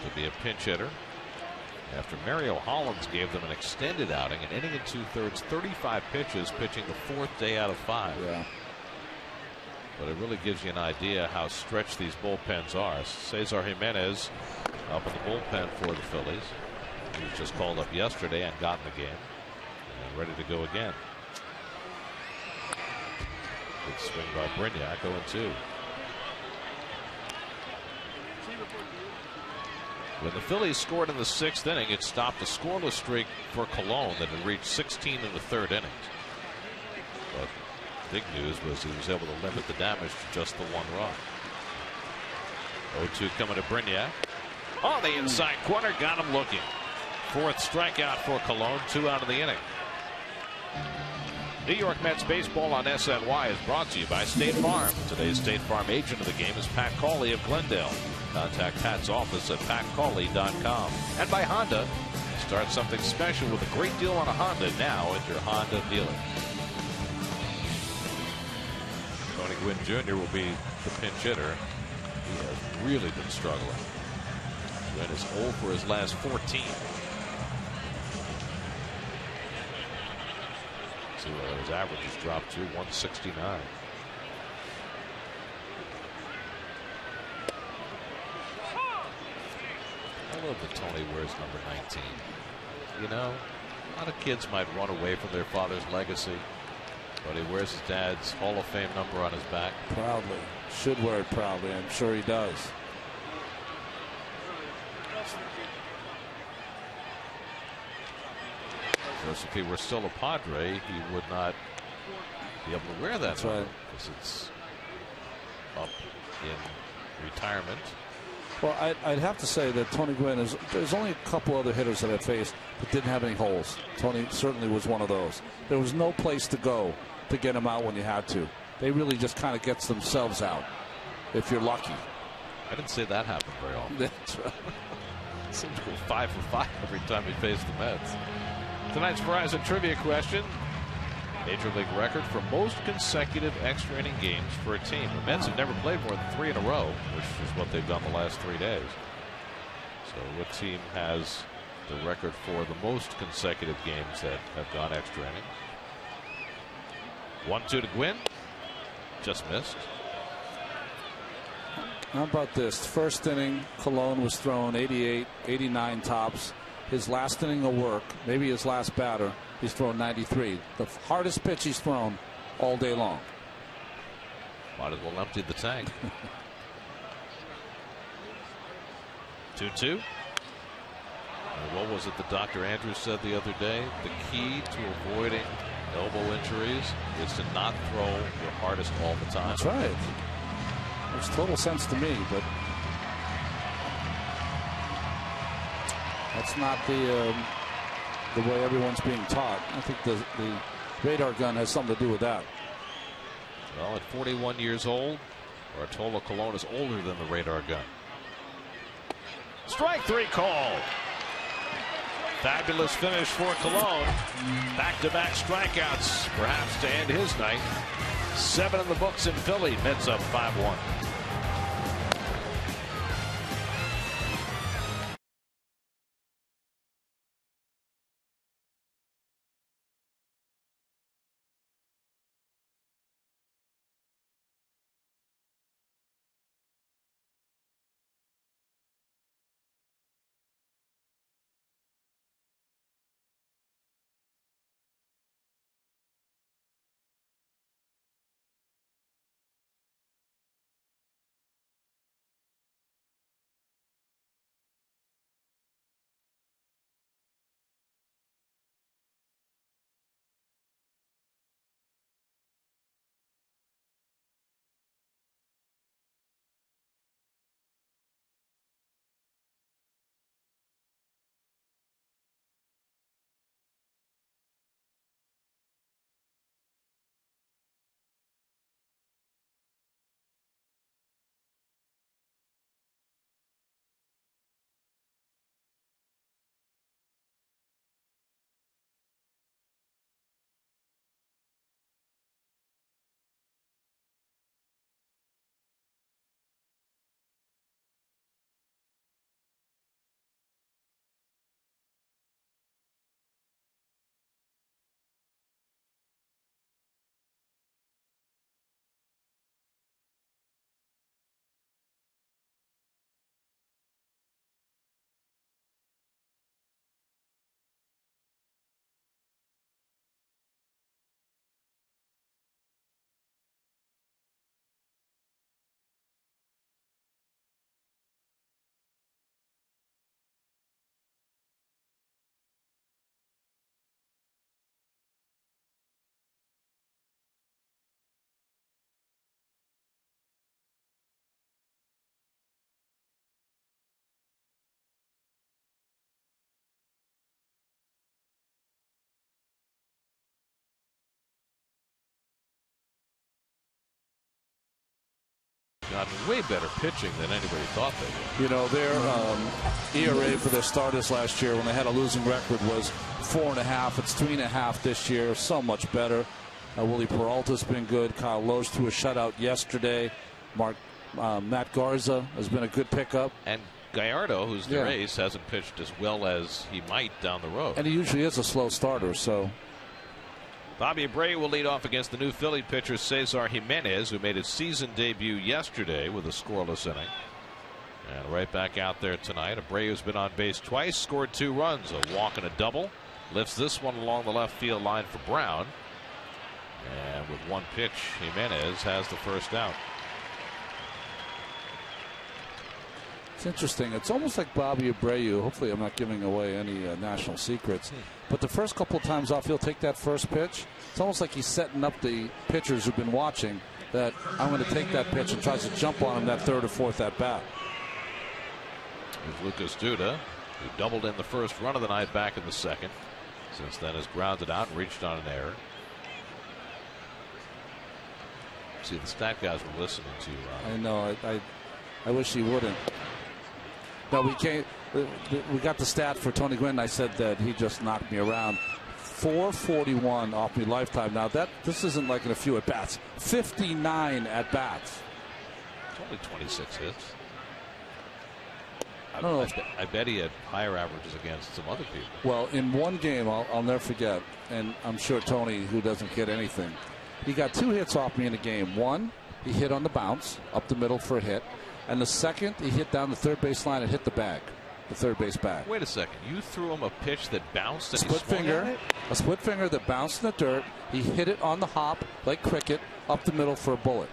to be a pinch hitter after Mario Hollins gave them an extended outing, an inning and 2/3, 35 pitches, pitching the 4th day out of 5. Yeah. But it really gives you an idea how stretched these bullpens are. Cesar Jimenez up in the bullpen for the Phillies. He was just called up yesterday and got in the game. And ready to go again. Good swing by Brignac, 0-2. When the Phillies scored in the 6th inning, it stopped a scoreless streak for Colon that had reached 16 in the 3rd inning. But big news was he was able to limit the damage to just the 1 run. 0-2 coming to Brignac. On the inside corner, got him looking. 4th strikeout for Colon, 2 out of the inning. New York Mets baseball on SNY is brought to you by State Farm. Today's State Farm agent of the game is Pat Cawley of Glendale. Contact Pat's office at patcawley.com. And by Honda. Start something special with a great deal on a Honda now at your Honda dealer. Tony Gwynn Jr. will be the pinch hitter. He has really been struggling. Gwynn is 0 for his last 14. See where his average has dropped to 169. I love that Tony wears number 19. You know, a lot of kids might run away from their father's legacy, but he wears his dad's Hall of Fame number on his back. Proudly. Should wear it proudly. I'm sure he does. Of course, if he were still a Padre, he would not be able to wear that. That's right. Because it's up in retirement. Well, I'd have to say that Tony Gwynn is. There's only a couple other hitters that I've faced that didn't have any holes. Tony certainly was one of those. There was no place to go to get him out when you had to. They really just kind of gets themselves out if you're lucky. I didn't say that happened very often. That's right. Seems to go 5 for 5 every time he faced the Mets. Tonight's Verizon trivia question. Major League record for most consecutive extra inning games for a team. The Mets have never played more than 3 in a row, which is what they've done the last 3 days. So what team has the record for the most consecutive games that have gone extra innings? 1-2 to Gwynn. Just missed. How about this? First inning, Colon was thrown 88, 89 tops. His last inning of work, maybe his last batter, he's thrown 93. The hardest pitch he's thrown all day long. Might as well empty the tank. 2-2. What was it that Dr. Andrews said the other day? The key to avoiding elbow injuries is to not throw your hardest all the time. That's right. Makes total sense to me, but that's not the the way everyone's being taught. I think the radar gun has something to do with that. Well, at 41 years old, Bartolo Colon is older than the radar gun. Strike 3 call. Fabulous finish for Colon. Back-to-back strikeouts, perhaps to end his night. 7 in the books in Philly. Mets up 5-1. Gotten way better pitching than anybody thought they would. You know, their ERA for their starters last year when they had a losing record was 4.5. It's 3.5 this year. So much better. Willie Peralta's been good. Kyle Loesch threw a shutout yesterday. Matt Garza has been a good pickup. And Gallardo, who's their ace, hasn't pitched as well as he might down the road. And he usually is a slow starter, so. Bobby Abreu will lead off against the new Philly pitcher Cesar Jimenez, who made his season debut yesterday with a scoreless inning. And right back out there tonight. Abreu's been on base twice, scored 2 runs, a walk and a double. Lifts this one along the left field line for Brown. And with 1 pitch, Jimenez has the first out. It's interesting. It's almost like Bobby Abreu. Hopefully I'm not giving away any national secrets. But the first couple of times off, he'll take that first pitch. It's almost like he's setting up the pitchers who've been watching that I'm going to take that pitch and tries to jump on him that 3rd or 4th at bat. With Lucas Duda, who doubled in the first run of the night back in the 2nd. Since then has grounded out and reached on an error. See, the stat guys were listening to you. I know. I wish he wouldn't. No, we can't. We got the stat for Tony Gwynn. I said that he just knocked me around. 441 off me lifetime. Now this isn't like in a few at bats. 59 at bats. It's only 26 hits. I don't know. I bet he had higher averages against some other people. Well, in one game, I'll never forget, and I'm sure Tony, who doesn't get anything, he got 2 hits off me in a game. One, he hit on the bounce up the middle for a hit. And the second, he hit down the third base line and hit the bag, the third base bag. Wait a second. You threw him a pitch that bounced and split finger, a split finger that bounced in the dirt. He hit it on the hop like cricket up the middle for a bullet.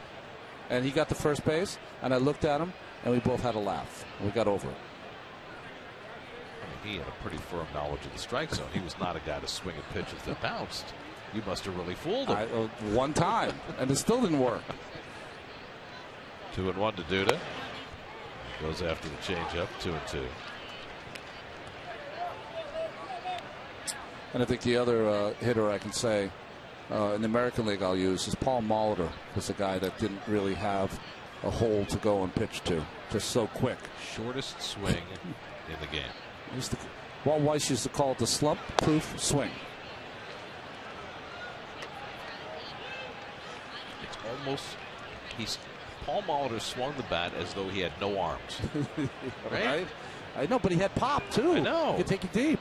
And he got the first base, and I looked at him, and we both had a laugh. We got over it. I mean, he had a pretty firm knowledge of the strike zone. He was not a guy to swing at pitches that bounced. You must have really fooled him. One time, and it still didn't work. 2-1 to Duda. Goes after the changeup. 2-2. And I think the other hitter I can say in the American League I'll use is Paul Molitor, was a guy that didn't really have a hole to go and pitch to. Just so quick. Shortest swing in the game. Walt Weiss used to call it the slump-proof swing. It's almost, Paul Molitor swung the bat as though he had no arms. Right? I know, but he had pop too. I know. He could take it deep.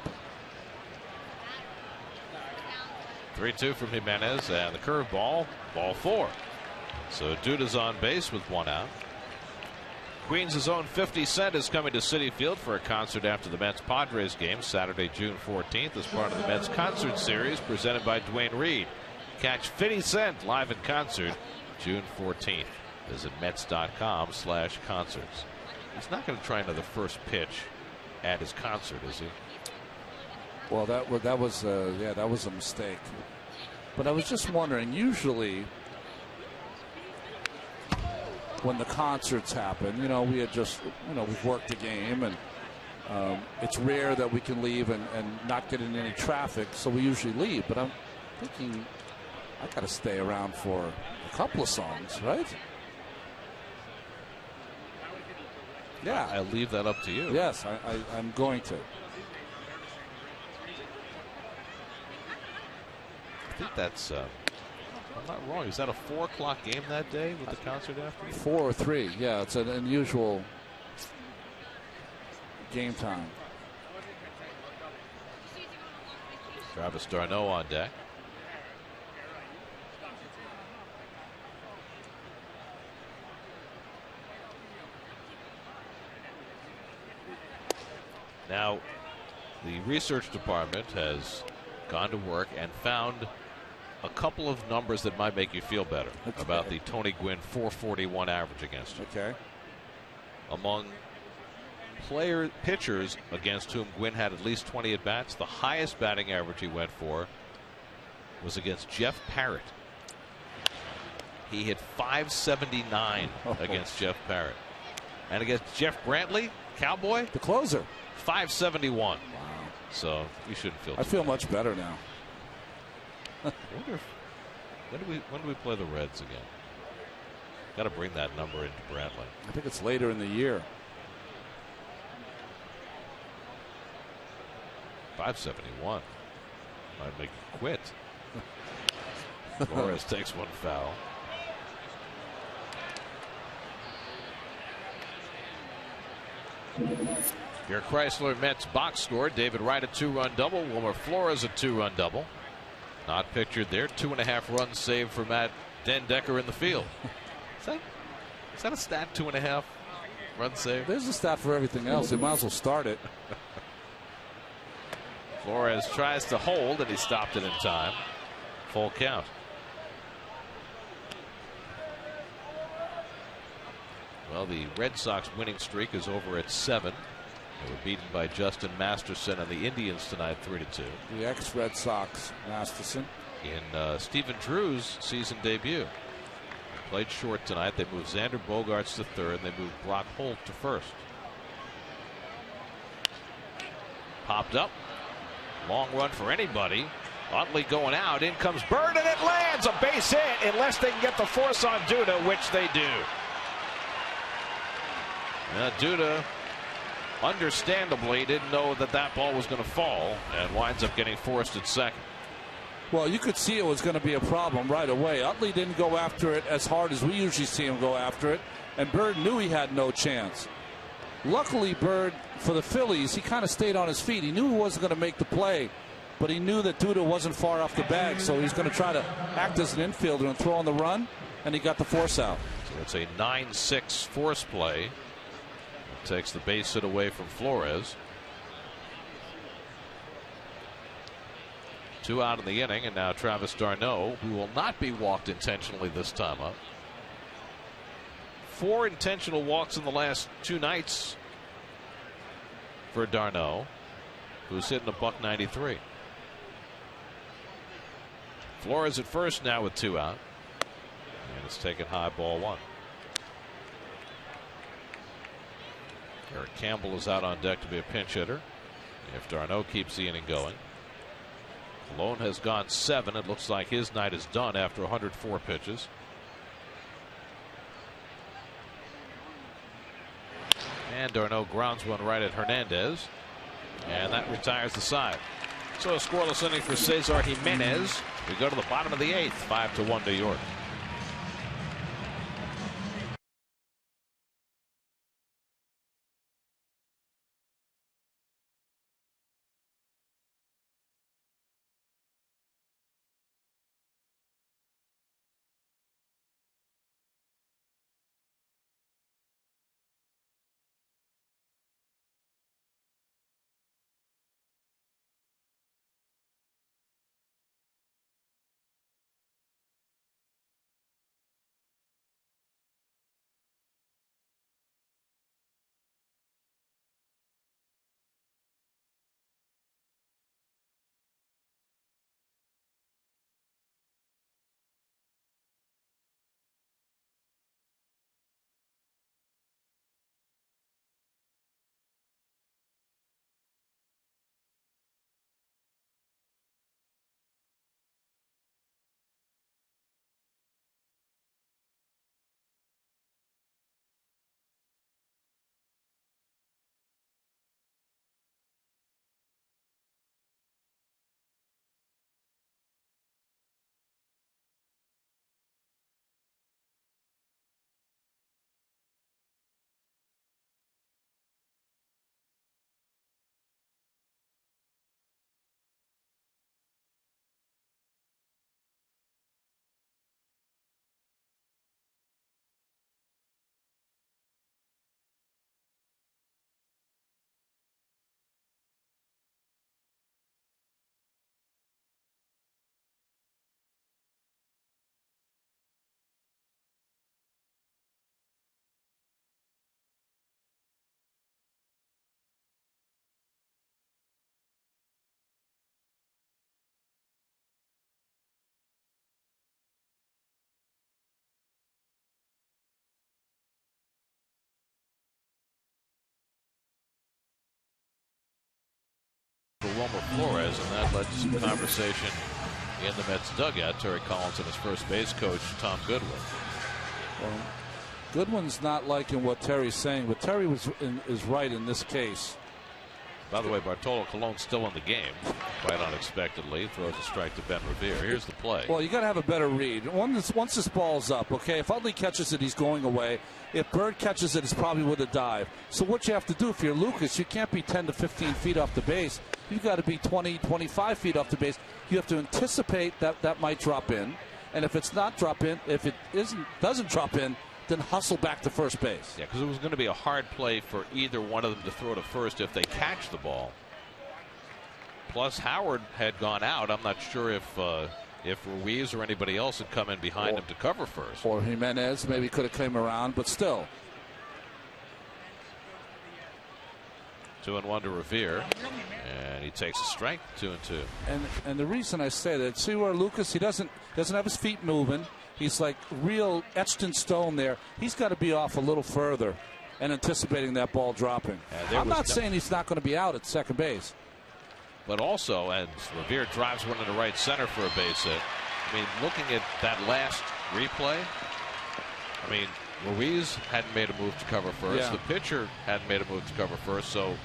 3-2 from Jimenez, and the curveball, ball 4. So Duda's on base with 1 out. Queens' own 50 Cent is coming to Citi Field for a concert after the Mets Padres game Saturday, June 14th, as part of the Mets concert series presented by Dwayne Reed. Catch 50 Cent live in concert June 14th. Visit Mets.com/concerts. He's not going to try another first pitch at his concert, is he? Well, that was a mistake. But I was just wondering, usually when the concerts happen, we had just, we've worked the game, and it's rare that we can leave and not get in any traffic, so we usually leave. But I'm thinking I got to stay around for a couple of songs, right? Yeah. I'll leave that up to you. Yes, I'm going to. I think that's, I'm not wrong. Is that a 4 o'clock game that day with the concert after? 4 or 3. Yeah, it's an unusual game time. Travis d'Arnaud on deck. Now, the research department has gone to work and found a couple of numbers that might make you feel better about the Tony Gwynn .441 average against you. Okay. Among pitchers against whom Gwynn had at least 20 at bats, the highest batting average he went for was against Jeff Parrott. He hit .579 against Jeff Parrott, and against Jeff Brantley, Cowboy, the closer, .571. Wow. So you shouldn't feel. I feel much better now. I wonder when do we play the Reds again? Got to bring that number into Brantley. I think it's later in the year. 571 might make you quit. Flores takes one foul. Your Chrysler Mets box score: David Wright a 2-run double, Wilmer Flores a 2-run double. Not pictured there. 2.5 runs saved for Matt Dendecker in the field. Is that a stat? 2.5 runs saved. There's a stat for everything else. They might as well start it. Flores tries to hold, and he stopped it in time. Full count. Well, the Red Sox winning streak is over at 7. They were beaten by Justin Masterson and the Indians tonight 3-2. The ex-Red Sox Masterson. In Stephen Drew's season debut. They played short tonight. They moved Xander Bogaerts to third, and they moved Brock Holt to first. Popped up. Long run for anybody. Utley going out. In comes Bird, and it lands. A base hit, unless they can get the force on Duda, which they do. Duda, understandably, didn't know that ball was going to fall, and winds up getting forced at second. Well, you could see it was going to be a problem right away. Utley didn't go after it as hard as we usually see him go after it, and Bird knew he had no chance. Luckily, Bird, for the Phillies, he kind of stayed on his feet. He knew he wasn't going to make the play, but he knew that Duda wasn't far off the bag, so he's going to try to act as an infielder and throw on the run, and he got the force out. So it's a 9-6 force play. Takes the base hit away from Flores. 2 out in the inning, and now Travis d'Arnaud, who will not be walked intentionally this time up. 4 intentional walks in the last 2 nights for d'Arnaud, who's hitting a .193. Flores at first now with 2 out, and it's taken high, ball 1. Eric Campbell is out on deck to be a pinch hitter if d'Arnaud keeps the inning going. Cologne has gone 7. It looks like his night is done after 104 pitches. And d'Arnaud grounds one right at Hernandez, and that retires the side. So a scoreless inning for Cesar Jimenez. We go to the bottom of the 8th, 5-1 New York. Wilmer Flores, and that led to some conversation in the Mets dugout. Terry Collins and his first base coach, Tom Goodwin. Well, Goodwin's not liking what Terry's saying, but Terry is right in this case. By the way, Bartolo Colon's still in the game, quite unexpectedly. Throws a strike to Ben Revere. Here's the play. Well, you got to have a better read. Once this ball's up, okay, if Utley catches it, he's going away. If Bird catches it, it's probably with a dive. So what you have to do, if you're Lucas, you can't be 10 to 15 feet off the base. You've got to be 20, 25 feet off the base. You have to anticipate that might drop in. And if it's not drop in, if it doesn't drop in, then hustle back to first base. Yeah, because it was going to be a hard play for either one of them to throw to first if they catch the ball. Plus, Howard had gone out. I'm not sure if Ruiz or anybody else had come in behind him to cover first. Or Jimenez maybe could have come around, but still. 2-1 to Revere, and he takes a strike. 2-2. And the reason I say that, see where Lucas, he doesn't have his feet moving. He's like real etched in stone there. He's got to be off a little further and anticipating that ball dropping. I'm not saying he's not going to be out at second base. But also, and Revere drives one into right center for a base hit. I mean, looking at that last replay, I mean, Ruiz hadn't made a move to cover first. Yeah. The pitcher hadn't made a move to cover first, so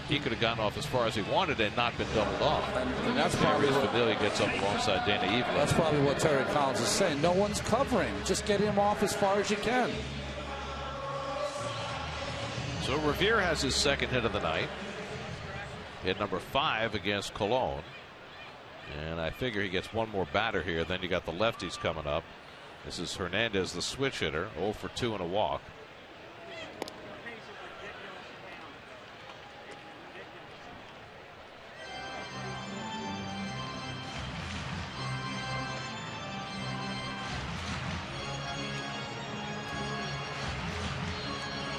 he could have gotten off as far as he wanted and not been doubled off. And that's probably what Familia gets up alongside Dana Eveling. That's probably what Terry Collins is saying. No one's covering. Just get him off as far as you can. So Revere has his second hit of the night. Hit number 5 against Cologne. And I figure he gets one more batter here. Then you got the lefties coming up. This is Hernandez, the switch hitter, 0 for 2 and a walk.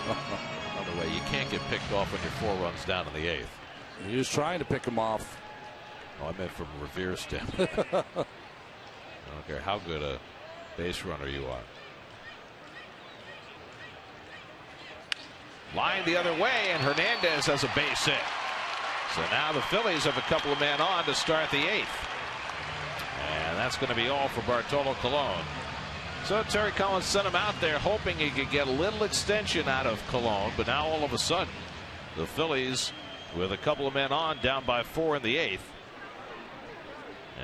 By the way, you can't get picked off when you're 4 runs down in the 8th. He was trying to pick him off. Oh, I meant from Revere's standpoint. I don't care how good a base runner you are. Line the other way, and Hernandez has a base hit. So now the Phillies have a couple of men on to start the 8th. that's going to be all for Bartolo Colon. So Terry Collins sent him out there hoping he could get a little extension out of Colon, but now all of a sudden the Phillies, with a couple of men on, down by 4 in the 8th.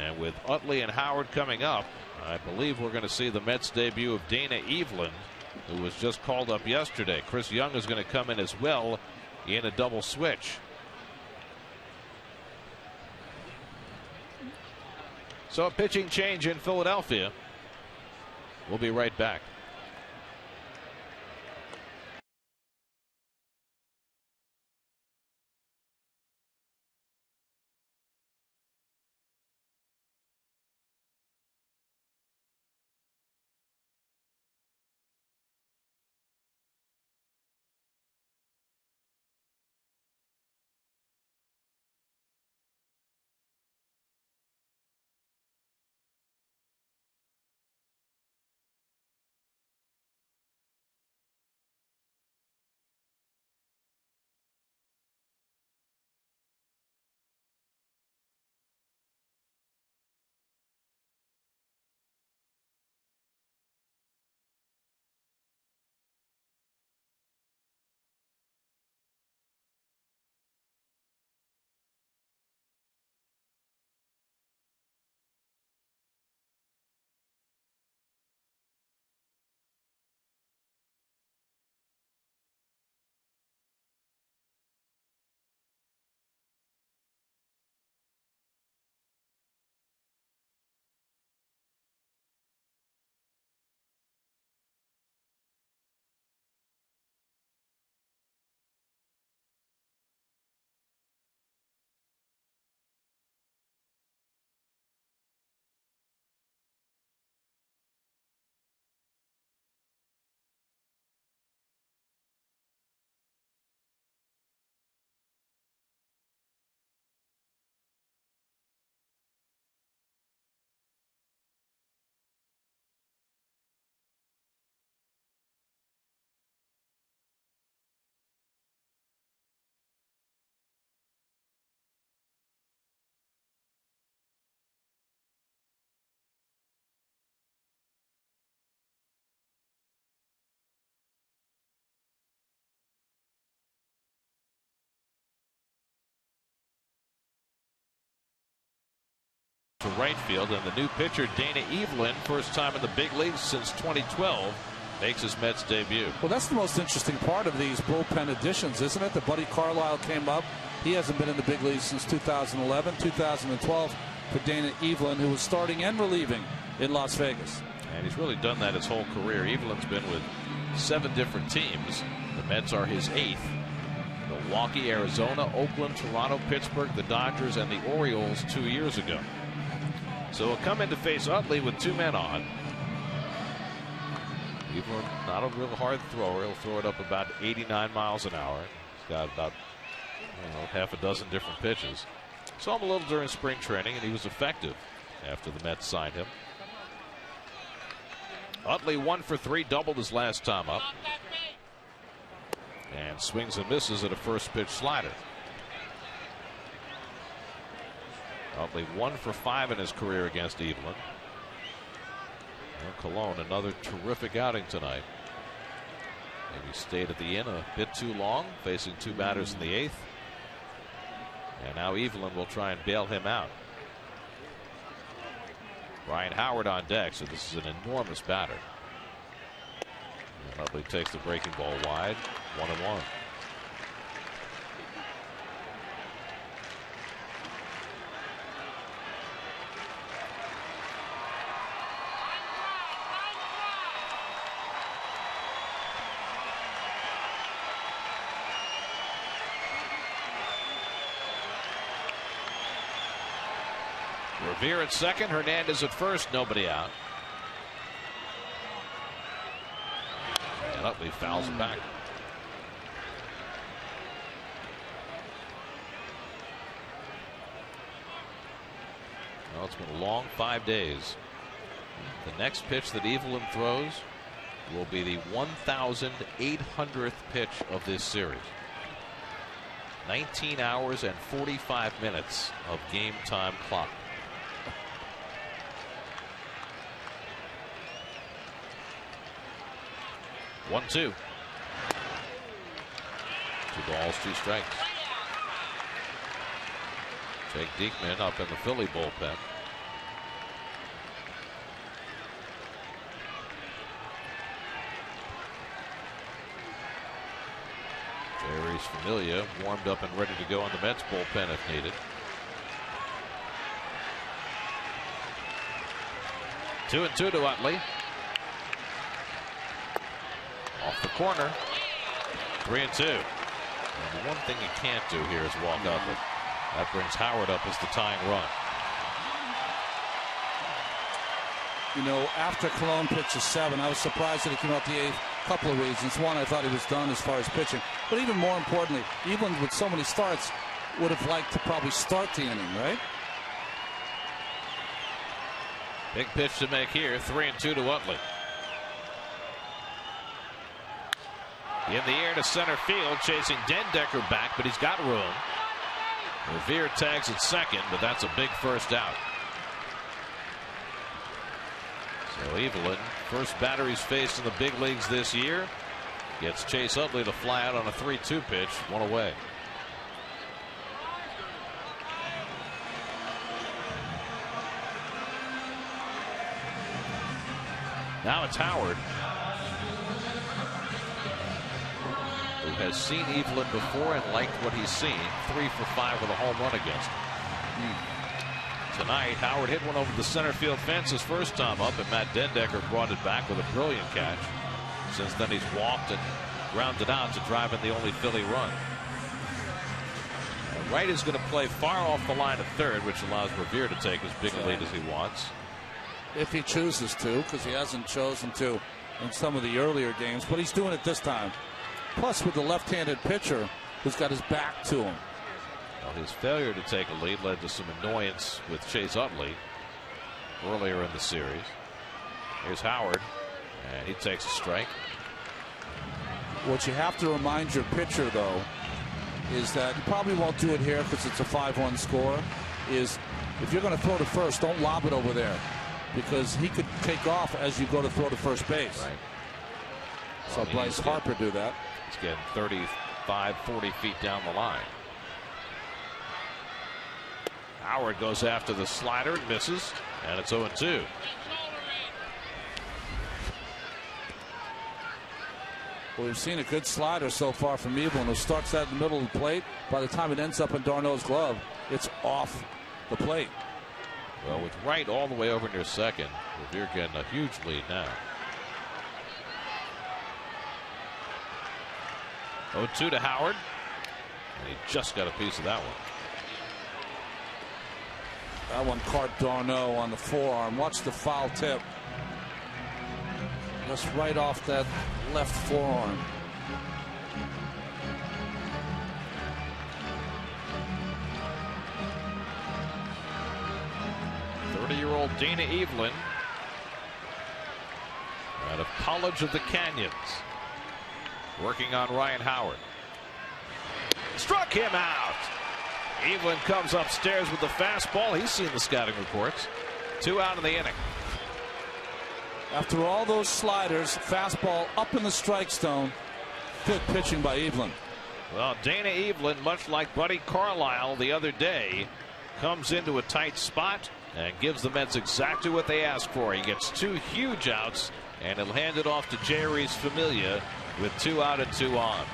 And with Utley and Howard coming up, I believe we're going to see the Mets debut of Dana Evelyn, who was just called up yesterday. Chris Young is going to come in as well in a double switch. So a pitching change in Philadelphia. We'll be right back. To right field, and the new pitcher Dana Evelyn, first time in the big leagues since 2012, makes his Mets debut. Well, that's the most interesting part of these bullpen additions, isn't it? That Buddy Carlisle came up. He hasn't been in the big leagues since 2011, 2012 for Dana Evelyn, who was starting and relieving in Las Vegas. And he's really done that his whole career. Evelyn's been with 7 different teams. The Mets are his 8th. Milwaukee, Arizona, Oakland, Toronto, Pittsburgh, the Dodgers, and the Orioles 2 years ago. So he'll come in to face Utley with 2 men on. Evelyn, not a real hard thrower. He'll throw it up about 89 miles an hour. He's got about half a dozen different pitches. Saw him a little during spring training, and he was effective after the Mets signed him. Utley 1 for 3, doubled his last time up. And swings and misses at a first pitch slider. Utley 1 for 5 in his career against Evelyn. And Colon, another terrific outing tonight. Maybe stayed at the inn a bit too long, facing 2 batters in the 8th. And now Evelyn will try and bail him out. Ryan Howard on deck, so this is an enormous batter. And Utley takes the breaking ball wide, 1-1. Revere at second, Hernandez at first, nobody out. And Utley fouls him back. Well, it's been a long 5 days. The next pitch that Evelyn throws will be the 1,800th pitch of this series. 19 hours and 45 minutes of game time clock. 1-2. 2 balls, 2 strikes. Jake Diekman up in the Philly bullpen. Jerry's Familia warmed up and ready to go in the Mets bullpen if needed. 2-2 to Utley. Off the corner. 3-2. And the one thing you can't do here is walk Utley. That brings Howard up as the tying run. You know, after Colon pitches 7, I was surprised that he came out the 8th. Couple of reasons. One, I thought he was done as far as pitching. But even more importantly, Evelyn with so many starts would have liked to probably start the inning, right? Big pitch to make here. 3-2 to Utley. In the air to center field, chasing Dendecker back, but he's got room. Revere tags at second, but that's a big first out. So Evelyn, first batter he's faced in the big leagues this year, gets Chase Utley to fly out on a 3-2 pitch, 1 away. Now it's Howard, who has seen Evelyn before and liked what he's seen. 3 for 5 with a home run against him. Tonight, Howard hit one over the center field fence his first time up, and Matt Dendecker brought it back with a brilliant catch. Since then, he's walked and grounded out to drive in the only Philly run. And Wright is going to play far off the line at third, which allows Revere to take as big a lead as he wants. If he chooses to, because he hasn't chosen to in some of the earlier games, but he's doing it this time. Plus, with the left-handed pitcher who's got his back to him. Well, his failure to take a lead led to some annoyance with Chase Utley earlier in the series. Here's Howard, and he takes a strike. What you have to remind your pitcher, though, is that you probably won't do it here because it's a 5-1 score, is if you're going to throw to first, don't lob it over there, because he could take off as you go to throw to first base. Right. So Bryce Harper do that. He's getting 35, 40 feet down the line. Howard goes after the slider and misses, and it's 0-2. Well, we've seen a good slider so far from Evelyn, who starts that in the middle of the plate. By the time it ends up in Darno's glove, it's off the plate. Well, with Wright all the way over near second, Revere getting a huge lead now. 0-2 to Howard, and he just got a piece of that one. That one caught Darno on the forearm. Watch the foul tip. Just right off that left forearm. Year-old Dana Evelyn out of College of the Canyons, working on Ryan Howard. Struck him out. Evelyn comes upstairs with the fastball. He's seen the scouting reports. 2 out in the inning. After all those sliders, fastball up in the strike zone. Good pitching by Evelyn. Well, Dana Evelyn, much like Buddy Carlisle the other day, comes into a tight spot and gives the Mets exactly what they asked for. He gets 2 huge outs, and he'll hand it off to Jerry's Familia with 2 out and 2 on.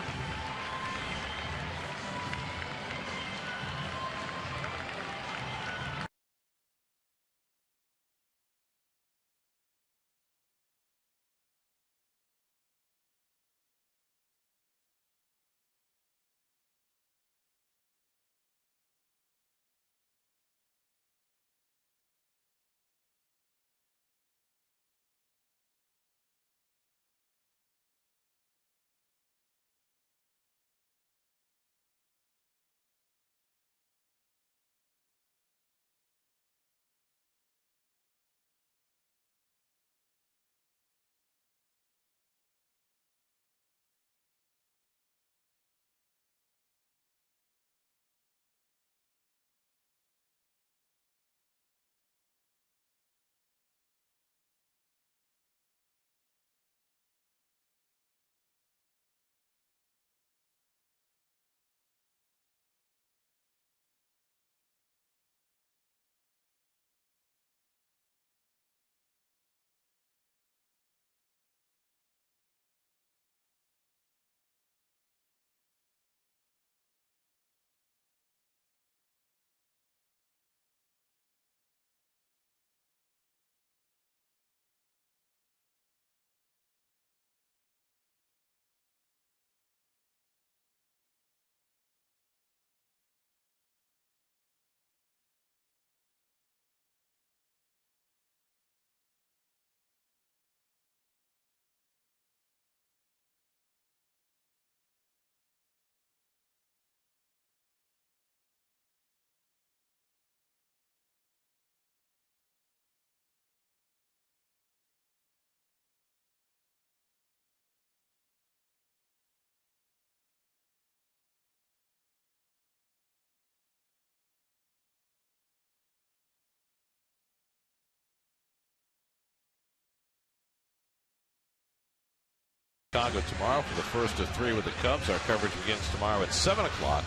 Chicago tomorrow for the first of 3 with the Cubs. Our coverage begins tomorrow at 7 o'clock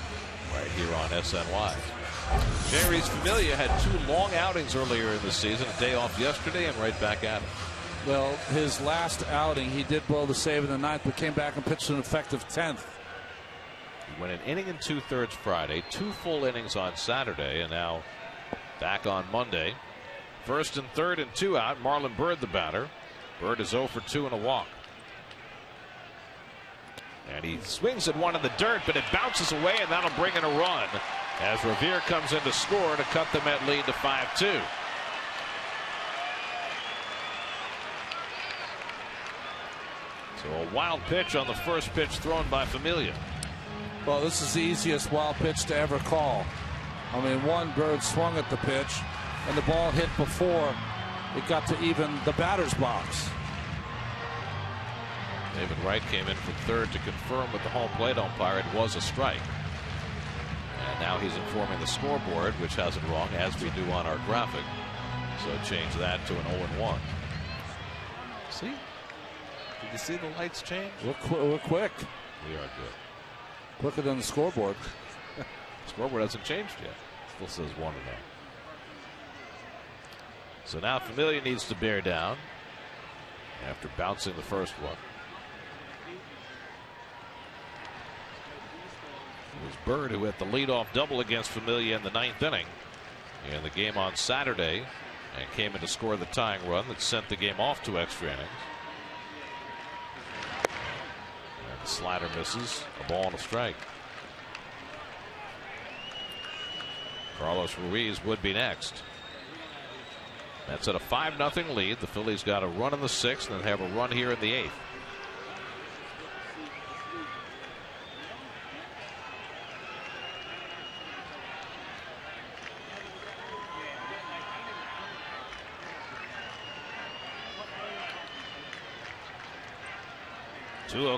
right here on SNY. Jeurys Familia had 2 long outings earlier in the season, a day off yesterday and right back at it. Well, his last outing, he did blow the save in the 9th, but came back and pitched an effective 10th. He went an inning and 2/3 Friday, 2 full innings on Saturday, and now back on Monday. 1st and 3rd and 2 out. Marlon Byrd the batter. Byrd is 0 for 2 and a walk. And he swings at one in the dirt, but it bounces away, and that'll bring in a run as Revere comes in to score to cut the Met lead to 5-2. So a wild pitch on the first pitch thrown by Familia. Well, this is the easiest wild pitch to ever call. I mean, Byrd swung at the pitch, and the ball hit before it got to even the batter's box. David Wright came in from 3rd to confirm with the home plate umpire it was a strike. And now he's informing the scoreboard, which has it wrong, as we do on our graphic. So change that to an 0-1. See? Did you see the lights change? We're quick. We are good. Quicker than the scoreboard. Scoreboard hasn't changed yet. Still says 1-0. So now Familia needs to bear down after bouncing the first one. It was Byrd who hit the leadoff double against Familia in the 9th inning in the game on Saturday and came in to score the tying run that sent the game off to extra innings. And the slider misses, a ball and a strike. Carlos Ruiz would be next. That's at a 5-0 lead. The Phillies got a run in the 6th and then have a run here in the 8th.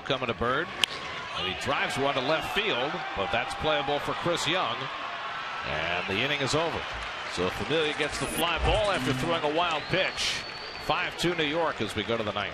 Coming to Byrd, and he drives one to left field, but that's playable for Chris Young, and the inning is over. So Familia gets the fly ball after throwing a wild pitch. 5-2 New York as we go to the 9th.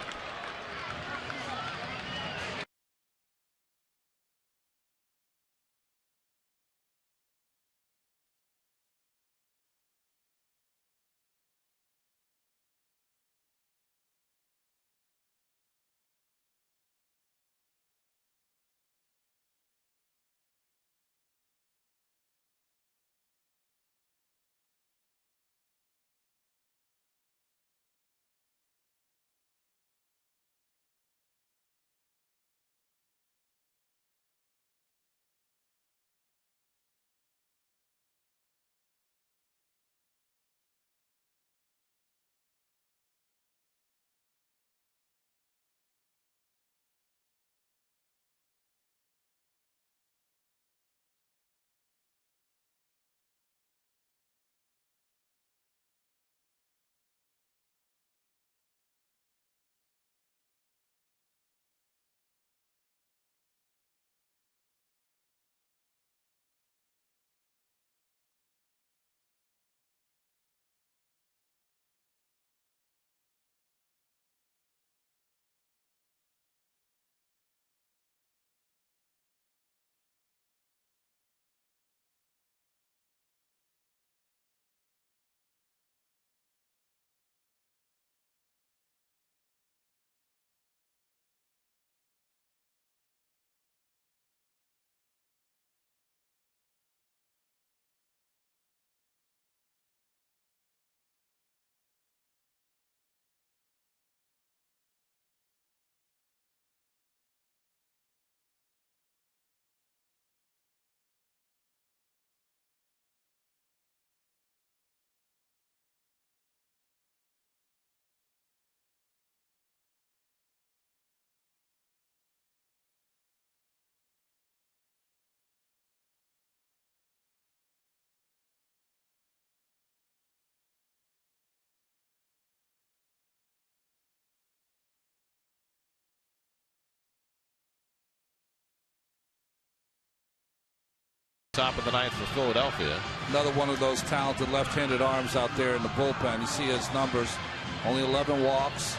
Top of the 9th for Philadelphia. Another one of those talented left-handed arms out there in the bullpen. You see his numbers, only 11 walks,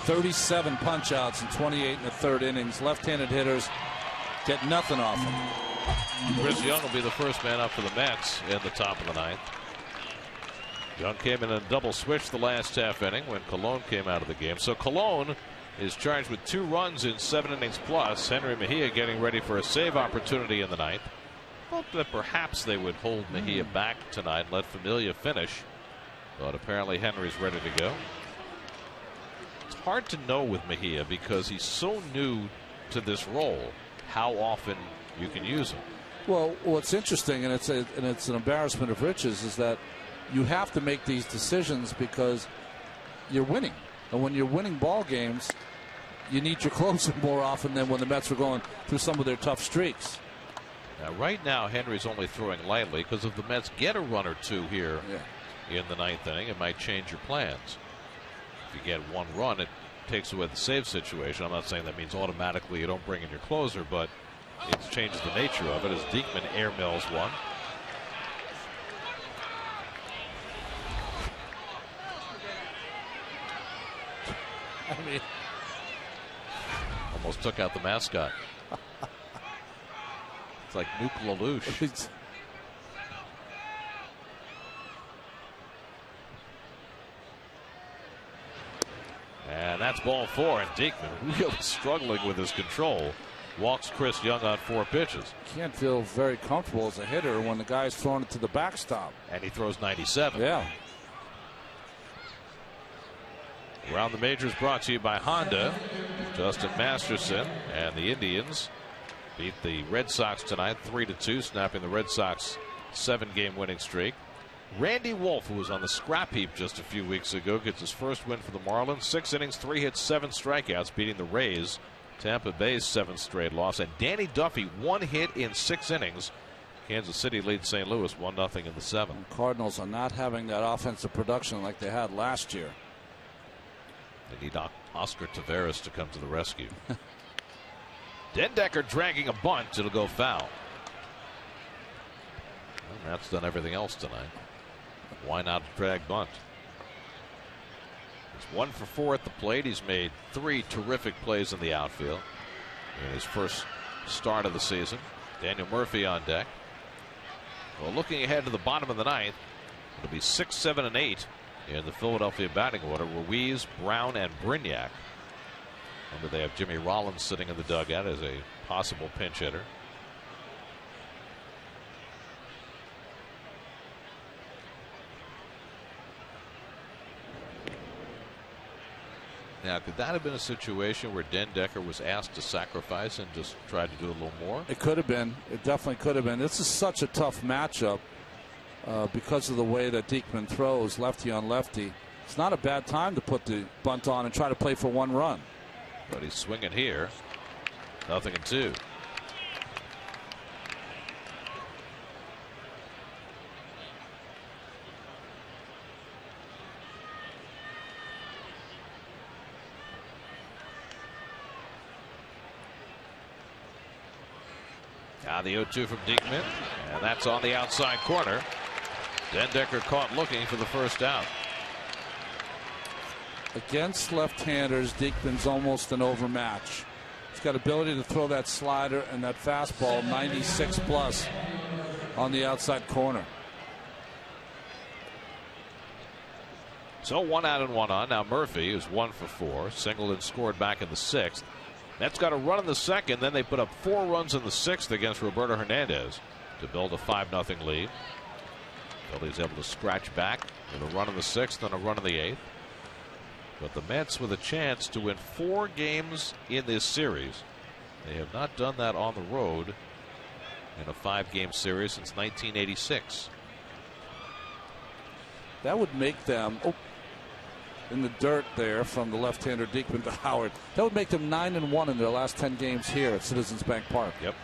37 punch-outs and 28 in the third innings. Left-handed hitters get nothing off him. Chris Young will be the first man up for the Mets in the top of the ninth. Young came in a double switch the last half inning when Colon came out of the game. So Colon is charged with 2 runs in 7 innings plus. Henry Mejia getting ready for a save opportunity in the ninth. Hoped that perhaps they would hold Mejia back tonight and let Familia finish. But apparently Henry's ready to go. It's hard to know with Mejia because he's so new to this role how often you can use him. Well, what's interesting, and it's an embarrassment of riches, is that you have to make these decisions because you're winning. And when you're winning ball games, you need your closer more often than when the Mets were going through some of their tough streaks. Now, right now, Henry's only throwing lightly because if the Mets get a run or two here in the ninth inning, it might change your plans. If you get 1 run, it takes away the save situation. I'm not saying that means automatically you don't bring in your closer, but it changes the nature of it as Diekman airmails one. I mean, almost took out the mascot. It's like Nuke LaLoosh. And that's ball 4, and Diekman really struggling with his control. Walks Chris Young on 4 pitches. Can't feel very comfortable as a hitter when the guy's throwing it to the backstop. And he throws 97. Yeah. Around the Majors brought to you by Honda. Justin Masterson and the Indians beat the Red Sox tonight 3-2, snapping the Red Sox 7-game winning streak. Randy Wolf, who was on the scrap heap just a few weeks ago, gets his first win for the Marlins. 6 innings, 3 hits, 7 strikeouts, beating the Rays. Tampa Bay's 7th straight loss. And Danny Duffy, 1 hit in 6 innings. Kansas City leads St. Louis 1-0 in the 7th. The Cardinals are not having that offensive production like they had last year. They need Oscar Taveras to come to the rescue. Dendecker dragging a bunt. It'll go foul. And that's done everything else tonight. Why not drag bunt? He's 1 for 4 at the plate. He's made 3 terrific plays in the outfield in his first start of the season. Daniel Murphy on deck. Well, looking ahead to the bottom of the ninth, it'll be 6, 7, and 8 in the Philadelphia batting order. Ruiz, Brown, and Brignac. Remember, they have Jimmy Rollins sitting in the dugout as a possible pinch hitter. Now, could that have been a situation where Dendecker was asked to sacrifice and just try to do a little more? It could have been. It definitely could have been. This is such a tough matchup because of the way that Diekman throws, lefty on lefty. It's not a bad time to put the bunt on and try to play for 1 run. But he's swinging here. 0-2. Now the 0-2 from Diekman, and that's on the outside corner. Dendecker caught looking for the first out. Against left-handers, Diekman's almost an overmatch. He's got ability to throw that slider and that fastball 96 plus on the outside corner. So 1 out and 1 on. Now Murphy is 1 for 4. Singled and scored back in the 6th. Mets got a run in the 2nd. Then they put up 4 runs in the 6th against Roberto Hernandez to build a 5-0 lead. Phillies able to scratch back with a run in the 6th and a run in the 8th. But the Mets with a chance to win 4 games in this series. They have not done that on the road in a 5-game series since 1986. That would make them in the dirt there from the left-hander Diekman to Howard. That would make them 9-1 in their last 10 games here at Citizens Bank Park. Yep.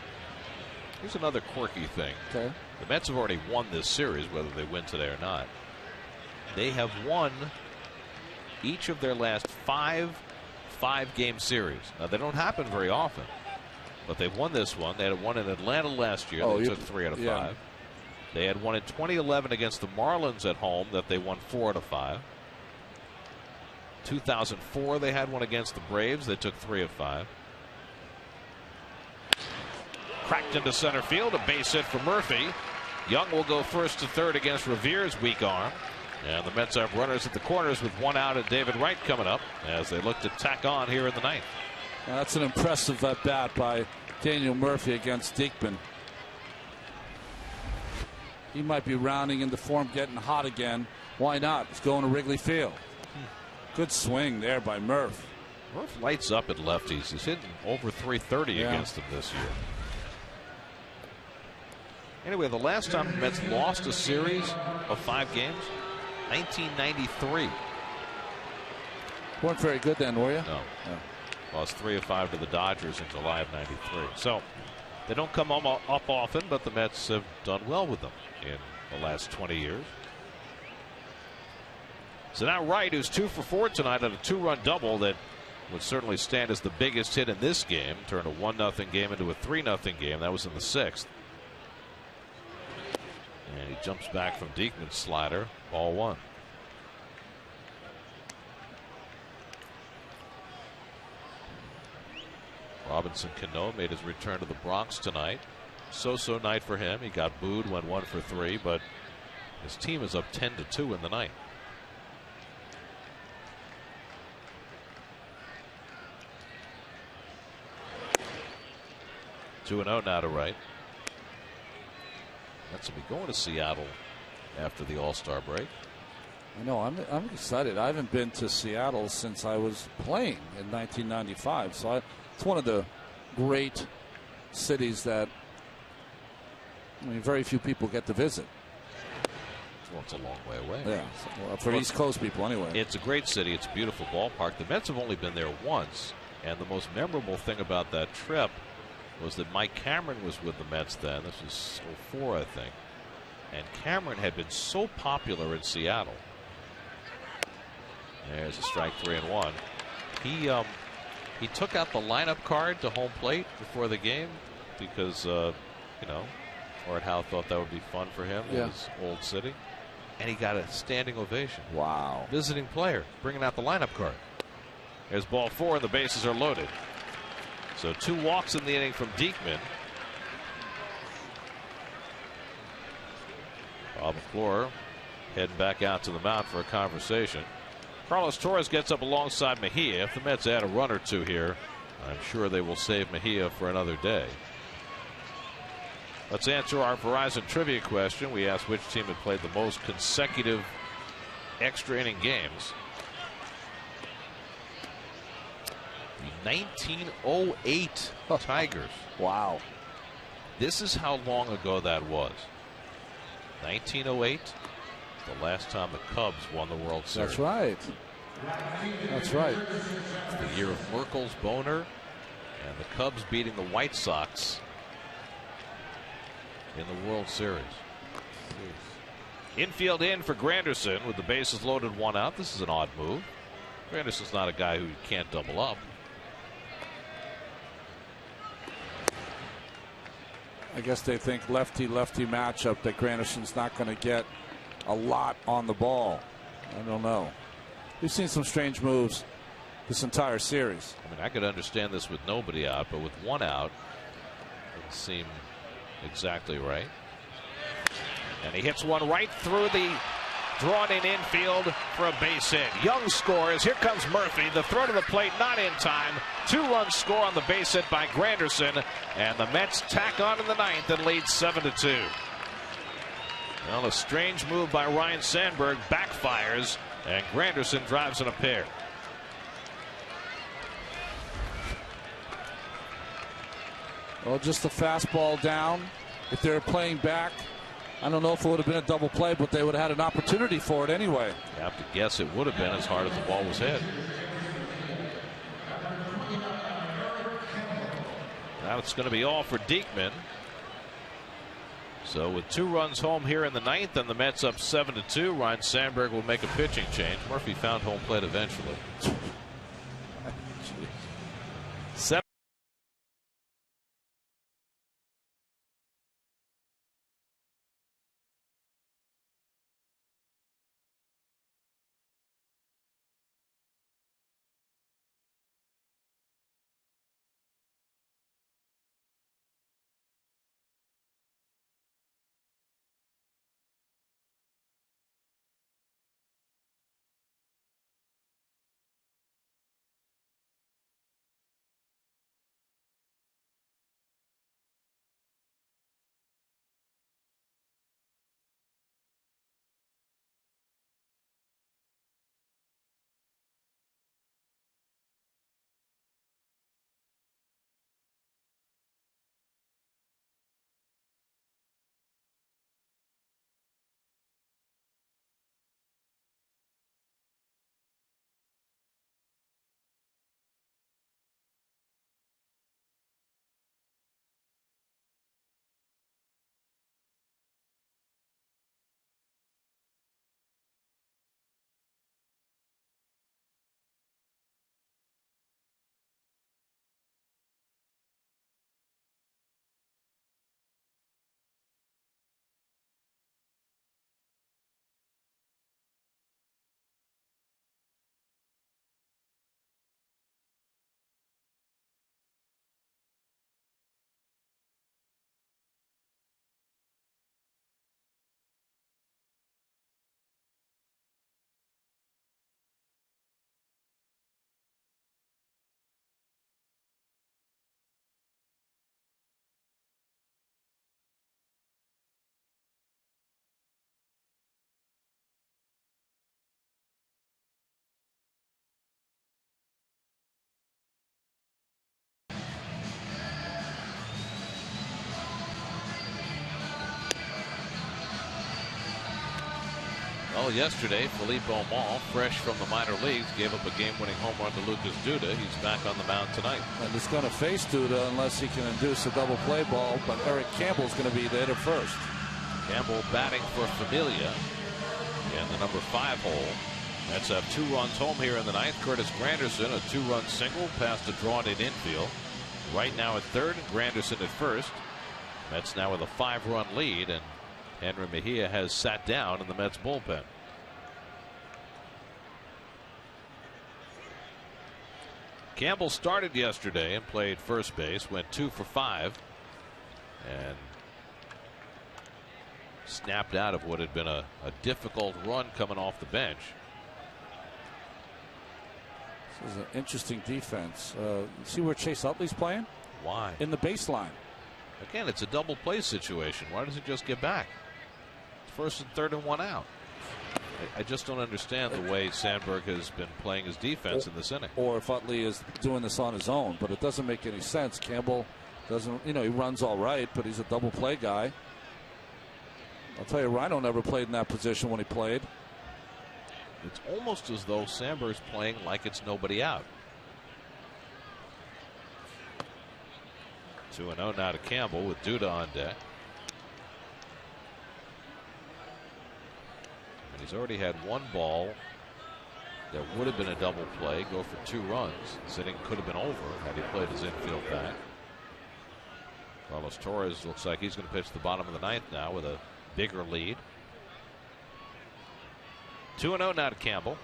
Here's another quirky thing. Okay. The Mets have already won this series, whether they win today or not. They have won each of their last 5 5-game series. Now, they don't happen very often, but they've won this one. They had one in Atlanta last year. They took 3 out of 5. They had one in 2011 against the Marlins at home that they won 4 out of 5. 2004 they had one against the Braves. They took 3 of 5. Cracked into center field. A base hit for Murphy. Young will go first to third against Revere's weak arm. And the Mets have runners at the corners with 1 out, and David Wright coming up as they look to tack on here in the 9th. Now that's an impressive at bat by Daniel Murphy against Diekman. He might be rounding into form, getting hot again. Why not? He's going to Wrigley Field. Good swing there by Murph. Murph lights up at lefties. He's hitting over 330 against them this year. Anyway, the last time the Mets lost a series of 5 games, 1993. Weren't very good then, were you? No. Lost 3 of 5 to the Dodgers in July of '93. So they don't come up often, but the Mets have done well with them in the last 20 years. So now Wright, who's 2 for 4 tonight on a 2-run double that would certainly stand as the biggest hit in this game, turned a 1-0 game into a 3-0 game. That was in the 6th. And he jumps back from Diekman's slider. Ball 1. Robinson Cano made his return to the Bronx tonight. So-so night for him. He got booed, went 1 for 3, but his team is up 10-2 in the 9th. Two and 0 now to Wright. Mets will be going to Seattle after the All-Star break. I know. I'm excited. I haven't been to Seattle since I was playing in 1995. So it's one of the great cities that very few people get to visit. Well, it's a long way away. Yeah, well, for East Coast people anyway. It's a great city. It's a beautiful ballpark. The Mets have only been there once, and the most memorable thing about that trip was that Mike Cameron was with the Mets then. This was 04, I think. And Cameron had been so popular in Seattle. There's a strike, 3-1. He took out the lineup card to home plate before the game because Art Howe thought that would be fun for him in his old city. And he got a standing ovation. Wow. Visiting player bringing out the lineup card. There's ball 4 and the bases are loaded. So 2 walks in the inning from Diekman. Bob McClure heading back out to the mound for a conversation. Carlos Torres gets up alongside Mejia. If the Mets add a run or 2 here, I'm sure they will save Mejia for another day. Let's answer our Verizon trivia question. We asked which team had played the most consecutive extra inning games. The 1908 Tigers. Wow. This is how long ago that was. 1908, the last time the Cubs won the World Series. That's right. That's right. It's the year of Merkles, Boner, and the Cubs beating the White Sox in the World Series. Infield in for Granderson with the bases loaded, 1 out. This is an odd move. Granderson's not a guy who can't double up. I guess they think lefty-lefty matchup that Granderson's not going to get a lot on the ball. I don't know. We've seen some strange moves this entire series. I mean, I could understand this with nobody out, but with 1 out, it doesn't seem exactly right. And he hits one right through the drawn-in infield for a base hit. Young scores. Here comes Murphy. The throw to the plate not in time. 2-run score on the base hit by Granderson, and the Mets tack on in the 9th and lead 7-2. Well, a strange move by Ryan Sandberg backfires, and Granderson drives in a pair. Well, just the fastball down. If they were playing back, I don't know if it would have been a double play, but they would have had an opportunity for it anyway. You have to guess it would have been as hard as the ball was hit. Now it's going to be all for Diekman. So with 2 runs home here in the 9th and the Mets up 7-2, Ryan Sandberg will make a pitching change. Murphy found home plate eventually. Well, yesterday, Philippe Aumont, fresh from the minor leagues, gave up a game-winning home run to Lucas Duda. He's back on the mound tonight. And he's going to face Duda unless he can induce a double play ball, but Eric Campbell's going to be there at first. Campbell batting for Familia in the number 5 hole. Mets have 2 runs home here in the ninth. Curtis Granderson, a 2-run single past a drawn-in infield. Right now at third, and Granderson at first. Mets now with a 5-run lead, and Henry Mejia has sat down in the Mets bullpen. Campbell started yesterday and played first base, went 2 for 5, and snapped out of what had been a difficult run coming off the bench. This is an interesting defense. See where Chase Utley's playing? Why? In the baseline. Again, it's a double play situation. Why does he just get back? First and third and 1 out. I just don't understand the way Sandberg has been playing his defense in this inning. Or if Utley is doing this on his own, but it doesn't make any sense. Campbell doesn't, he runs all right, but he's a double play guy. I'll tell you, Rhino never played in that position when he played. It's almost as though Sandberg's playing like it's nobody out. 2-0 now to Campbell with Duda on deck. And he's already had 1 ball that would have been a double play go for 2 runs. This inning could have been over had he played his infield back. Carlos Torres looks like he's going to pitch the bottom of the ninth now with a bigger lead. 2-0 now to Campbell.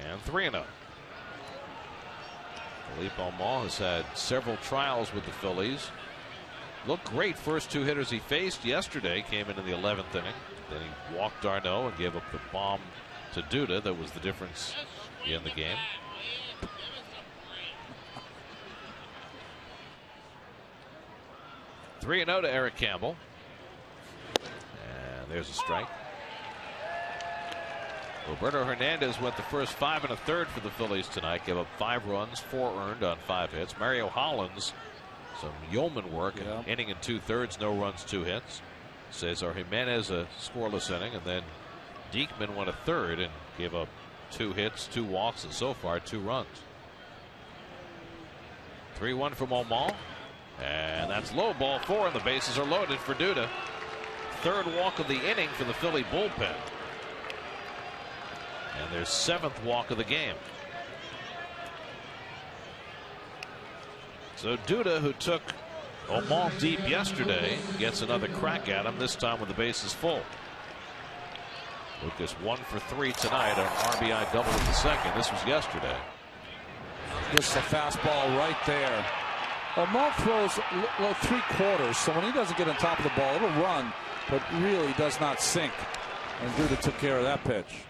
And 3-0. Philippe Aumont has had several trials with the Phillies. Looked great first 2 hitters he faced yesterday. Came into the 11th inning. Then he walked d'Arnaud and gave up the bomb to Duda. That was the difference in the game. Three and 0 to Eric Campbell. And there's a strike. Roberto Hernandez went the first 5 1/3 for the Phillies tonight. Gave up 5 runs, 4 earned on 5 hits. Mario Hollins, some yeoman work, an inning and 2/3, no runs, 2 hits. Cesar Jimenez a scoreless inning, and then Diekman went a third and gave up 2 hits, 2 walks, and so far 2 runs. 3-1 from Aumont, and that's low, ball 4, and the bases are loaded for Duda. 3rd walk of the inning for the Philly bullpen. And their 7th walk of the game. So Duda, who took Aumont deep yesterday, gets another crack at him, this time with the bases full. Lucas 1 for 3 tonight, an RBI double in the second. This was yesterday. This is a fastball right there. Aumont throws 3/4, so when he doesn't get on top of the ball, it'll run, but really does not sink. And Duda took care of that pitch.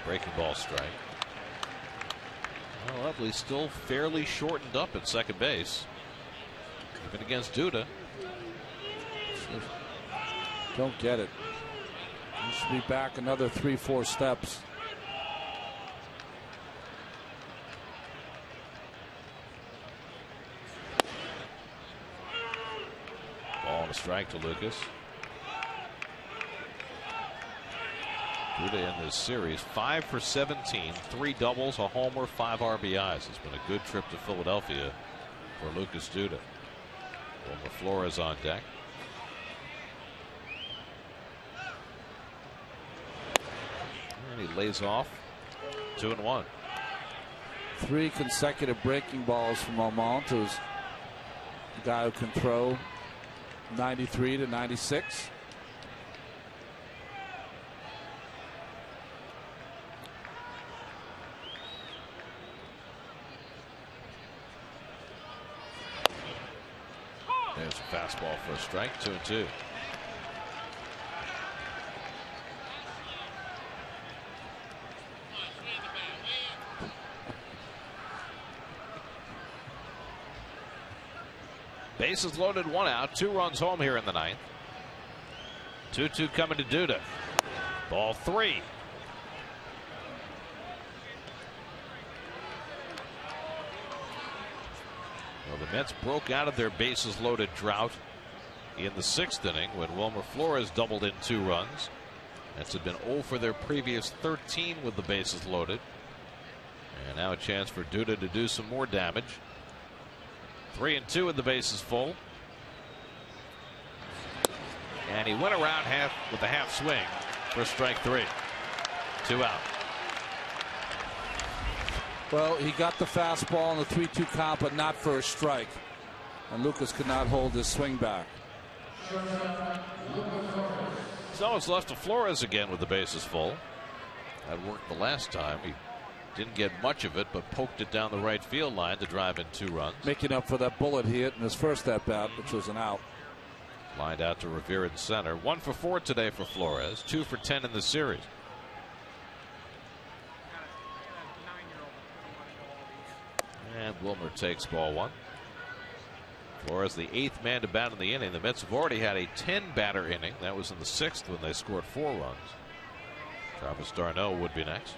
Breaking ball strike. Well, Utley's still fairly shortened up at second base, even against Duda. Don't get it. He should be back another 3-4 steps. Ball and a strike to Lucas. Duda in this series 5 for 17, 3 doubles, a homer, 5 RBIs. It's been a good trip to Philadelphia for Lucas Duda. Wilmer Flores on deck. And he lays off 2-1. 3 consecutive breaking balls from Aumont, who's the guy who can throw 93 to 96. There's a fastball for a strike, 2-2. Bases loaded, 1 out, 2 runs home here in the ninth. 2-2 coming to Duda. Ball 3. Well, The Mets broke out of their bases loaded drought in the 6th inning when Wilmer Flores doubled in 2 runs. Mets had been 0 for their previous 13 with the bases loaded. And now a chance for Duda to do some more damage. 3-2 with the bases full. And he went around with a half swing for strike 3. 2 out. Well, he got the fastball on the 3-2 count, but not for a strike. And Lucas could not hold his swing back. He's almost left to Flores again with the bases full. That worked the last time. He didn't get much of it, but poked it down the right field line to drive in 2 runs. Making up for that bullet he hit in his first at bat, which was an out. Lined out to Revere in center. 1 for 4 today for Flores. 2 for 10 in the series. And Wilmer takes ball 1. Flores, the 8th man to bat in the inning. The Mets have already had a 10-batter inning. That was in the 6th when they scored 4 runs. Travis d'Arnaud would be next.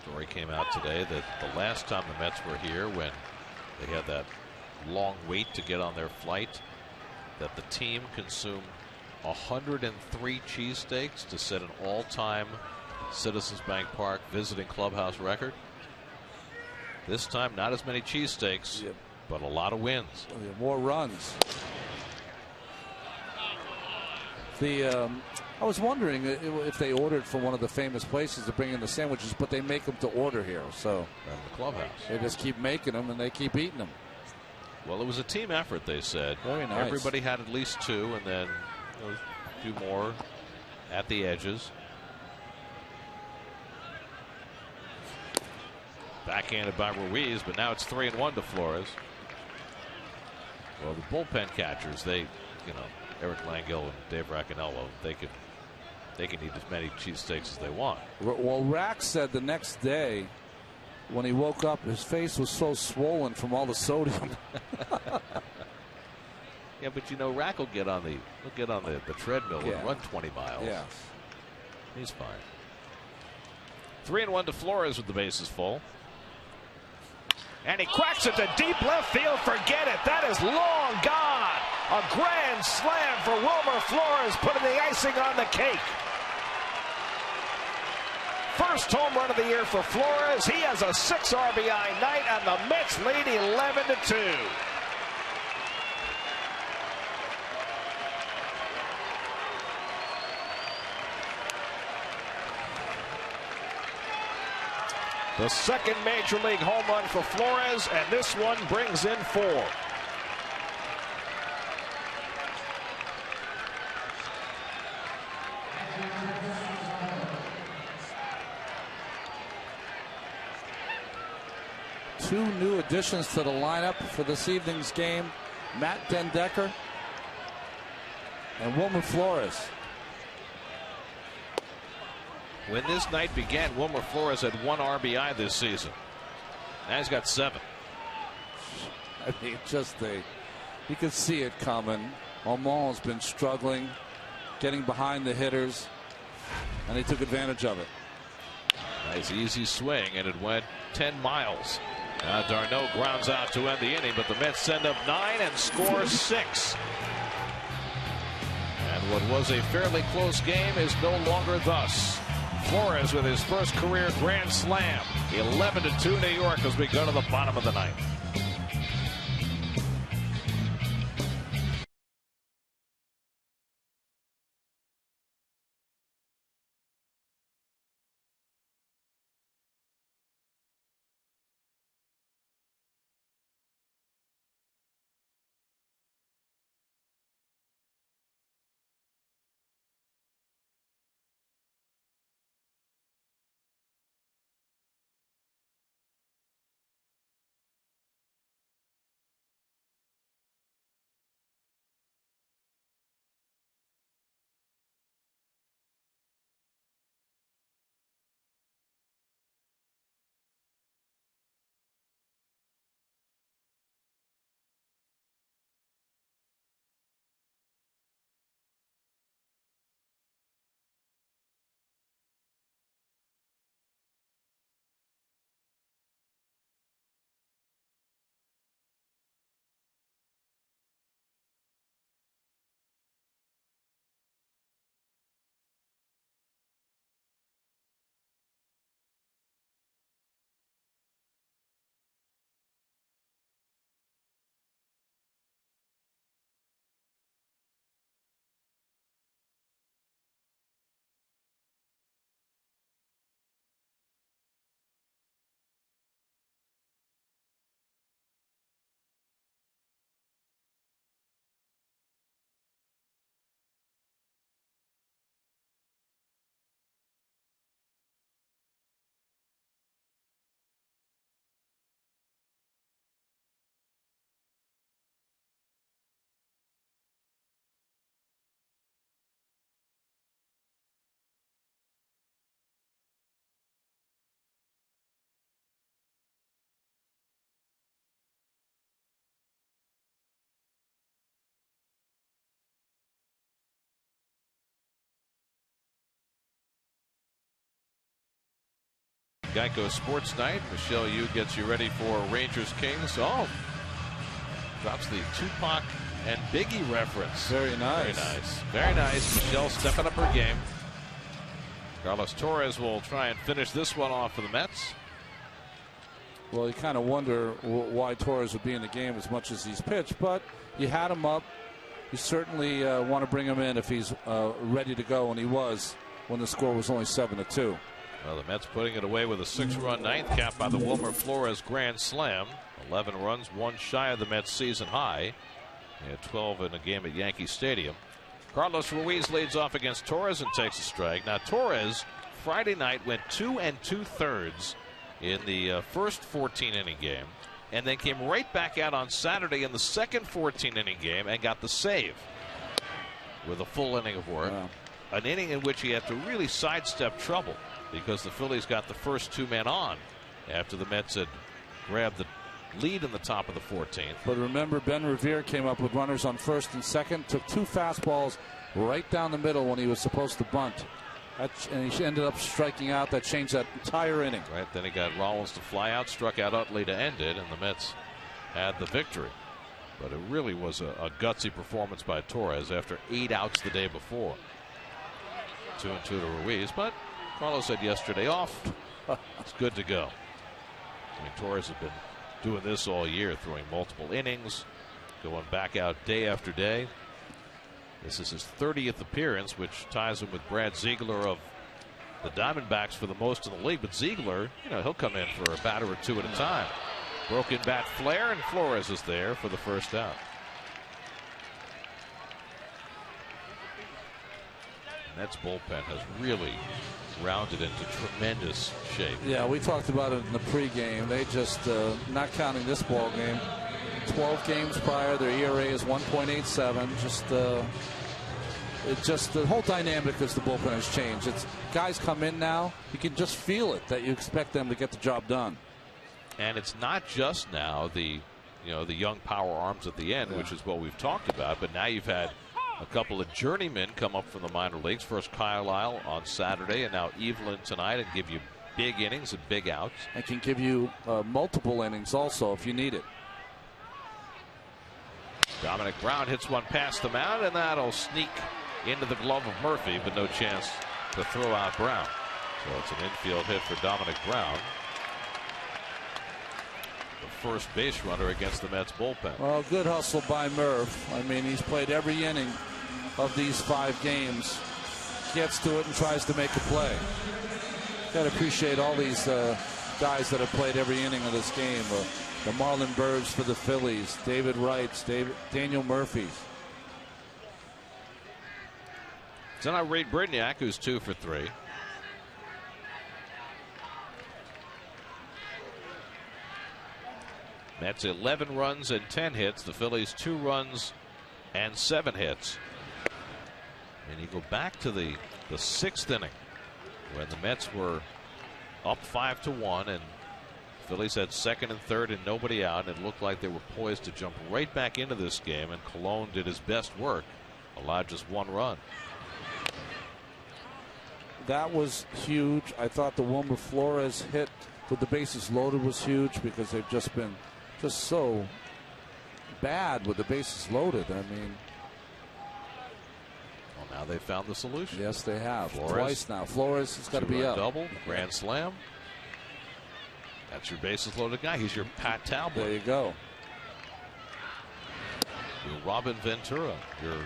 Story came out today that the last time the Mets were here, when they had that long wait to get on their flight, that the team consumed 103 cheesesteaks to set an all-time Citizens Bank Park visiting clubhouse record. This time, not as many cheesesteaks, but a lot of wins. More runs. I was wondering if they ordered from one of the famous places to bring in the sandwiches, but they make them to order here. So in the clubhouse, they just keep making them and they keep eating them. Well, it was a team effort, they said. Very nice. Everybody had at least 2, and then a few more at the edges. Backhanded by Ruiz, but now it's 3-1 to Flores. Well, the bullpen catchers, Eric Langell and Dave Raccanello, they can eat as many cheesesteaks as they want. Well, Rack said the next day, when he woke up, his face was so swollen from all the sodium. Yeah, but Rack will get on the treadmill and run 20 miles. Yeah, he's fine. 3-1 to Flores with the bases full. And he cracks it to deep left field. Forget it. That is long gone. A grand slam for Wilmer Flores, putting the icing on the cake. First home run of the year for Flores. He has a 6 RBI night, and the Mets lead 11-2. The second major league home run for Flores, and this one brings in 4. Two new additions to the lineup for this evening's game: Matt Dendecker and Wilmer Flores. When this night began, Wilmer Flores had 1 RBI this season. Now he's got 7. I mean, you can see it coming. Almon's been struggling, getting behind the hitters, and he took advantage of it. Nice easy swing, and it went 10 miles. Now d'Arnaud grounds out to end the inning, but the Mets send up 9 and score 6. And what was a fairly close game is no longer thus. Flores with his first career grand slam. 11-2 New York as we go to the bottom of the 9th. Geico Sports Night. Michelle Yu gets you ready for Rangers Kings. Oh, drops the Tupac and Biggie reference. Very nice. Very nice. Very nice. Michelle stepping up her game. Carlos Torres will try and finish this one off for the Mets. Well, you kind of wonder why Torres would be in the game as much as he's pitched, but you had him up. You certainly want to bring him in if he's ready to go, and he was when the score was only 7-2. Well, the Mets putting it away with a 6-run ninth, capped by the Wilmer Flores grand slam. 11 runs, one shy of the Mets' season high. He had 12 in a game at Yankee Stadium. Carlos Ruiz leads off against Torres and takes a strike. Now, Torres, Friday night, went 2 2/3 in the first 14-inning game, and then came right back out on Saturday in the second 14-inning game and got the save with a full inning of work. Wow. An inning in which he had to really sidestep trouble because the Phillies got the first two men on after the Mets had grabbed the lead in the top of the 14th. But remember, Ben Revere came up with runners on first and second, took two fastballs right down the middle when he was supposed to bunt. And he ended up striking out. That changed that entire inning. Right, then he got Rollins to fly out, struck out Utley to end it, and the Mets had the victory. But it really was a gutsy performance by Torres after 8 outs the day before. 2-2 to Ruiz, but Carlos had yesterday off. It's good to go. I mean, Torres has been doing this all year, throwing multiple innings, going back out day after day. This is his 30th appearance, which ties him with Brad Ziegler of the Diamondbacks for the most in the league. But Ziegler, he'll come in for a batter or two at a time. Broken bat flare, and Flores is there for the first out. Mets bullpen has really rounded into tremendous shape. Yeah, we talked about it in the pregame. They just, not counting this ball game, 12 games prior, their ERA is 1.87. Just the whole dynamic as the bullpen has changed. It's guys come in now, you can just feel it that you expect them to get the job done. And it's not just now the young power arms at the end, which is what we've talked about, but now you've had a couple of journeymen come up from the minor leagues. First Carlisle on Saturday, and now Evelyn tonight, and give you big innings and big outs. And can give you multiple innings also if you need it. Dominic Brown hits one past the mound, and that'll sneak into the glove of Murphy, but no chance to throw out Brown. So it's an infield hit for Dominic Brown, the first base runner against the Mets bullpen. Well, good hustle by Murph. I mean, he's played every inning of these 5 games. Gets to it and tries to make a play. Got to appreciate all these guys that have played every inning of this game. The Marlon Birds for the Phillies, David Wrights, Daniel Murphy's. Then I rate Brignac, who's 2 for 3. Mets 11 runs and 10 hits. The Phillies 2 runs and 7 hits. And you go back to the 6th inning when the Mets were up 5-1, and Phillies had second and third and nobody out, and it looked like they were poised to jump right back into this game, and Colon did his best work, allowed just 1 run. That was huge. I thought the Wilmer Flores hit with the bases loaded was huge because they've just been so bad with the bases loaded. I mean, well, now they've found the solution. Yes, they have. Flores, twice now. Flores has got to be up. Double, grand slam. That's your bases loaded guy. He's your Pat Talbot. There you go. Your Robin Ventura. Your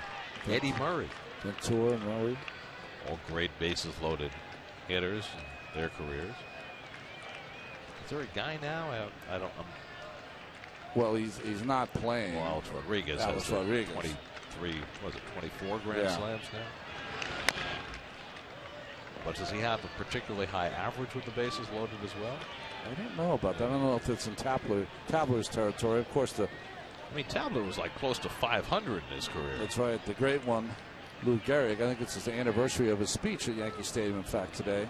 Eddie Murray. Ventura, Murray. All great bases loaded hitters in their careers. Is there a guy now? I don't. Well, he's not playing. Well, Alex Rodriguez. Alex Rodriguez. 23. Was it 24 grand slams now? But does he have a particularly high average with the bases loaded as well? I don't know about that. I don't know if it's in Tabler's territory. Of course, I mean, Tabler was like close to 500 in his career. That's right. The great one, Lou Gehrig. I think it's the anniversary of his speech at Yankee Stadium, in fact, today.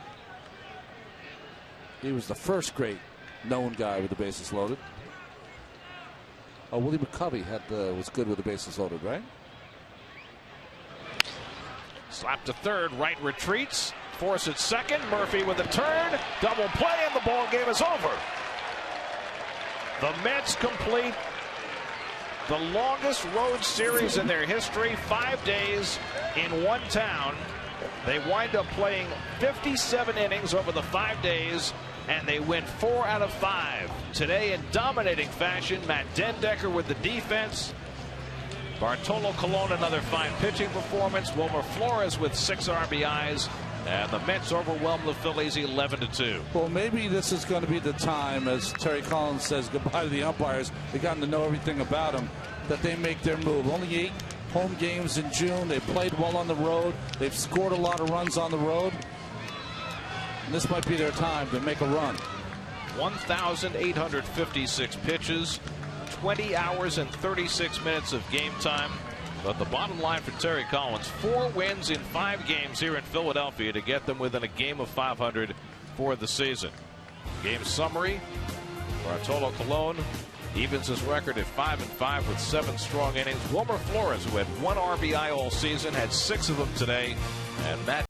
He was the first great known guy with the bases loaded. Oh, Willie McCovey was good with the bases loaded, right? Slap to third, right retreats. force at second. Murphy with a turn, double play, and the ball game is over. The Mets complete the longest road series in their history, 5 days in one town. They wind up playing 57 innings over the 5 days, and they win 4 out of 5. Today in dominating fashion, Matt Dendecker with the defense. Bartolo Colon, another fine pitching performance. Wilmer Flores with 6 RBIs. And the Mets overwhelmed the Phillies 11-2. Well, maybe this is going to be the time, as Terry Collins says goodbye to the umpires. They've gotten to know everything about them, that they make their move. Only 8 home games in June. They played well on the road. They've scored a lot of runs on the road. And this might be their time to make a run. 1,856 pitches, 20 hours and 36 minutes of game time. But the bottom line for Terry Collins, 4 wins in 5 games here in Philadelphia to get them within a game of 500 for the season. Game summary: Bartolo Colon evens his record at 5-5 with 7 strong innings. Wilmer Flores, who had 1 RBI all season, had 6 of them today. And Matt